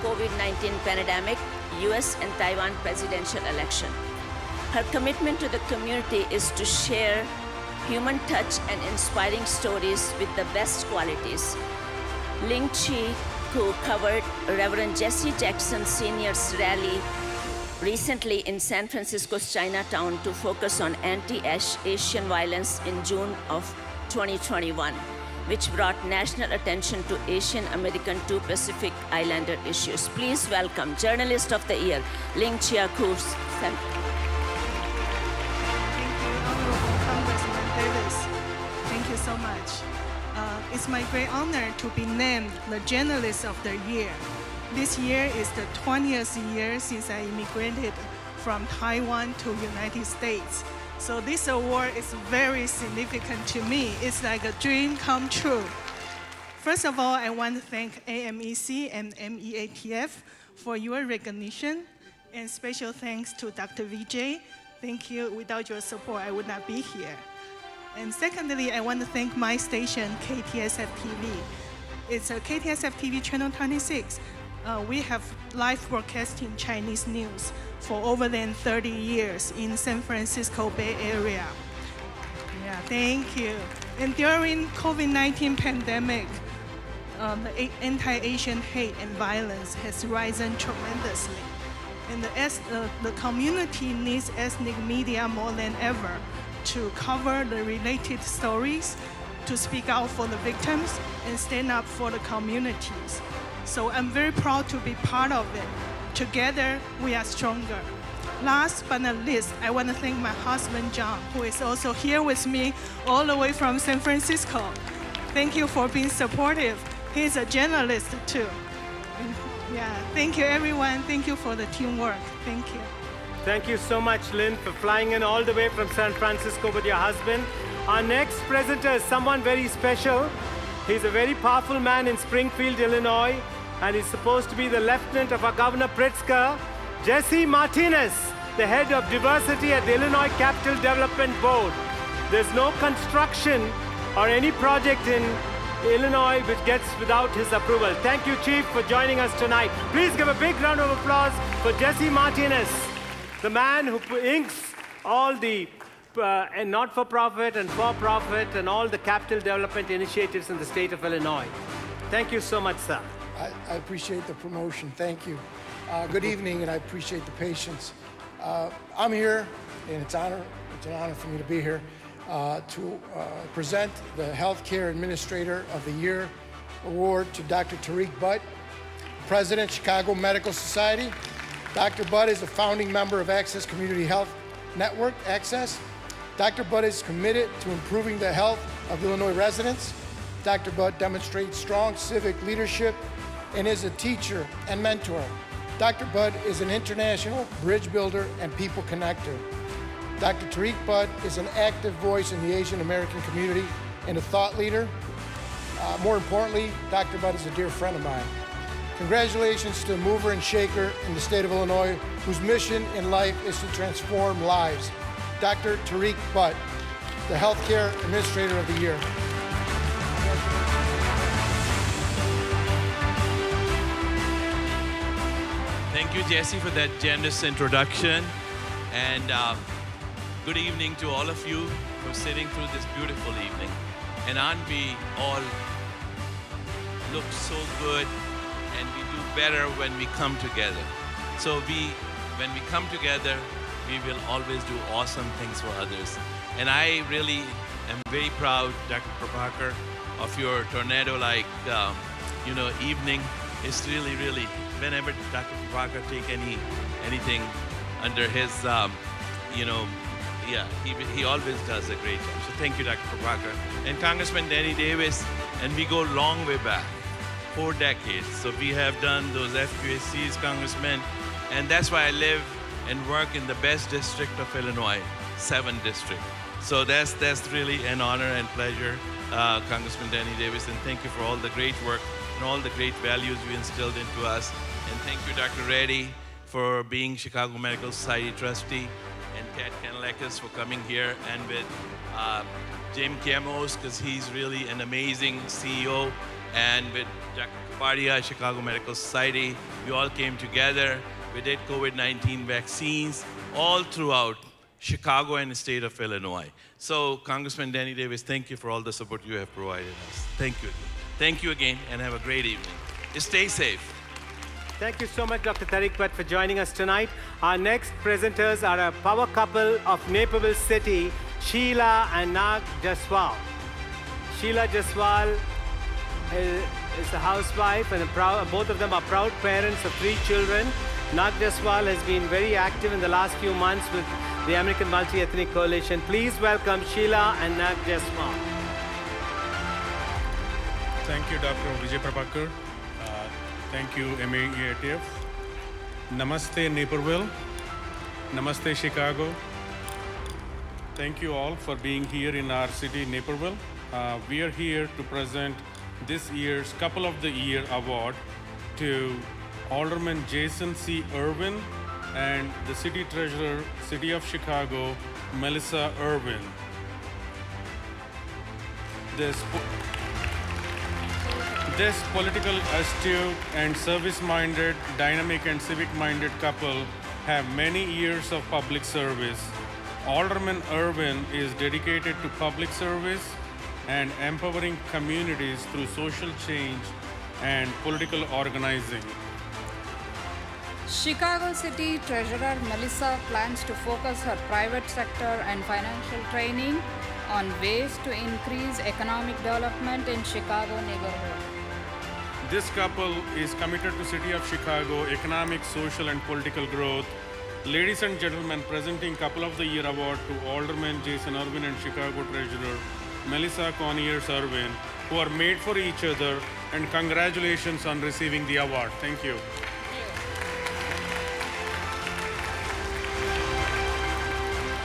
COVID-19 pandemic, US and Taiwan presidential election. Her commitment to the community is to share human touch and inspiring stories with the best qualities. Ling Chi Koo covered Reverend Jesse Jackson Sr.'s rally recently in San Francisco's Chinatown to focus on anti-Asian violence in June of 2021, which brought national attention to Asian American to Pacific Islander issues. Please welcome Journalist of the Year, Ling Chia Koo. Thank you, Honorable Congressman Davis. Thank you so much. It's my great honor to be named the Journalist of the Year. This year is the 20th year since I immigrated from Taiwan to United States. So this award is very significant to me. It's like a dream come true. First of all, I want to thank AMEC and MEATF for your recognition, and special thanks to Dr. Vijay. Thank you. Without your support, I would not be here. And secondly, I want to thank my station, KTSF TV. It's a KTSF TV channel 26. We have live broadcasting Chinese news for over than 30 years in San Francisco Bay Area. Yeah, thank you. And during COVID-19 pandemic, the anti-Asian hate and violence has risen tremendously. And the community needs ethnic media more than ever to cover the related stories, to speak out for the victims, and stand up for the communities. So I'm very proud to be part of it. Together, we are stronger. Last but not least, I want to thank my husband, John, who is also here with me all the way from San Francisco. Thank you for being supportive. He's a journalist too. Yeah, thank you everyone. Thank you for the teamwork. Thank you. Thank you so much, Lynn, for flying in all the way from San Francisco with your husband. Our next presenter is someone very special. He's a very powerful man in Springfield, Illinois, and he's supposed to be the lieutenant of our Governor Pritzker, Jesse Martinez, the head of diversity at the Illinois Capital Development Board. There's no construction or any project in Illinois which gets without his approval. Thank you, Chief, for joining us tonight. Please give a big round of applause for Jesse Martinez, the man who inks all the and not-for-profit and for-profit and all the capital development initiatives in the state of Illinois. Thank you so much, sir. I appreciate the promotion. Thank you. Good evening, and I appreciate the patience. I'm here, and it's an honor for me to be here. to present the Healthcare Administrator of the Year Award to Dr. Tariq Butt, President, Chicago Medical Society. Dr. Butt is a founding member of Access Community Health Network, Access. Dr. Butt is committed to improving the health of Illinois residents. Dr. Butt demonstrates strong civic leadership and is a teacher and mentor. Dr. Butt is an international bridge builder and people connector. Dr. Tariq Butt is an active voice in the Asian American community and a thought leader. More importantly, Dr. Butt is a dear friend of mine. Congratulations to a mover and shaker in the state of Illinois whose mission in life is to transform lives. Dr. Tariq Butt, the Healthcare Administrator of the Year. Thank you, Jesse, for that generous introduction. And good evening to all of you who are sitting through this beautiful evening. And aren't we all look so good, and we do better when we come together. So when we come together, we will always do awesome things for others. And I really am very proud, Dr. Prabhakar, of your tornado-like, evening. It's really, really, whenever Dr. Prabhakar take anything under his, he always does a great job. So thank you, Dr. Prabhakar. And Congressman Danny Davis, and we go long way back, 4 decades. So we have done those FQACs, Congressman, and that's why I live and work in the best district of Illinois, 7th district. So that's really an honor and pleasure, Congressman Danny Davis, and thank you for all the great work and all the great values you instilled into us. And thank you, Dr. Reddy, for being Chicago Medical Society trustee, and Ted Kanalakis for coming here, and with Jim Camos, because he's really an amazing CEO, and with Dr. Kapadia, Chicago Medical Society. We all came together. We did COVID-19 vaccines all throughout Chicago and the state of Illinois. So, Congressman Danny Davis, thank you for all the support you have provided us. Thank you. Thank you again, and have a great evening. Stay safe. Thank you so much, Dr. Tariq Butt, for joining us tonight. Our next presenters are a power couple of Naperville City, Sheila and Nag Jaswal. Sheila Jaswal is a housewife, and both of them are proud parents of 3 children. Nag Jaswal has been very active in the last few months with the American Multi-Ethnic Coalition. Please welcome Sheila and Nag Jaswal. Thank you, Dr. Vijay Prabhakar. Thank you, MEATF. Namaste, Naperville. Namaste, Chicago. Thank you all for being here in our city, Naperville. We are here to present this year's Couple of the Year Award to Alderman Jason C. Irwin and the City Treasurer, City of Chicago, Melissa Irwin. This political astute and service-minded, dynamic and civic-minded couple have many years of public service. Alderman Irwin is dedicated to public service and empowering communities through social change and political organizing. Chicago City Treasurer Melissa plans to focus her private sector and financial training on ways to increase economic development in Chicago neighborhood. This couple is committed to City of Chicago economic, social, and political growth. Ladies and gentlemen, presenting Couple of the Year Award to Alderman Jason Irwin and Chicago Treasurer Melissa Conyers Irwin, who are made for each other, and congratulations on receiving the award. Thank you.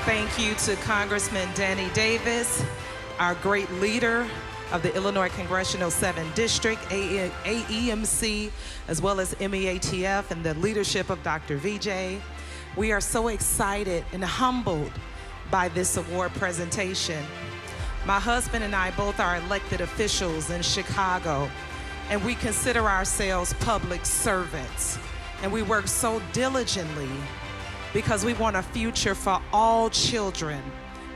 Thank you to Congressman Danny Davis, our great leader of the Illinois Congressional 7th District, AEMC, as well as MEATF, and the leadership of Dr. Vijay. We are so excited and humbled by this award presentation. My husband and I both are elected officials in Chicago, and we consider ourselves public servants. And we work so diligently because we want a future for all children,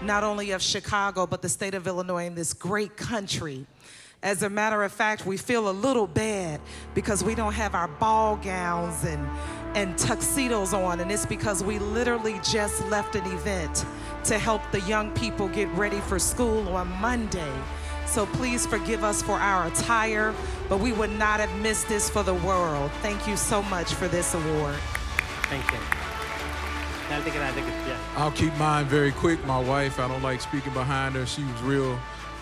not only of Chicago, but the state of Illinois and this great country. As a matter of fact, we feel a little bad because we don't have our ball gowns and and tuxedos on, and it's because we literally just left an event to help the young people get ready for school on Monday. So please forgive us for our attire, but we would not have missed this for the world. Thank you so much for this award. Thank you. I'll take it, yeah. I'll keep mine very quick. My wife, I don't like speaking behind her. She was real,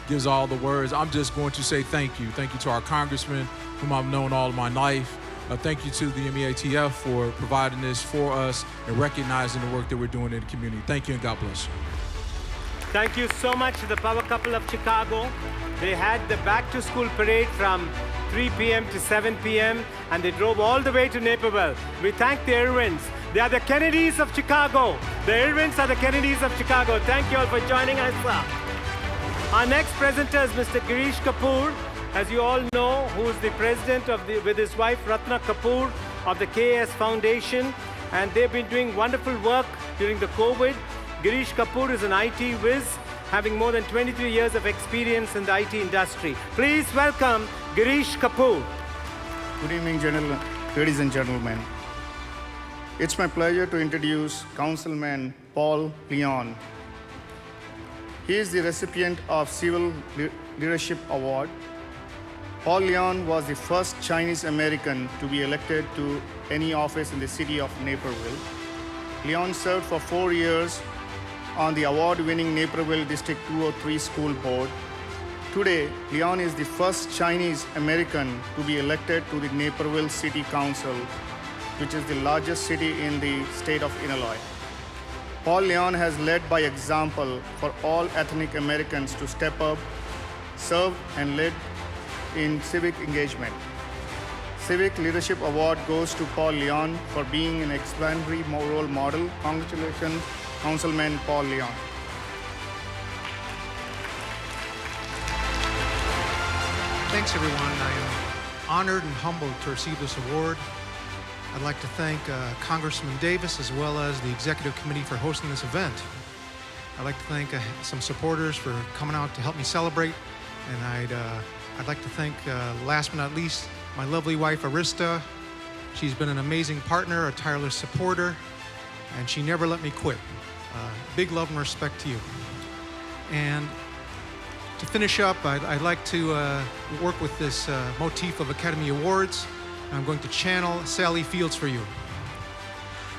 gives all the words. I'm just going to say thank you. Thank you to our congressman, whom I've known all of my life. Thank you to the MEATF for providing this for us and recognizing the work that we're doing in the community. Thank you and God bless you. Thank you so much to the Power Couple of Chicago. They had the back to school parade from 3 p.m. to 7 p.m. and they drove all the way to Naperville. We thank the Irwins. They are the Kennedys of Chicago. The Irwins are the Kennedys of Chicago. Thank you all for joining us. Our next presenter is Mr. Girish Kapoor. As you all know, who is the president of with his wife Ratna Kapoor of the KS Foundation, and they've been doing wonderful work during the COVID. Girish Kapoor is an IT whiz, having more than 23 years of experience in the IT industry. Please welcome Girish Kapoor. Good evening, ladies and gentlemen. It's my pleasure to introduce Councilman Paul Leon. He is the recipient of Civil Leadership Award. Paul Leon was the first Chinese American to be elected to any office in the city of Naperville. Leon served for 4 years on the award-winning Naperville District 203 School Board. Today, Leon is the first Chinese American to be elected to the Naperville City Council, which is the largest city in the state of Illinois. Paul Leon has led by example for all ethnic Americans to step up, serve, and lead in civic engagement. Civic Leadership Award goes to Paul Leon for being an exemplary role model. Congratulations, Councilman Paul Leon. Thanks, everyone. I am honored and humbled to receive this award. I'd like to thank Congressman Davis as well as the Executive Committee for hosting this event. I'd like to thank some supporters for coming out to help me celebrate, and I'd like to thank, last but not least, my lovely wife, Arista. She's been an amazing partner, a tireless supporter, and she never let me quit. Big love and respect to you. And to finish up, I'd like to work with this motif of Academy Awards. I'm going to channel Sally Fields for you.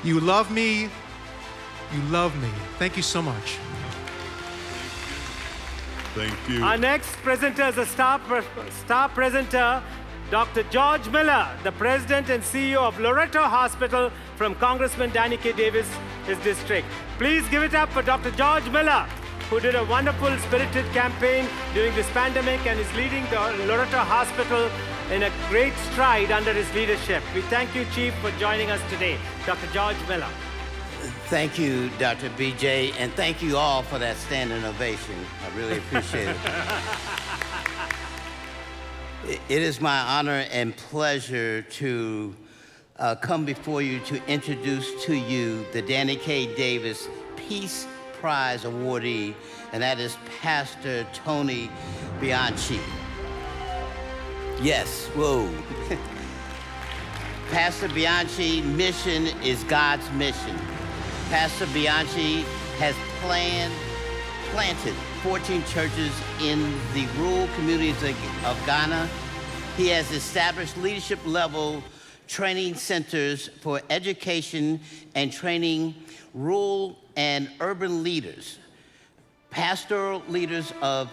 You love me, you love me. Thank you so much. Thank you. Our next presenter is a star presenter, Dr. George Miller, the president and CEO of Loretto Hospital from Congressman Danny K. Davis, his district. Please give it up for Dr. George Miller, who did a wonderful spirited campaign during this pandemic and is leading the Loretto Hospital in a great stride under his leadership. We thank you, Chief, for joining us today. Dr. George Miller. Thank you, Dr. BJ, and thank you all for that standing ovation. I really appreciate it. It is my honor and pleasure to come before you to introduce to you the Danny K. Davis Peace Prize awardee, and that is Pastor Tony Bianchi. Yes, whoa. Pastor Bianchi's mission is God's mission. Pastor Bianchi has planted 14 churches in the rural communities of Ghana. He has established leadership level training centers for education and training rural and urban leaders, pastoral leaders of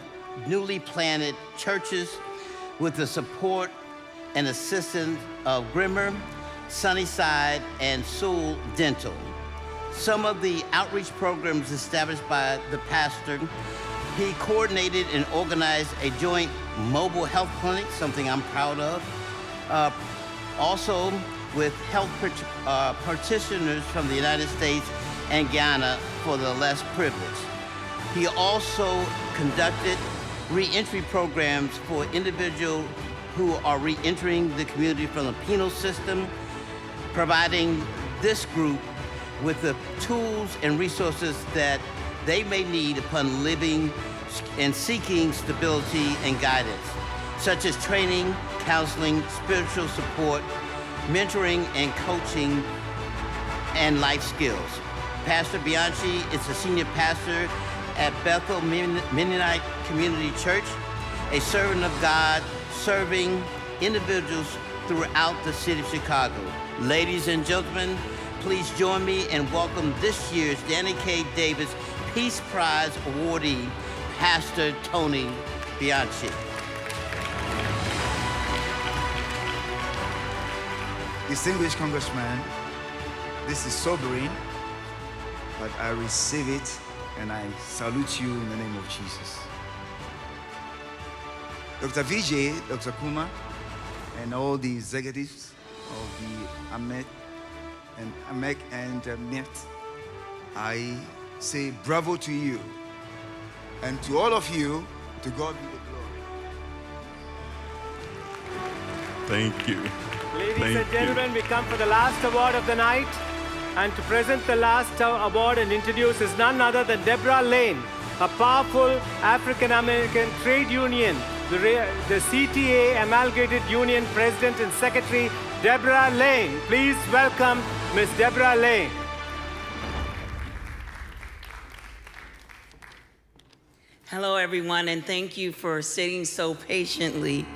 newly planted churches with the support and assistance of Grimmer, Sunnyside, and Sewell Dental. Some of the outreach programs established by the pastor, he coordinated and organized a joint mobile health clinic, something I'm proud of, also with health practitioners from the United States and Guyana for the less privileged. He also conducted re-entry programs for individuals who are re-entering the community from the penal system, providing this group with the tools and resources that they may need upon living and seeking stability and guidance, such as training, counseling, spiritual support, mentoring, and coaching and life skills. Pastor Bianchi is a senior pastor at Bethel Mennonite Community Church, a servant of God serving individuals throughout the city of Chicago. Ladies and gentlemen, please join me in welcome this year's Danny K. Davis Peace Prize awardee, Pastor Tony Bianchi. Distinguished Congressman, this is sobering, but I receive it and I salute you in the name of Jesus. Dr. Vijay, Dr. Kumar, and all the executives of the AMEC and MEATF, I say bravo to you. And to all of you, to God be the glory. Thank you. Ladies and gentlemen, we come for the last award of the night. And to present the last award and introduce is none other than Deborah Lane, a powerful African-American trade union, the CTA Amalgamated Union President and Secretary, Deborah Lane. Please welcome Ms. Deborah Lane. Hello, everyone, and thank you for sitting so patiently.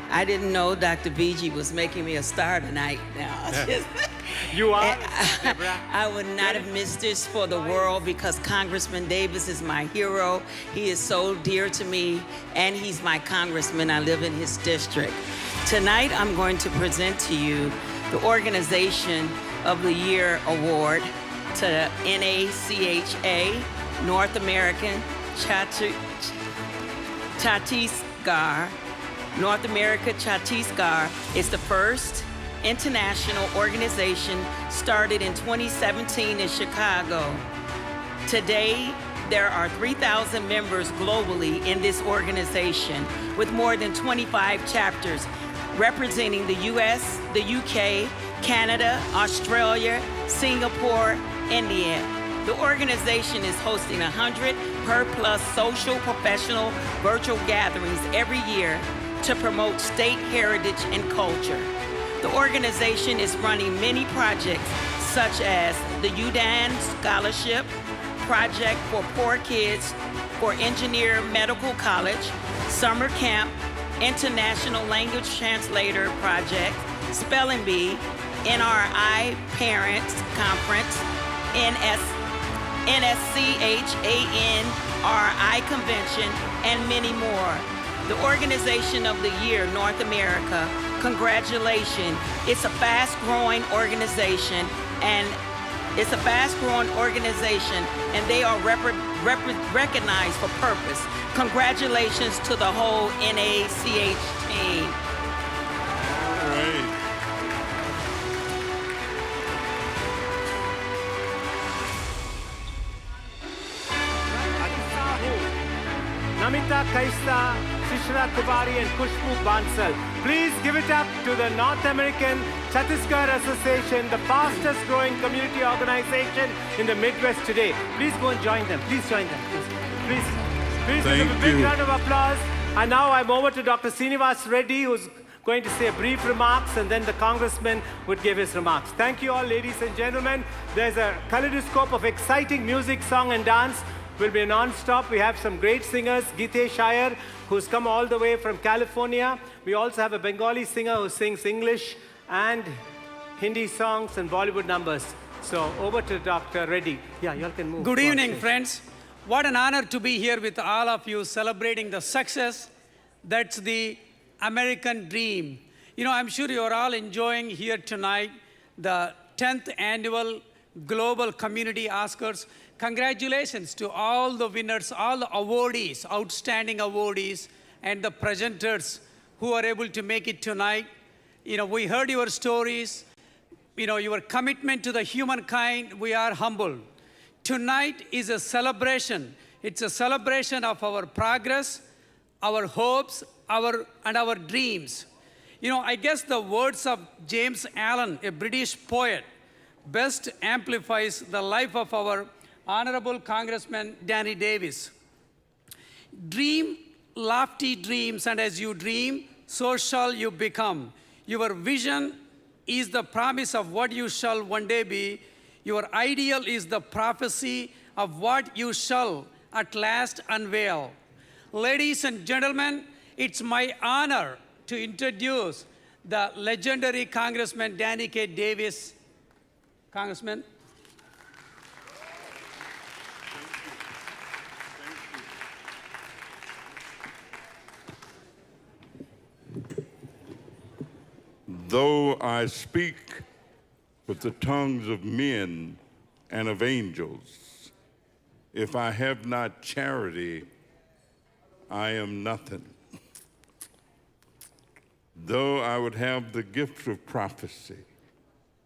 I didn't know Dr. BG was making me a star tonight. You are? I would not have missed this for the world because Congressman Davis is my hero. He is so dear to me, and he's my congressman. I live in his district. Tonight, I'm going to present to you the Organization of the Year Award to NACHA, North American Chhattisgarh. North America Chhattisgarh is the first international organization started in 2017 in Chicago. Today, there are 3,000 members globally in this organization with more than 25 chapters representing the US, the UK, Canada, Australia, Singapore, India. The organization is hosting 100 per-plus social, professional, virtual gatherings every year to promote state heritage and culture. The organization is running many projects such as the UDAN Scholarship Project for Poor Kids for Engineer Medical College, Summer Camp, International Language Translator Project, Spelling Bee, NRI Parents Conference, NSCHANRI Convention, and many more. The Organization of the Year, North America, congratulations. It's a fast-growing organization, and they are recognized for purpose. Congratulations to the whole NACH team. All right. Namita Kaista, Shishra Kubari, and Kushbu Bansal. Please give it up to the North American Chhattisgarh Association, the fastest growing community organization in the Midwest today. Please go and join them. Please join them. Please give them a big round of applause. And now I'm over to Dr. Srinivas Reddy, who's going to say brief remarks, and then the Congressman would give his remarks. Thank you all, ladies and gentlemen. There's a kaleidoscope of exciting music, song, and dance. Will be non-stop. We have some great singers, Gitesh Iyer, who's come all the way from California. We also have a Bengali singer who sings English and Hindi songs and Bollywood numbers. So over to Dr. Reddy. Yeah, you all can move. Good evening, friends. What an honor to be here with all of you celebrating the success. That's the American dream. You know, I'm sure you're all enjoying here tonight the 10th annual Global Community Oscars. Congratulations to all the winners, all the awardees, outstanding awardees, and the presenters who are able to make it tonight. You know, we heard your stories, you know, your commitment to the humankind. We are humbled. Tonight is a celebration. It's a celebration of our progress, our hopes, and our dreams. You know, I guess the words of James Allen, a British poet, best amplifies the life of our Honorable Congressman Danny Davis. Dream lofty dreams, and as you dream, so shall you become. Your vision is the promise of what you shall one day be. Your ideal is the prophecy of what you shall at last unveil. Ladies and gentlemen, it's my honor to introduce the legendary Congressman Danny K. Davis. Congressman. Though I speak with the tongues of men and of angels, if I have not charity, I am nothing. Though I would have the gift of prophecy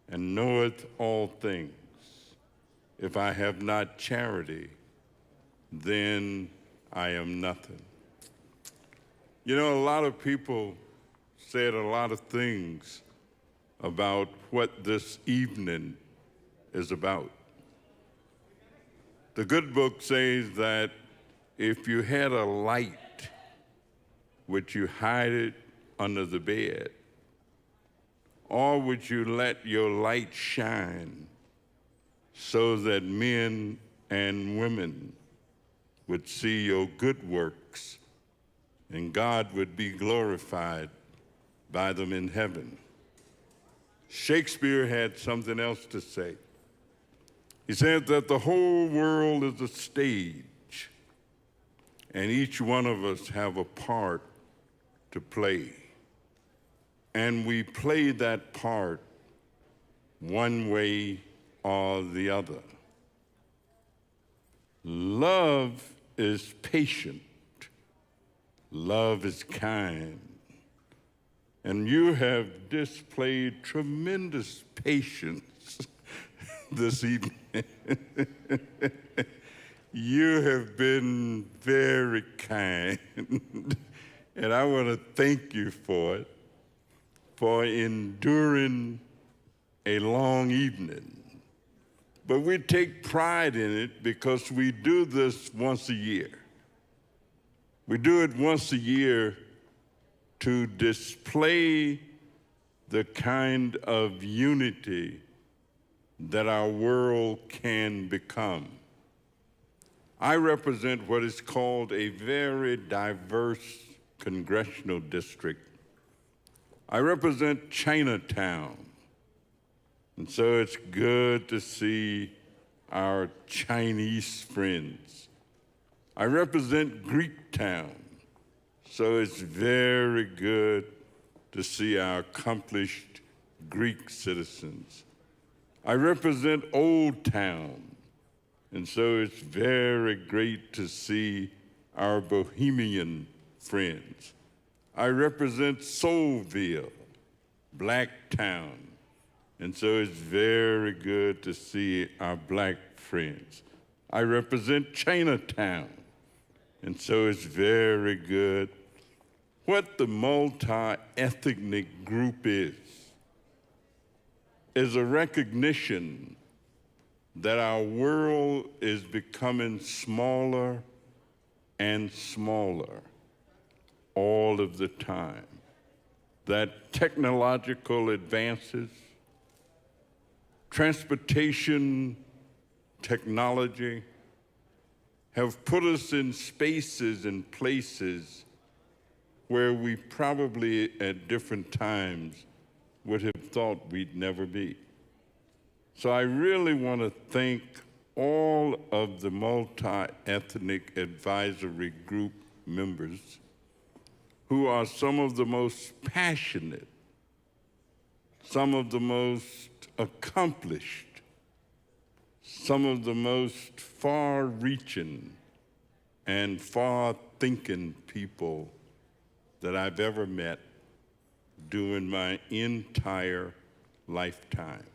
and knoweth all things, if I have not charity, then I am nothing. You know, a lot of people said a lot of things about what this evening is about. The good book says that if you had a light, would you hide it under the bed? Or would you let your light shine so that men and women would see your good works and God would be glorified by them in heaven? Shakespeare had something else to say. He said that the whole world is a stage, and each one of us have a part to play. And we play that part one way or the other. Love is patient. Love is kind. And you have displayed tremendous patience this evening. You have been very kind. And I want to thank you for it, for enduring a long evening. But we take pride in it because we do this once a year. We do it once a year to display the kind of unity that our world can become. I represent what is called a very diverse congressional district. I represent Chinatown, and so it's good to see our Chinese friends. I represent Greektown, so it's very good to see our accomplished Greek citizens. I represent Old Town, and so it's very great to see our Bohemian friends. I represent Soulville, Black Town, and so it's very good to see our Black friends. I represent Chinatown, and so it's very good. What the multi-ethnic group is a recognition that our world is becoming smaller and smaller all of the time. That technological advances, transportation technology have put us in spaces and places where we probably at different times would have thought we'd never be. So I really want to thank all of the multi-ethnic advisory group members who are some of the most passionate, some of the most accomplished, some of the most far-reaching and far-thinking people that I've ever met during my entire lifetime.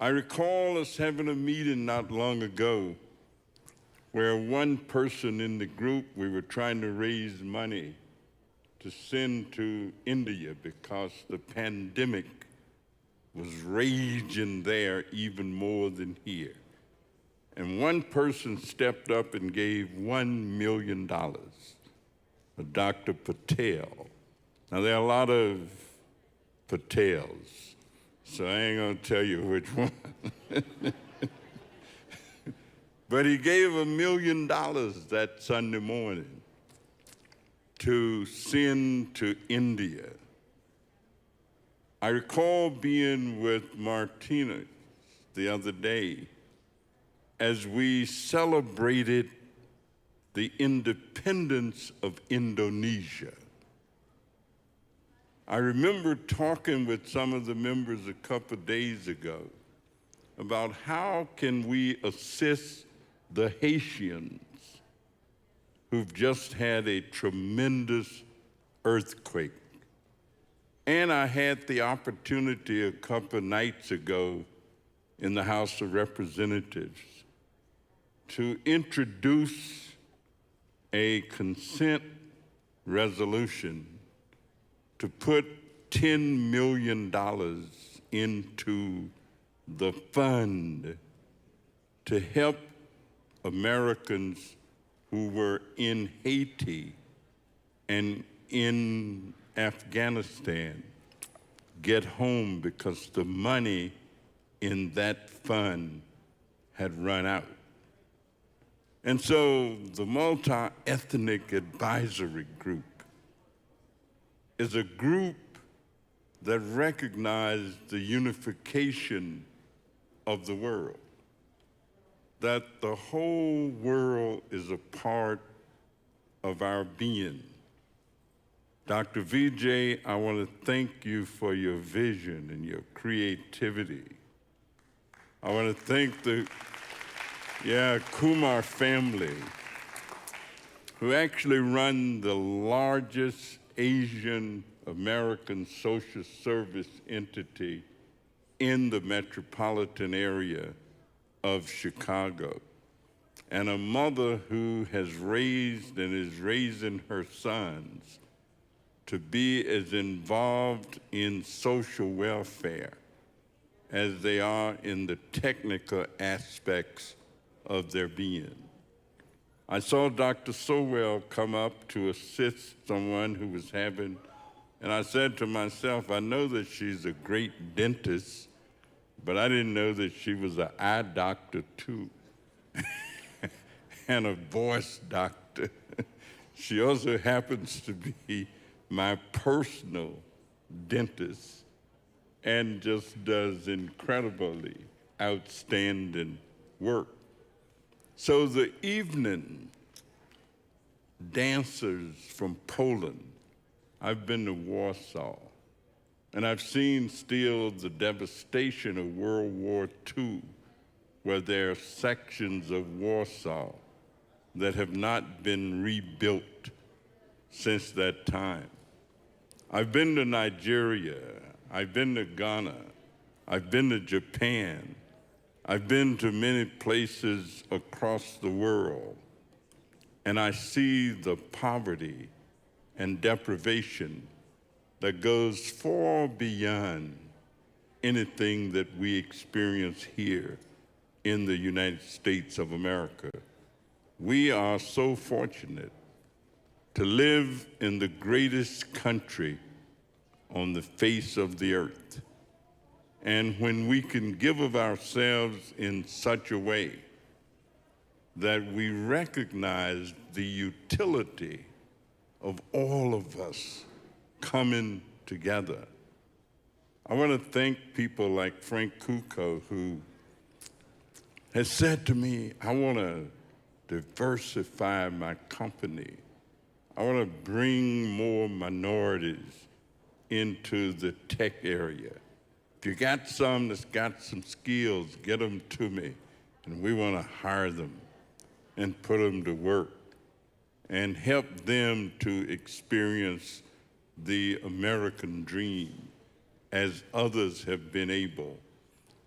I recall us having a meeting not long ago where one person in the group, we were trying to raise money to send to India because the pandemic was raging there even more than here. And one person stepped up and gave $1 million. Dr. Patel. Now, there are a lot of Patels, so I ain't gonna tell you which one. But he gave $1 million that Sunday morning to send to India. I recall being with Martina the other day as we celebrated the independence of Indonesia. I remember talking with some of the members a couple of days ago about how can we assist the Haitians who've just had a tremendous earthquake. And I had the opportunity a couple of nights ago in the House of Representatives to introduce a consent resolution to put $10 million into the fund to help Americans who were in Haiti and in Afghanistan get home because the money in that fund had run out. And so the Multi-Ethnic Advisory Group is a group that recognized the unification of the world, that the whole world is a part of our being. Dr. Vijay, I want to thank you for your vision and your creativity. I want to thank the Kumar family, who actually run the largest Asian American social service entity in the metropolitan area of Chicago, and a mother who has raised and is raising her sons to be as involved in social welfare as they are in the technical aspects of their being. I saw Dr. Sowell come up to assist someone who was having, and I said to myself, I know that she's a great dentist, but I didn't know that she was an eye doctor too, and a voice doctor. She also happens to be my personal dentist and just does incredibly outstanding work. So the evening dancers from Poland, I've been to Warsaw, and I've seen still the devastation of World War II, where there are sections of Warsaw that have not been rebuilt since that time. I've been to Nigeria, I've been to Ghana, I've been to Japan, I've been to many places across the world, and I see the poverty and deprivation that goes far beyond anything that we experience here in the United States of America. We are so fortunate to live in the greatest country on the face of the earth. And when we can give of ourselves in such a way that we recognize the utility of all of us coming together. I want to thank people like Frank Kuko, who has said to me, I want to diversify my company. I want to bring more minorities into the tech area. If you got some that's got some skills, get them to me, and we want to hire them and put them to work and help them to experience the American dream as others have been able.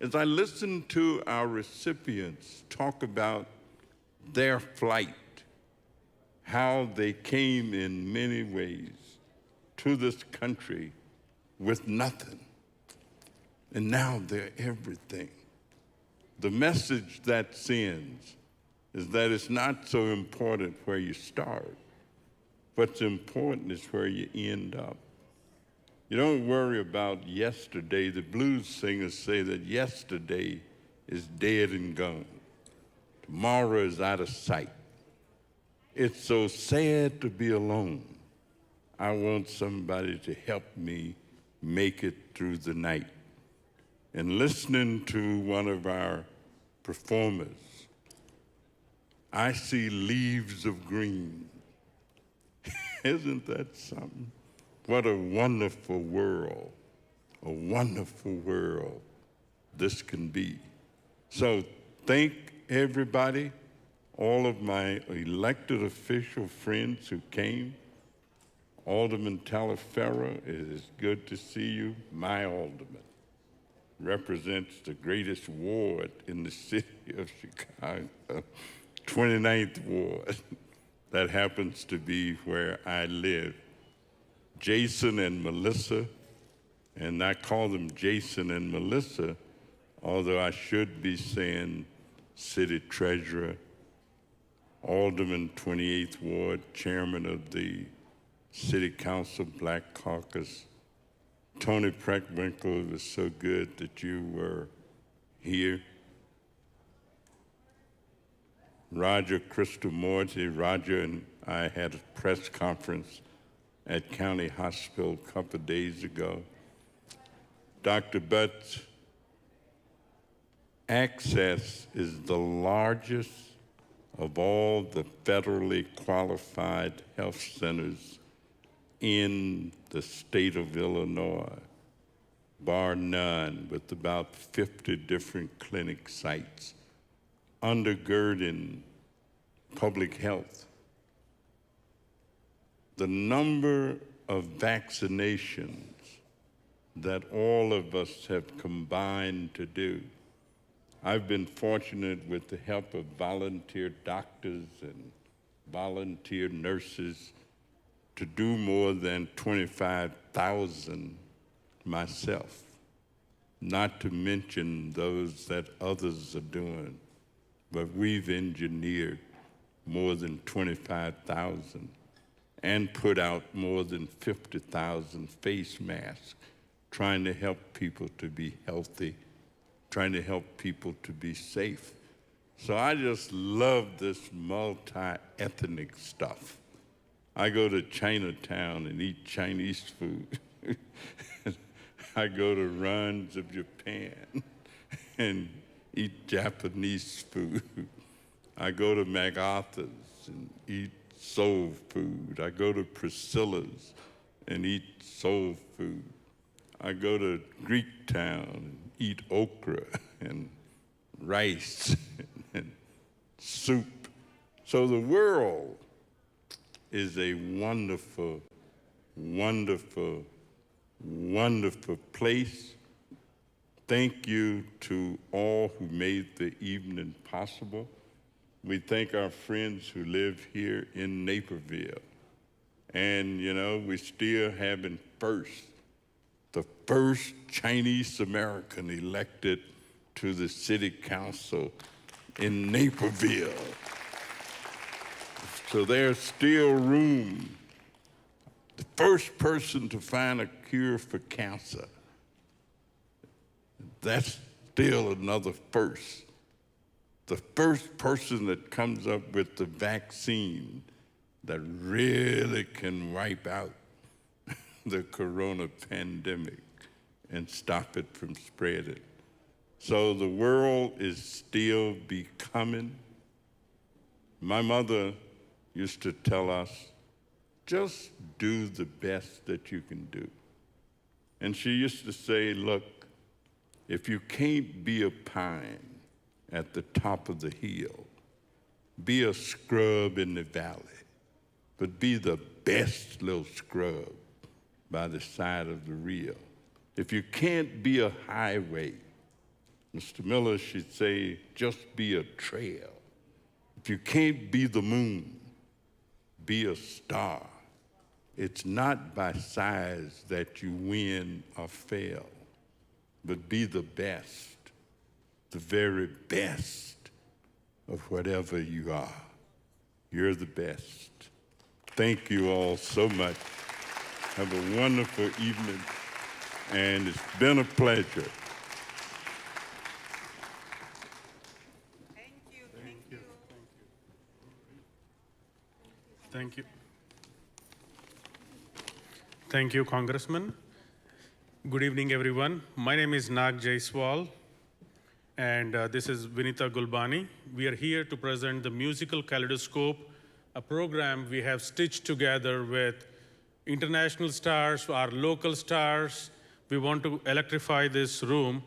As I listen to our recipients talk about their flight, how they came in many ways to this country with nothing, and now they're everything. The message that sends is that it's not so important where you start. What's important is where you end up. You don't worry about yesterday. The blues singers say that yesterday is dead and gone. Tomorrow is out of sight. It's so sad to be alone. I want somebody to help me make it through the night. And listening to one of our performers, I see leaves of green. Isn't that something? What a wonderful world this can be. So thank everybody, all of my elected official friends who came. Alderman Talaferro, it is good to see you. My alderman represents the greatest ward in the city of Chicago, 29th Ward. That happens to be where I live. Jason and Melissa, and I call them Jason and Melissa, although I should be saying City Treasurer, Alderman, 28th Ward, Chairman of the City Council Black Caucus. Tony Preckwinkle, it was so good that you were here. Roger Krishnamurti, Roger and I had a press conference at County Hospital a couple of days ago. Dr. Butts, Access is the largest of all the federally qualified health centers in the state of Illinois, bar none, with about 50 different clinic sites undergirding public health. The number of vaccinations that all of us have combined to do. I've been fortunate with the help of volunteer doctors and volunteer nurses to do more than 25,000 myself, not to mention those that others are doing, but we've engineered more than 25,000 and put out more than 50,000 face masks, trying to help people to be healthy, trying to help people to be safe. So I just love this multi-ethnic stuff. I go to Chinatown and eat Chinese food. I go to runs of Japan and eat Japanese food. I go to MacArthur's and eat soul food. I go to Priscilla's and eat soul food. I go to Greek Town and eat okra and rice and soup. So the world is a wonderful, wonderful, wonderful place. Thank you to all who made the evening possible. We thank our friends who live here in Naperville. And, you know, we still having the first Chinese American elected to the city council in Naperville. So there's still room. The first person to find a cure for cancer. That's still another first. The first person that comes up with the vaccine that really can wipe out the corona pandemic and stop it from spreading. So the world is still becoming. My mother used to tell us, just do the best that you can do. And she used to say, look, if you can't be a pine at the top of the hill, be a scrub in the valley, but be the best little scrub by the side of the river. If you can't be a highway, Mr. Miller should say, just be a trail. If you can't be the moon, be a star. It's not by size that you win or fail, but be the best, the very best of whatever you are. You're the best. Thank you all so much. Have a wonderful evening, and it's been a pleasure. Thank you. Thank you, Congressman. Good evening, everyone. My name is Nag Jaiswal, and this is Vinita Gulbani. We are here to present the Musical Kaleidoscope, a program we have stitched together with international stars, our local stars. We want to electrify this room.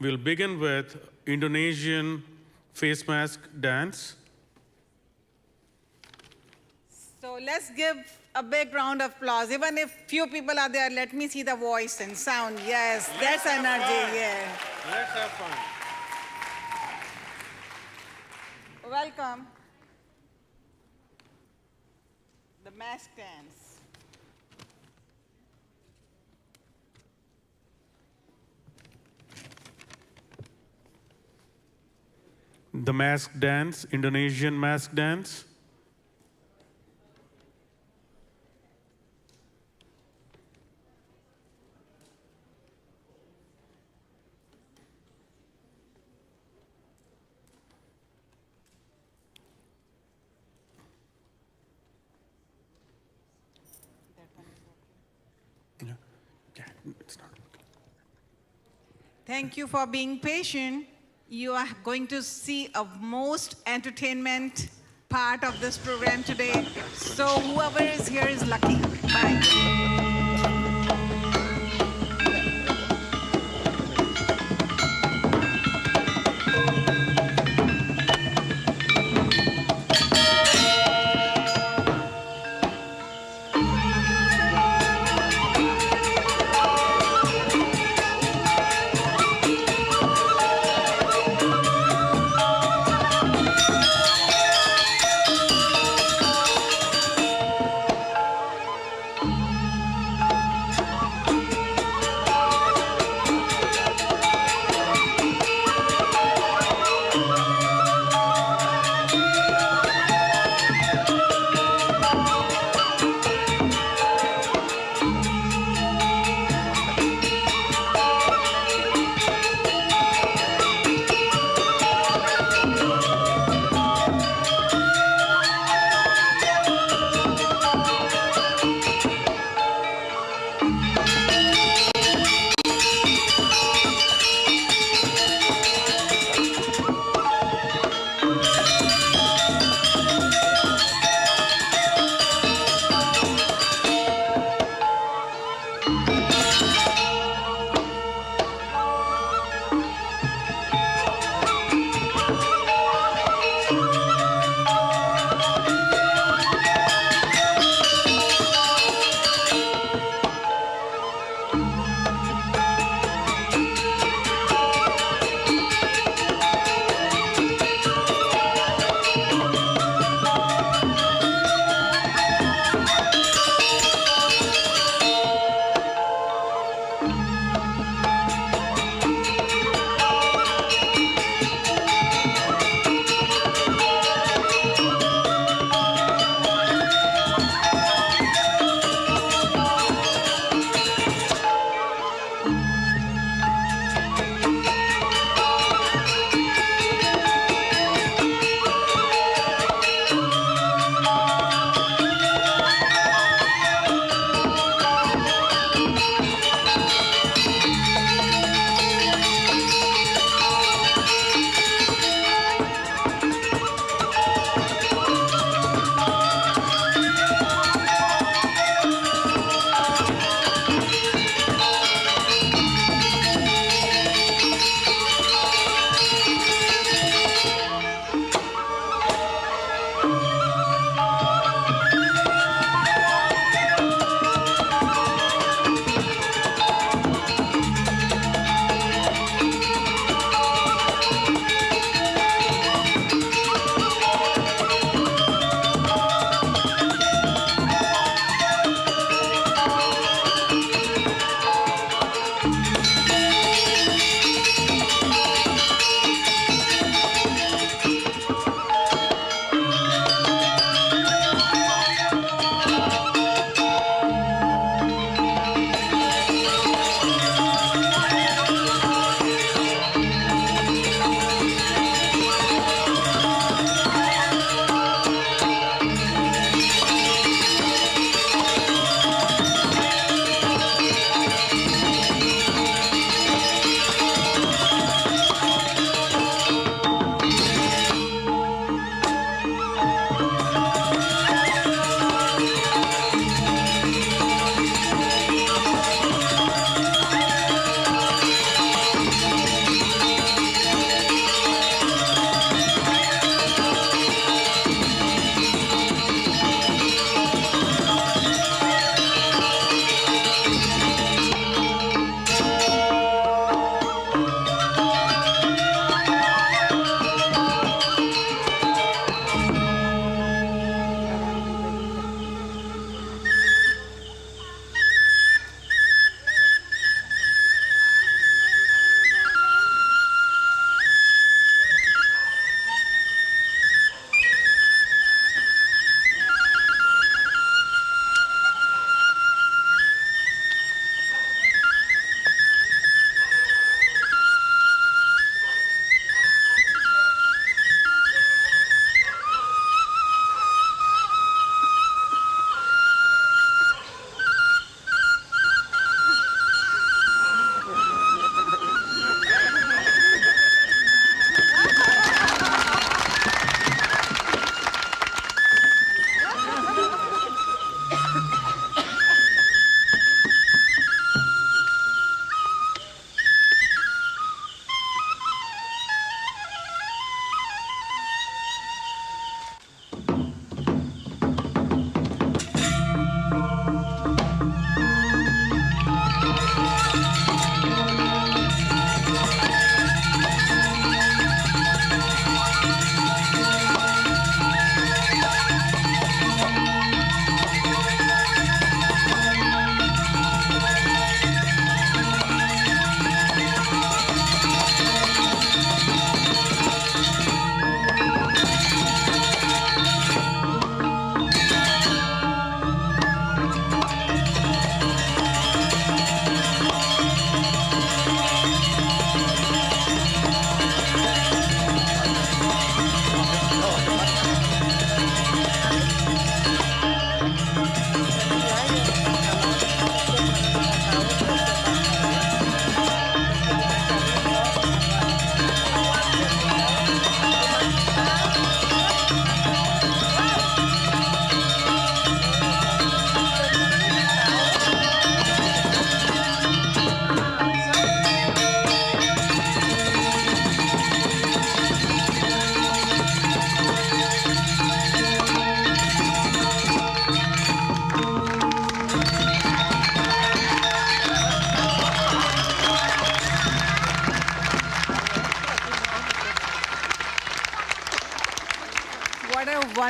We'll begin with Indonesian face mask dance. So let's give a big round of applause. Even if few people are there, let me see the voice and sound. Yes, that's energy, yeah. Let's have fun. Welcome. The mask dance. The mask dance, Indonesian mask dance. Thank you for being patient. You are going to see a most entertainment part of this program today. So whoever is here is lucky. Bye.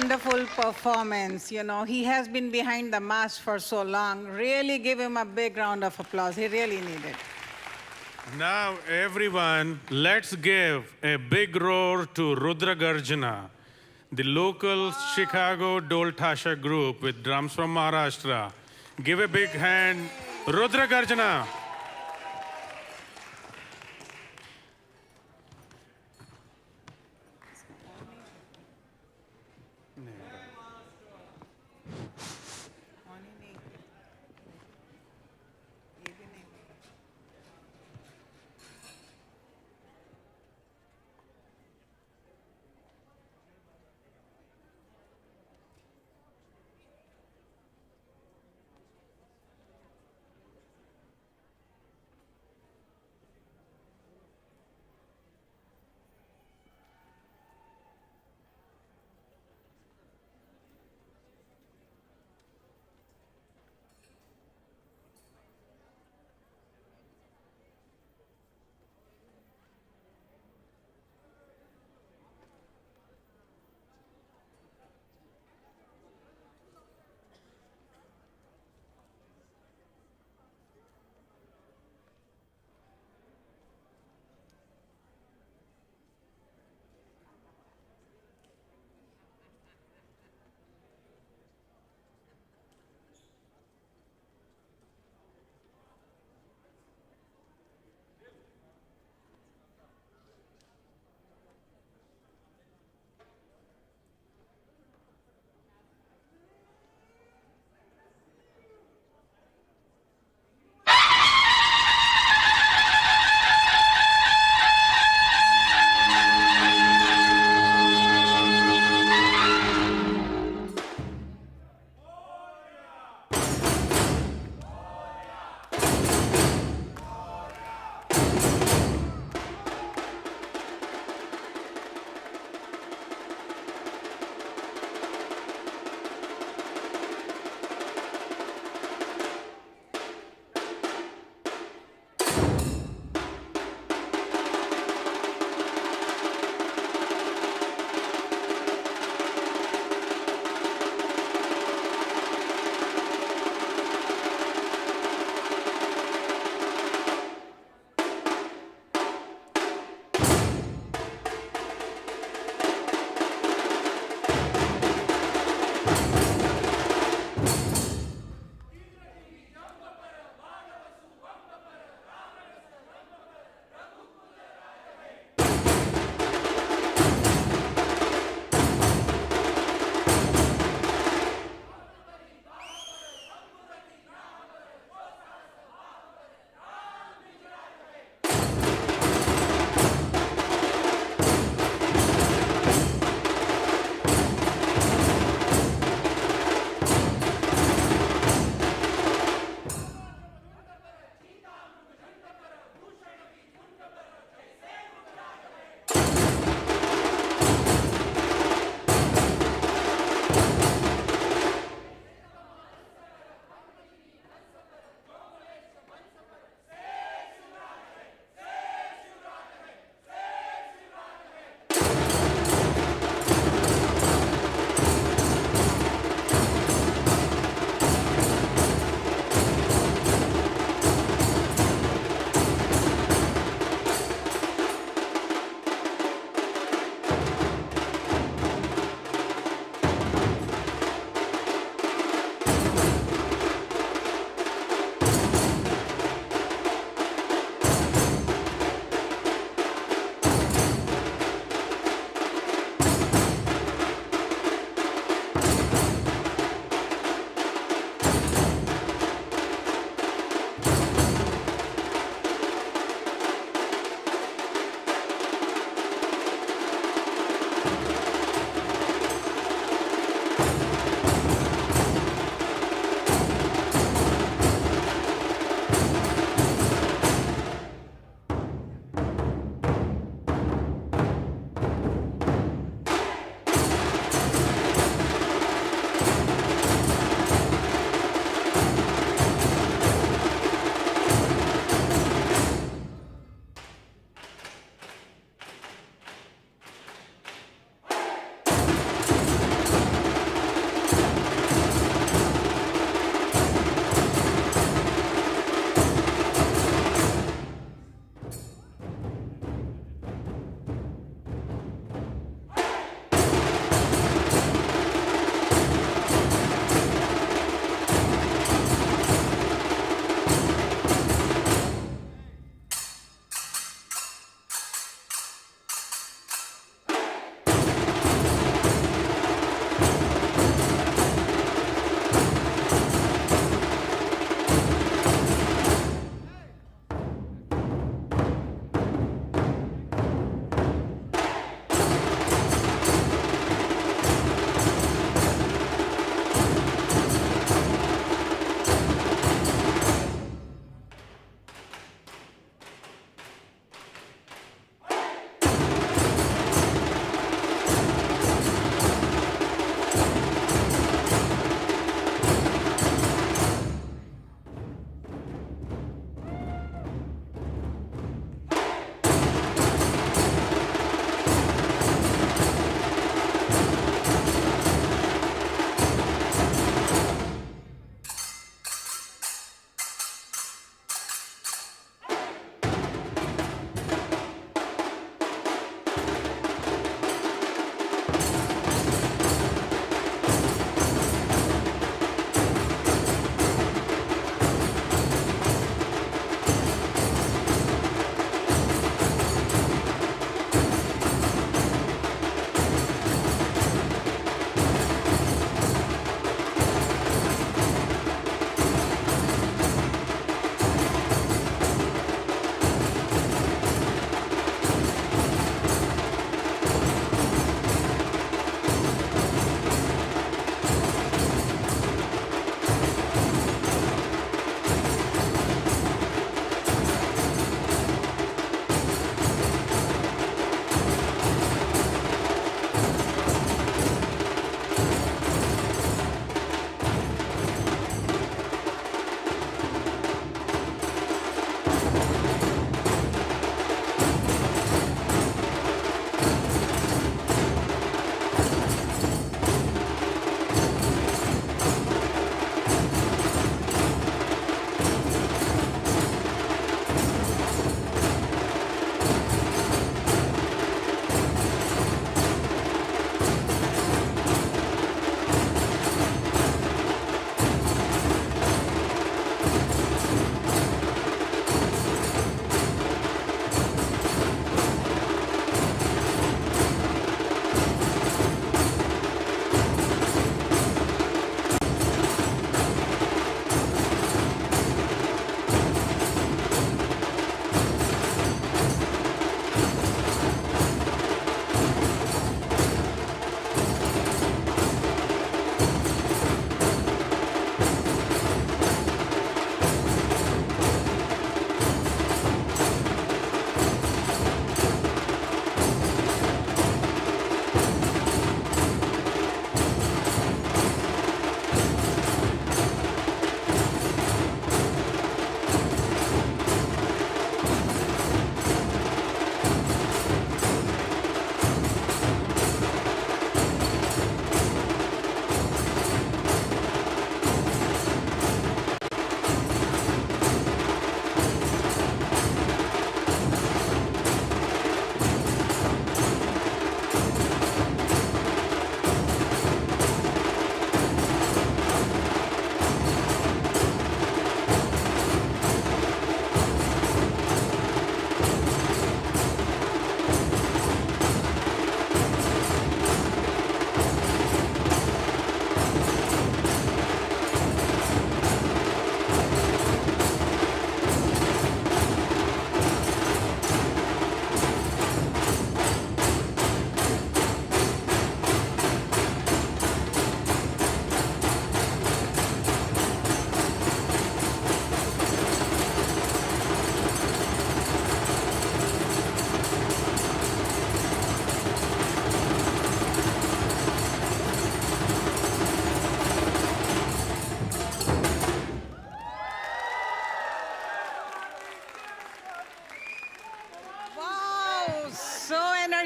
wonderful performance. You know, he has been behind the mask for so long. Really give him a big round of applause. He really needed it. Now, everyone, let's give a big roar to Rudra Garjana, the local Chicago Dol Tasha group with drums from Maharashtra. Give a big hand, Rudra Garjana.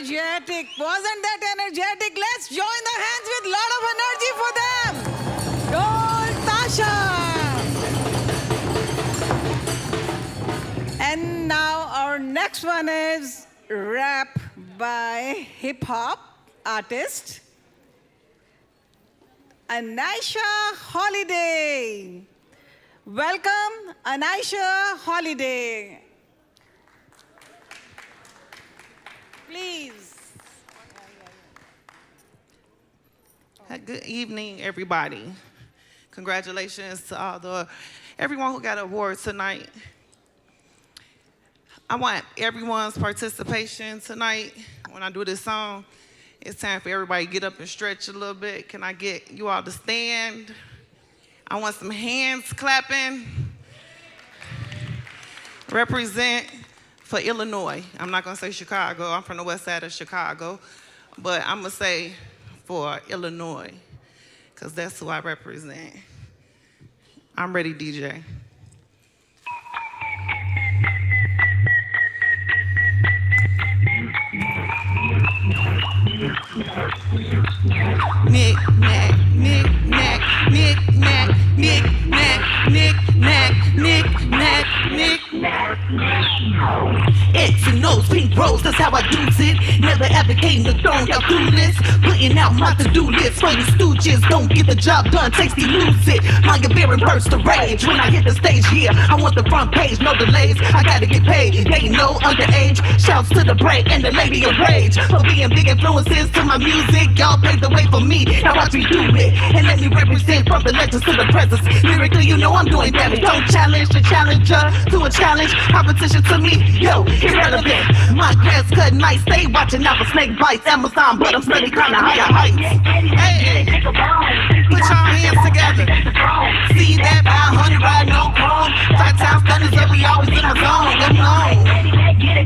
energetic. Wasn't that energetic? Let's join the hands with a lot of energy for them. Dol Tasha. And now our next one is rap by hip hop artist Anisha Holiday. Welcome, Anisha Holiday. Please. Good evening, everybody. Congratulations to everyone who got awards tonight. I want everyone's participation tonight. When I do this song, it's time for everybody to get up and stretch a little bit. Can I get you all to stand? I want some hands clapping. Represent for Illinois. I'm not gonna say Chicago. I'm from the west side of Chicago. But I'm gonna say for Illinois, because that's who I represent. I'm ready, DJ. Nick, nack, nick, nack, nick, nack, nick, nack, nick, nack, nick, nack, nick, nack. X and O's, pink rose, that's how I do it. Never advocating the throne, y'all do this. Putting out my to-do list for you stooges. Don't get the job done, tasty lose it. My bearing bursts the rage when I hit the stage. Yeah, I want the front page, no delays. I gotta get paid, they know underage. Shouts to the break and the lady of rage for being big influences to my music. Y'all paved the way for me, now watch me do it. And let me represent from the legends to the presence. Lyrically, you know I'm doing damage. Don't challenge the challenger to a challenge. Competition to me, yo, irrelevant. My grass cut nice, stay watching out for snake bites. Amazon, but I'm steady kinda higher heights. Hey, put your hands together. See that 500 riding on chrome. 5 times thunder, so we always in our zone. Come on. Hey,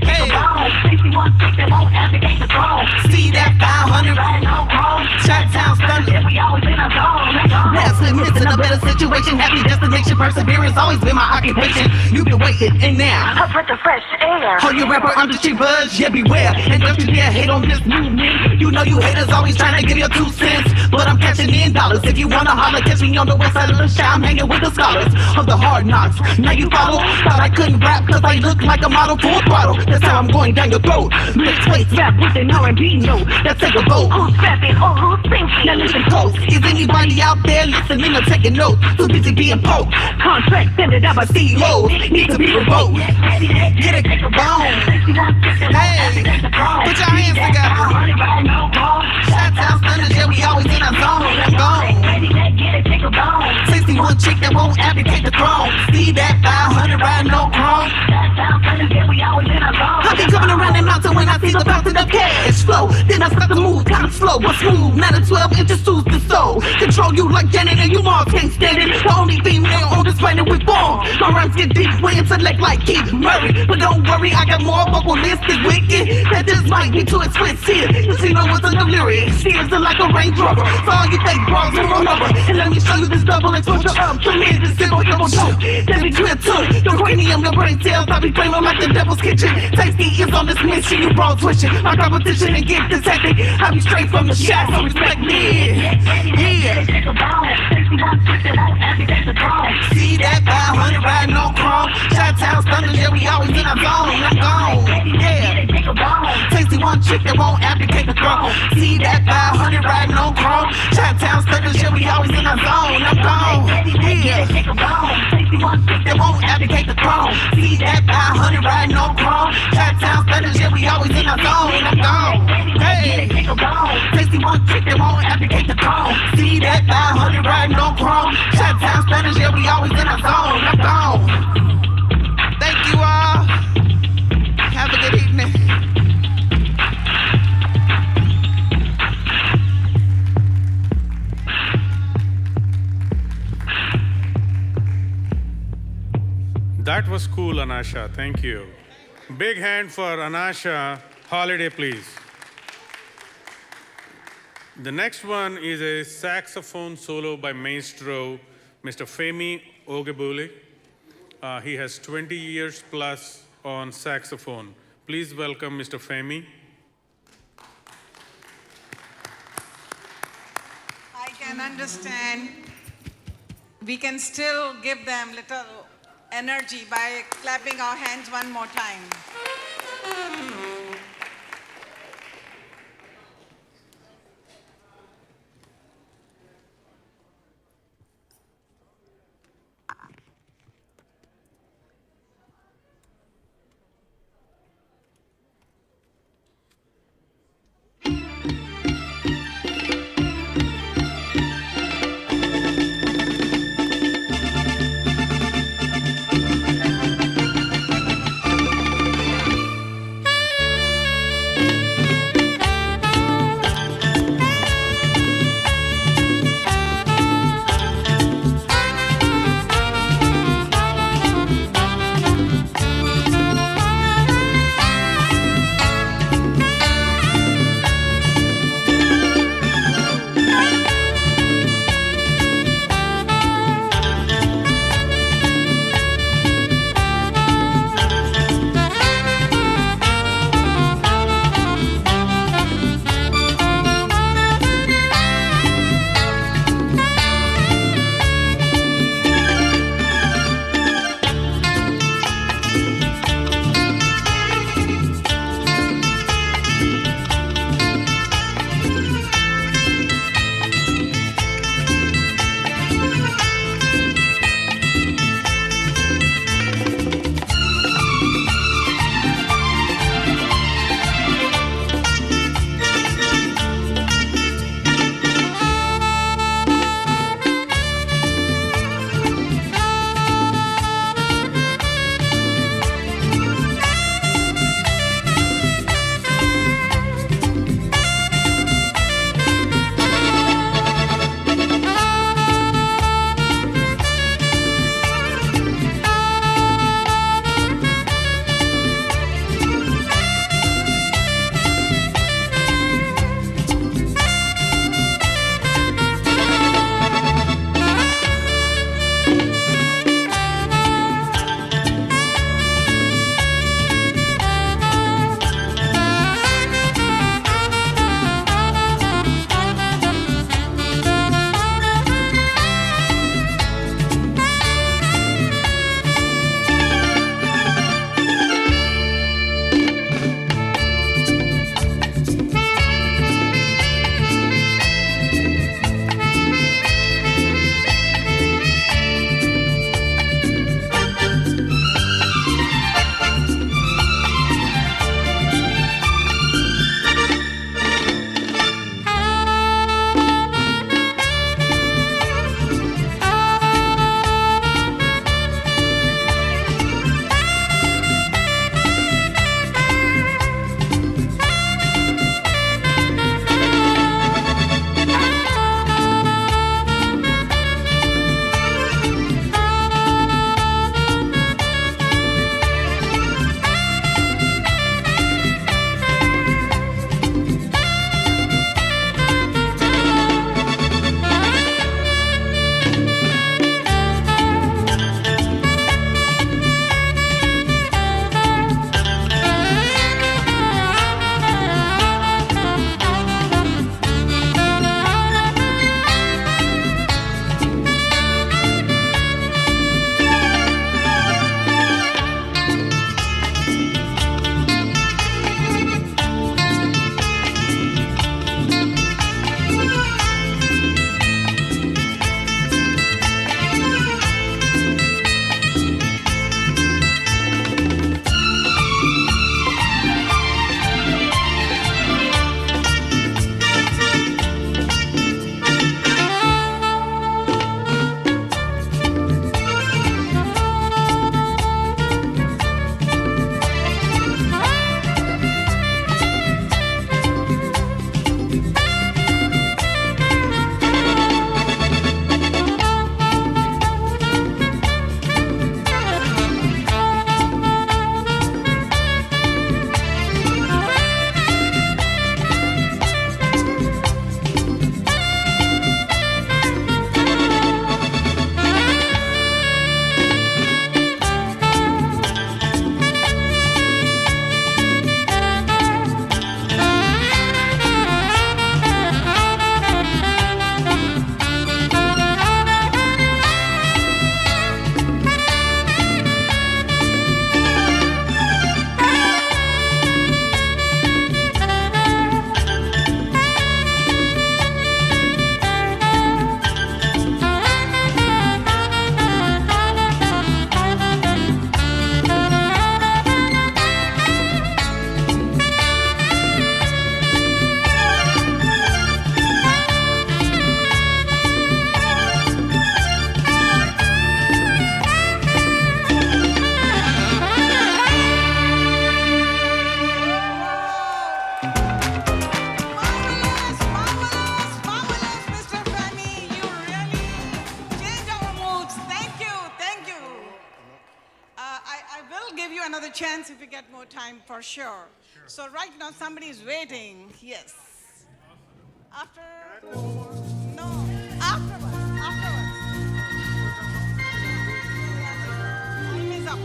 see that 500 riding on chrome. 5 times thunder, we always in our zone. Last minutes in a better situation. Happy destination, perseverance always been my occupation. You've been waiting, and now a breath of fresh air. Hold your rapper under cheap buzz, yeah, beware. And don't you dare hate on this movement. You know you haters always trying to give your 2 cents, but I'm cashing in dollars. If you wanna holler, catch me on the west side of the shop. I'm hanging with the scholars of the hard knocks. Now you follow? Thought I couldn't rap cause I look like a model full throttle. That's how I'm going down your throat. Mixed weights rap with an R&B note. Let's take a vote. Who's rapping or who's thinking? Now listen close. Is anybody out there listening or taking notes? Too busy being poked. Contract sending out by CEOs need to be revoked. Get it bone. Hey, put your hands together. Shots out thunder, yeah, we always in our zone. I'm gone. 61 chick that won't advocate the throne. See that 500 riding no chrome. I be coming around that mountain when I see the fountain of cash flow. Then I start to move kinda slow but smooth. 9 to 12 inches soothes the soul. Control you like Janet and you all can't stand it. The only female on this planet with form. My rhymes get deep, way intellect like Keith Murray. But don't worry, I got more vocalistic wicked. That just might be too expensive. Cause you know what's in the lyrics. Steers are like a Range Rover. So all you fake bras will roll over. And let me show you this double exposure. To me, this simple double joke. Let me twin to the cranium, the brain cells. I be flaming like the devil's kitchen. Tasty is on this mission, you brawls wishing. My competition and get this hectic. I be straight from the shaft, so respect me. Yeah. See that 500 riding on chrome. Shot-town thunder, yeah, we always in our zone. I'm gone. Yeah. Tasty one chick that won't abdicate the throne. See that 500 riding on chrome. Shot-town thunder, yeah, we always in our zone. I'm gone. Yeah. Tasty one chick that won't abdicate the throne. See that 500 riding on chrome. Shot-town thunder, yeah, we always in our zone. I'm gone. Hey. Tasty one chick that won't abdicate the throne. See that 500 riding on chrome. Shot-town thunder, yeah, we always in our zone. I'm gone. Thank you all. Have a good evening. That was cool, Anasha. Thank you. Big hand for Anasha Holiday, please. The next one is a saxophone solo by Maestro, Mr. Femi Ogebule. He has 20 years plus on saxophone. Please welcome Mr. Femi. understand, we can still give them little energy by clapping our hands one more time. dance if we get more time, for sure. So right now, somebody is waiting. Yes. After? No. Afterwards. Time is up.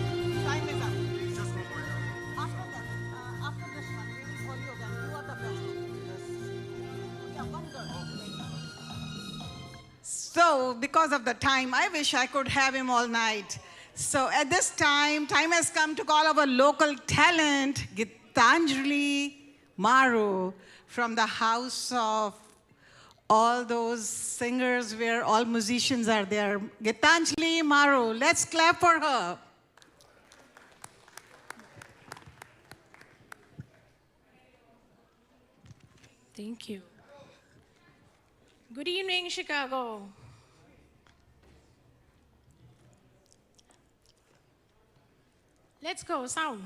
After this one, we will call you again. Who are the best? Yeah, one girl. So, because of the time, I wish I could have him all night. So at this time has come to call our local talent, Gitanjali Maru, from the house of all those singers where all musicians are there. Gitanjali Maru, let's clap for her. Thank you. Good evening, Chicago. Let's go, sound.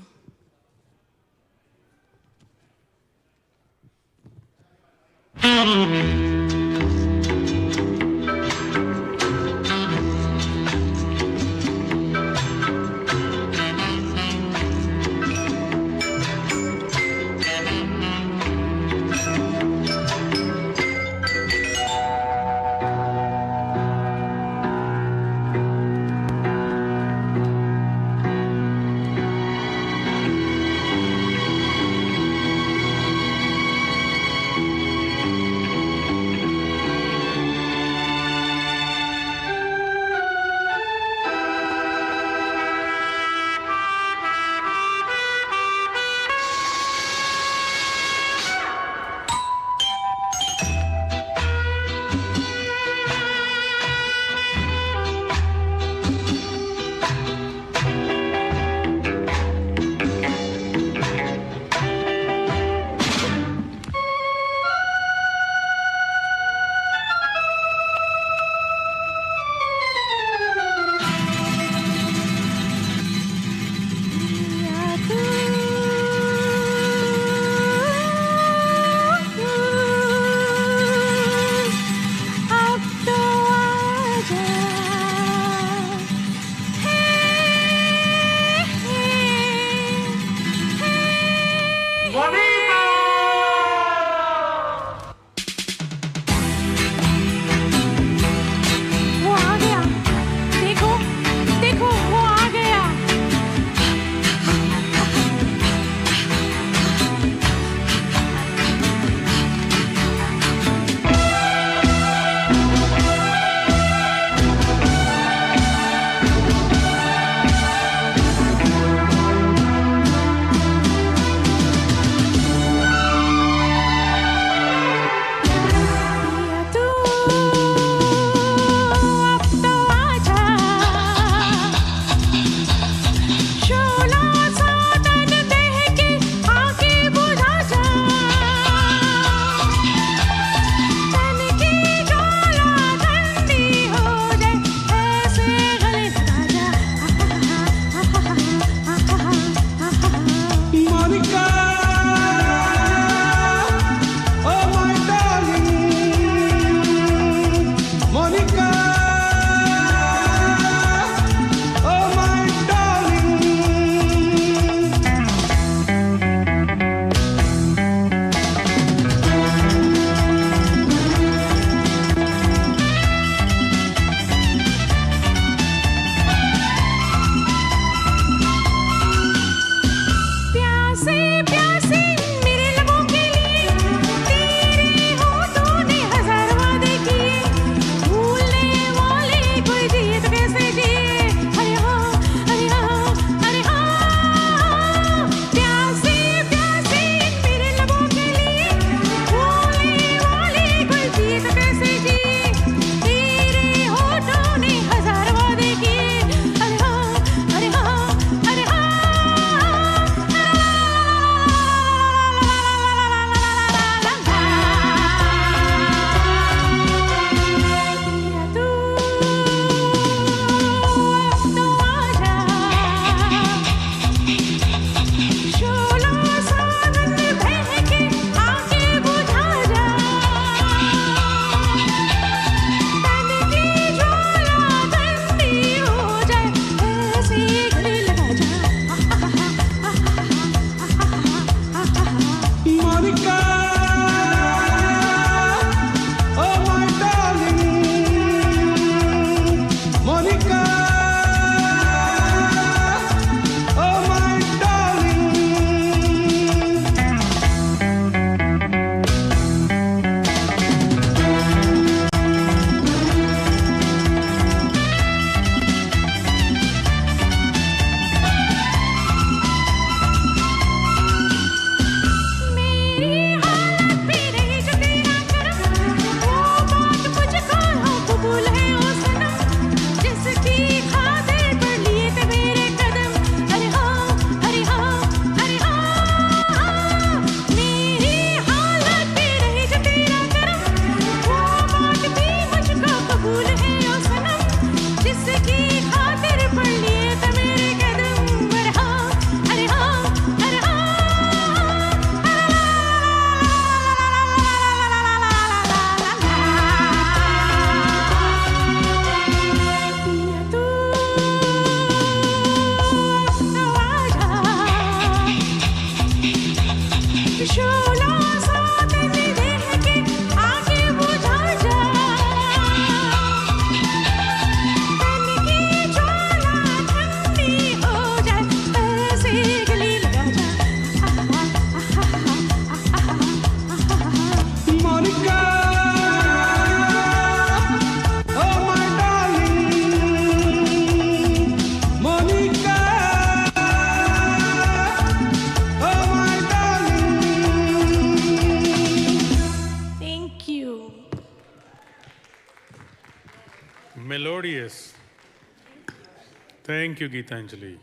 Thank you, Geetanjali.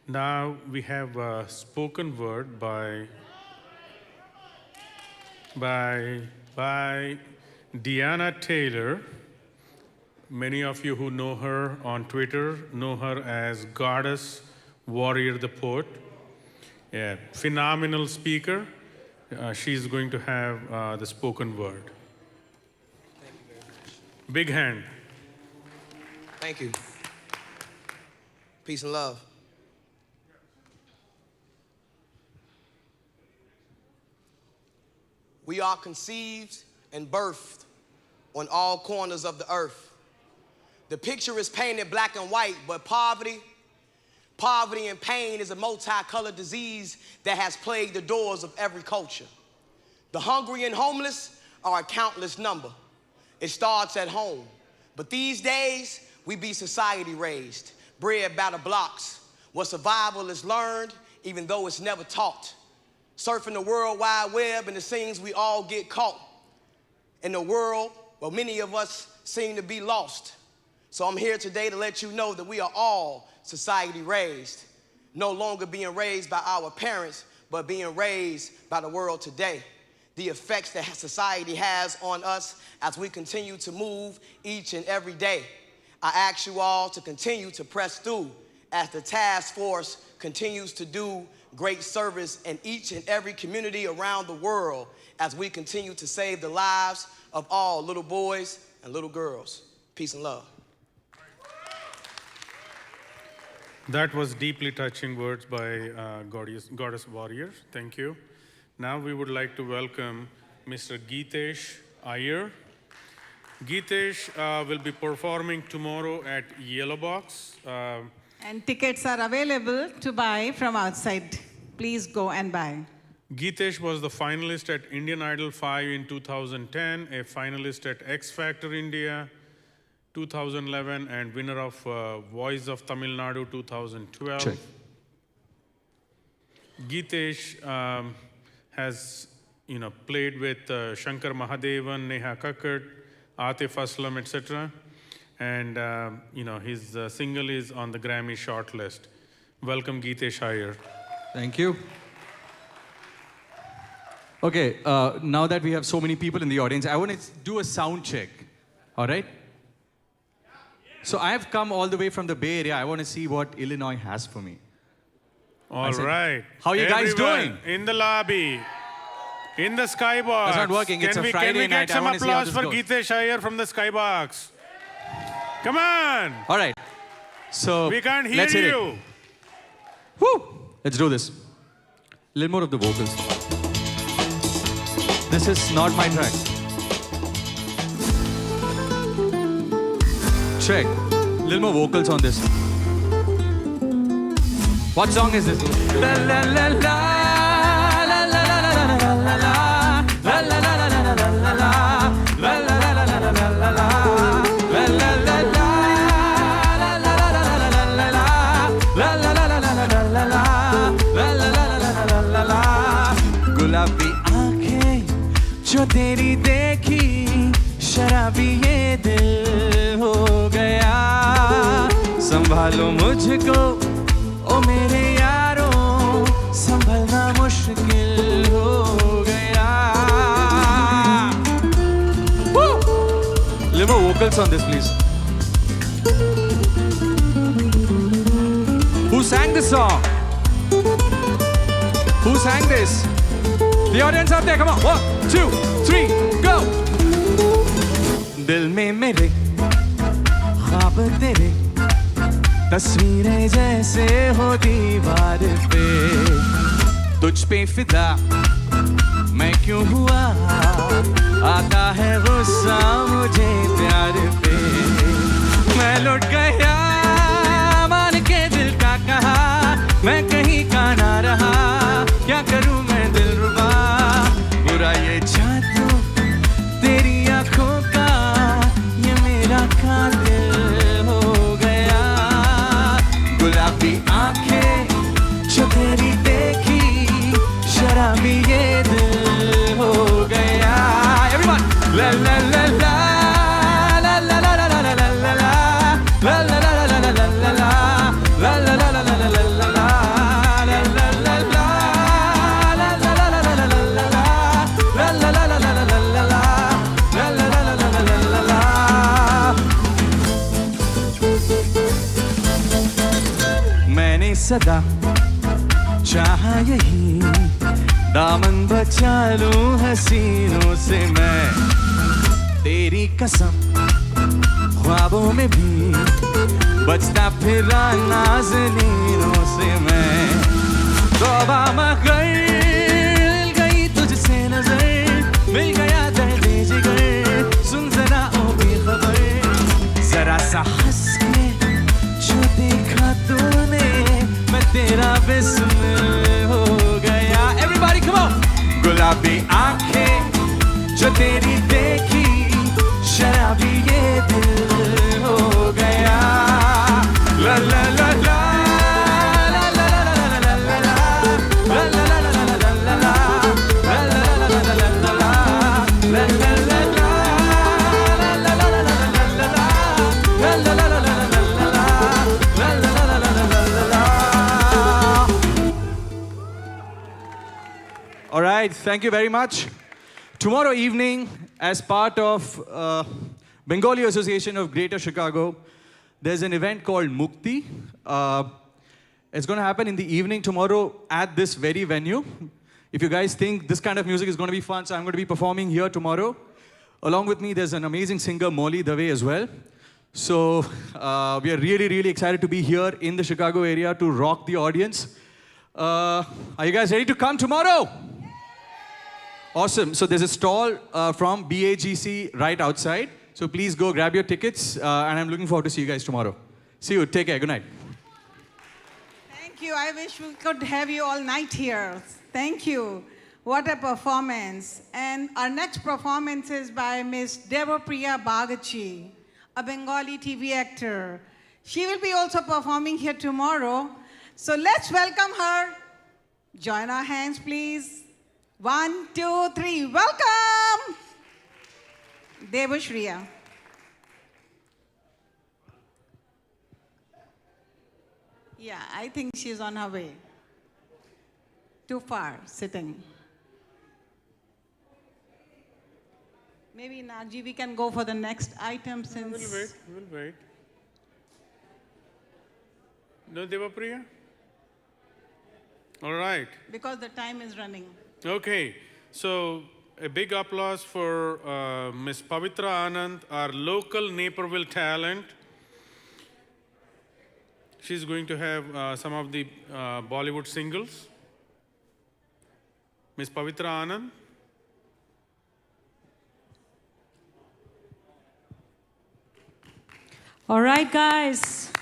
Now we have a spoken word by Deanna Taylor. Many of you who know her on Twitter know her as Goddess Warrior the Poet. Yeah, phenomenal speaker. She's going to have the spoken word. Thank you very much. Big hand. Thank you. Peace and love. We are conceived and birthed on all corners of the earth. The picture is painted black and white, but poverty and pain is a multicolored disease that has plagued the doors of every culture. The hungry and homeless are a countless number. It starts at home. But these days, we be society raised, bred by the blocks, where survival is learned even though it's never taught. Surfing the World Wide Web and it seems we all get caught in the world where many of us seem to be lost. So I'm here today to let you know that we are all society raised, no longer being raised by our parents, but being raised by the world today. The effects that society has on us as we continue to move each and every day. I ask you all to continue to press through as the task force continues to do great service in each and every community around the world as we continue to save the lives of all little boys and little girls. Peace and love. That was deeply touching words by Goddess Warrior. Thank you. Now we would like to welcome Mr. Geetesh Iyer. Geetesh will be performing tomorrow at Yellow Box. And tickets are available to buy from outside. Please go and buy. Geetesh was the finalist at Indian Idol 5 in 2010, a finalist at X Factor India 2011, and winner of Voice of Tamil Nadu 2012. Check. Geetesh has played with Shankar Mahadevan, Neha Kakkad, Atif Aslam, etc. And his single is on the Grammy shortlist. Welcome, Geetesh Iyer. Thank you. Okay, now that we have so many people in the audience, I want to do a sound check. All right? So I have come all the way from the Bay Area. I want to see what Illinois has for me. All right. How are you guys doing? In the lobby, in the skybox. That's not working. It's a Friday night. Can we get some applause for goes. Geetesh Iyer from the skybox? Come on. All right. So we can't hear let's hit you. It. Woo! Let's do this. A little more of the vocals. This is not my track. Check. A little more vocals on this. What song is this? La la la la la la la la la la la la la la la la la la la la. गुलाबी आंखें जो तेरी देखी शराबी ये दिल हो गया संभालो मुझको ओ मेरे यारों संभलना मुश्किल हो गया Little more vocals on this please. Who sang this song? Who sang this? The audience out there, come on. 1, 2, 3, go. दिल में मेरे ख्वाब तेरे तस्वीरें जैसे हो दीवार पे तुझ पे फिदा मैं क्यों हुआ आता है गुस्सा मुझे प्यार पे मैं लुट गया मान के दिल का कहा मैं कहीं का ना रहा क्या करूं मैं दिलरुबा बुरा ये जादू तेरी आंखों का ये मेरा कातिल हो गया गुलाबी आंखें जो तेरी देखी शराबी ये दिल हो गया Everyone la la la la la la la la la la la la la la la la la la सदा चाह यही दामन बचा लूं हसीनों से मैं तेरी कसम ख्वाबों में भी बचता फिरा नाज़नीनों से मैं तौबा मगर गई तुझसे नजर मिल गया दर्द जिगर सुन जरा ओ बेखबर जरा सा हंस के जो देखा तूने मैं तेरा बिस्मिल हो गया Everybody come on गुलाबी आंखें जो तेरी देखी शराबी ये दिल हो गया ला ला ला ला All right, thank you very much. Tomorrow evening, as part of Bengali Association of Greater Chicago, there's an event called Mukti. It's going to happen in the evening tomorrow at this very venue. If you guys think this kind of music is going to be fun, so I'm going to be performing here tomorrow. Along with me, there's an amazing singer, Molly Dave, as well. So we are really, really excited to be here in the Chicago area to rock the audience. Are you guys ready to come tomorrow? Awesome. So there's a stall from BAGC right outside. So please go grab your tickets. And I'm looking forward to see you guys tomorrow. See you. Take care. Good night. Thank you. I wish we could have you all night here. Thank you. What a performance. And our next performance is by Miss Devapriya Bagachi, a Bengali TV actor. She will be also performing here tomorrow. So let's welcome her. Join our hands, please. 1, 2, 3. Welcome, Devashriya. Yeah, I think she's on her way. Too far, sitting. Maybe, Naji, we can go for the next item since... We'll wait. No, Devapriya? All right. Because the time is running. Okay, so a big applause for Ms. Pavitra Anand, our local Naperville talent. She's going to have some of the Bollywood singles. Ms. Pavitra Anand. All right, guys.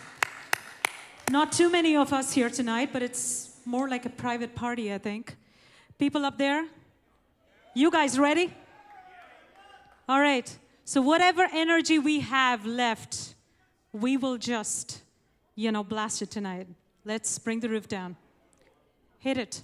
Not too many of us here tonight, but it's more like a private party, I think. People up there, you guys ready? All right, so whatever energy we have left, we will just, blast it tonight. Let's bring the roof down. Hit it.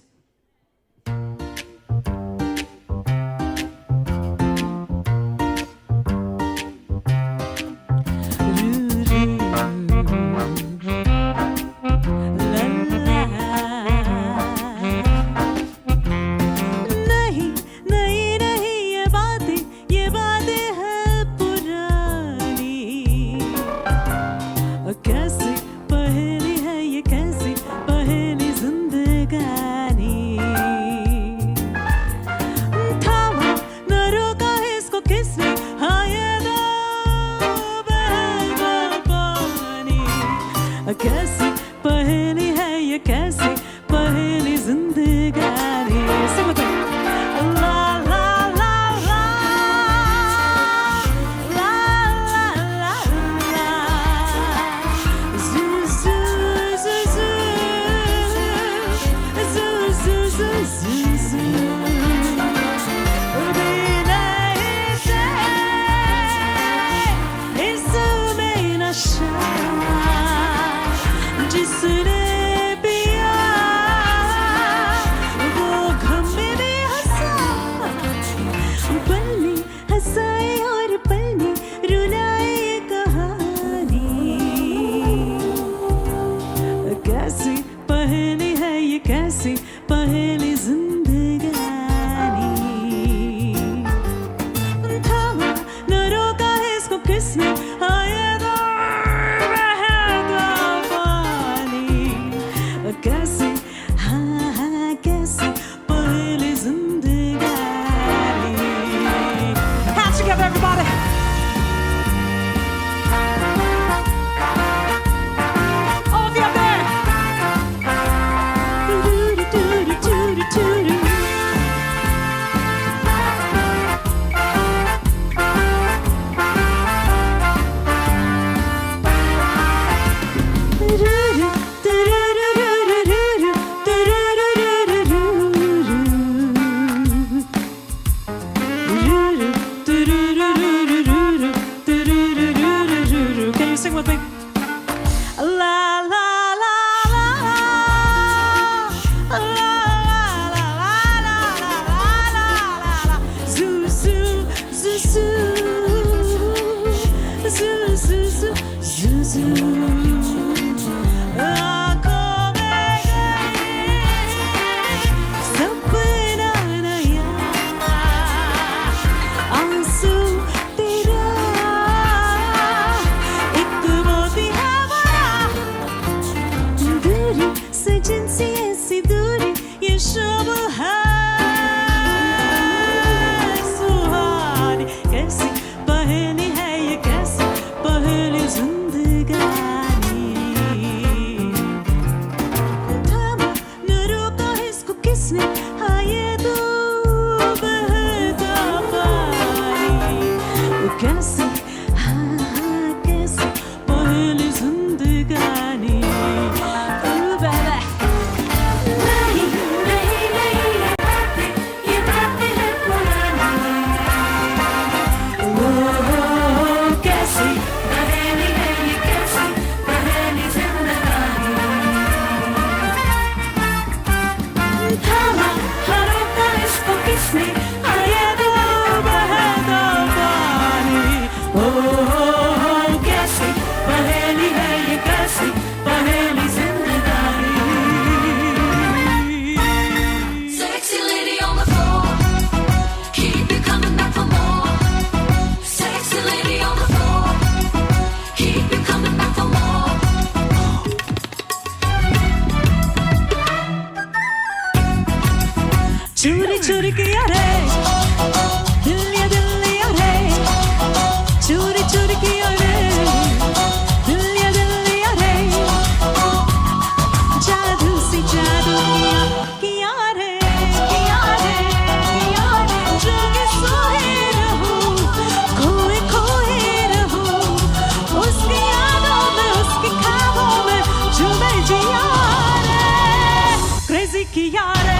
चोरी चोरी किया रे दिल लिया रे चोरी चोरी किया रे दिल लिया रे जादू सी जादू किया रे जोगे सोए रहूं खोए खोए रहूं उसकी यादों में उसकी ख्वाबों में जो मैं जिया रे क्रेजी किया रे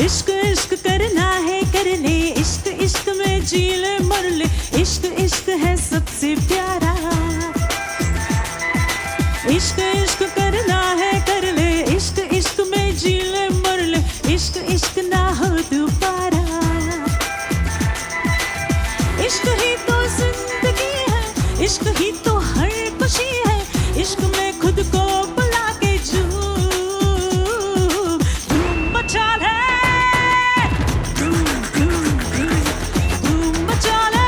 इश्क इश्क करना है कर ले इश्क इश्क में जी ले मर ले इश्क इश्क है सबसे प्यारा इश्क इश्क करना है कर ले इश्क इश्क में जी ले मर ले इश्क इश्क ना हो दोबारा इश्क ही तो जिंदगी है इश्क ही तो हर खुशी है इश्क में खुद को बुला के धूम मचा ले धूम मचा ले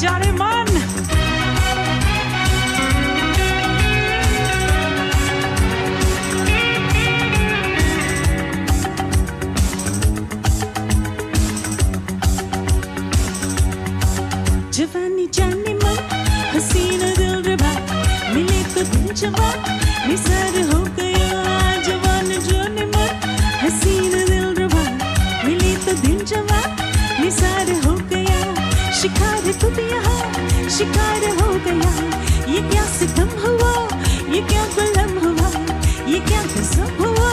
जाने मन जवानी जाने मन हसीना दिल रबा मिले तो दिल जवा निसार हो गया जवान जाने मन हसीना दिल रबा मिले तो दिल जवा निसार हो गया शिकार तुम यहाँ शिकार हो गया ये क्या सितम हुआ ये क्या गुलाम हुआ ये क्या कसम हुआ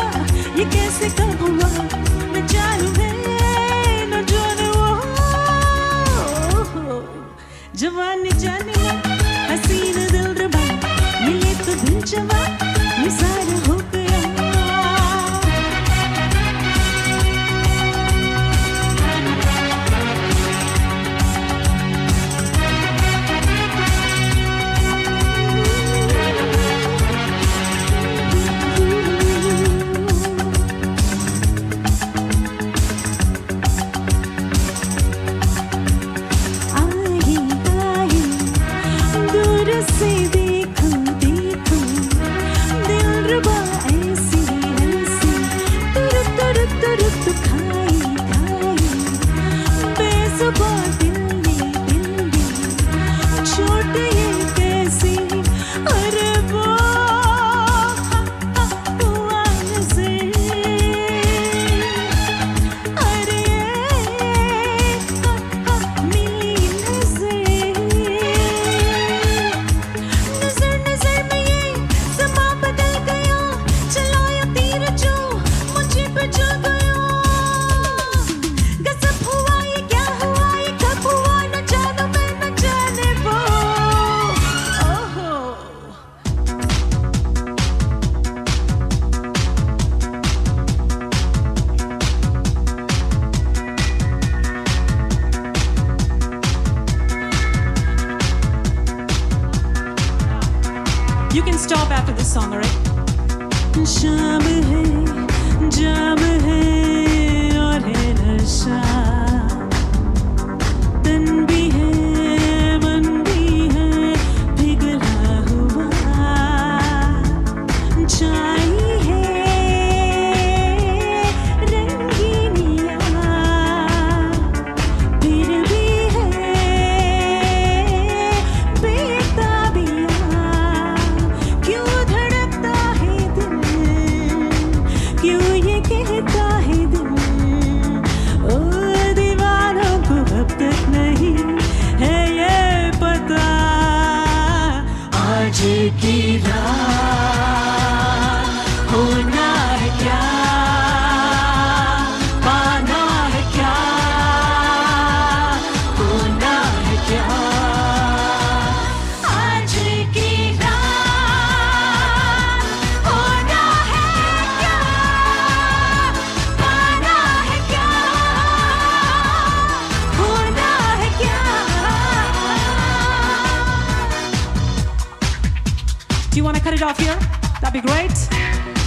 ये कैसे कम हुआ न जानू मैं न जानू जवानी जाने मन हसीन दिल रबा मिले तो दिल जवा निसार हो गया You can stop after this song, alright? शाम है जाम है और है नशा तन भी है मन भी है पिघला हुआ छाई है रंगीनियाँ फिर भी है बेताबियाँ क्यों धड़कता है दिल क्यों ये कहता है दिल ओ दीवानों को अब तक नहीं है ये पता आज की रात होना है क्या पाना है क्या होना है क्या आज की रात होना है क्या पाना है क्या होना है क्या Do you want to cut it off here? That'd be great.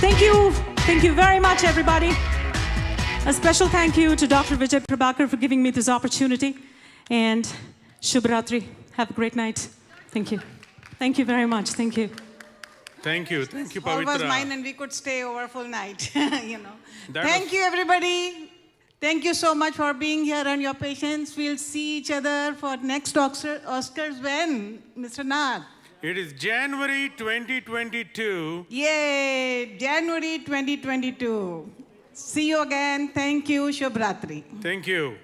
Thank you very much, everybody. A special thank you to Dr. Vijay Prabhakar for giving me this opportunity. And Shubh Ratri. Have a great night. Thank you. Thank you very much. Thank you. Thank you, All was Pavitra. mine and we could stay over full night, you know. That Thank was- you, everybody. Thank you so much for being here and your patience. We'll see each other for next Oscars when, Mr. Nath? It is January 2022. Yay, January 2022. See you again. Thank you. Shubh Ratri. Thank you.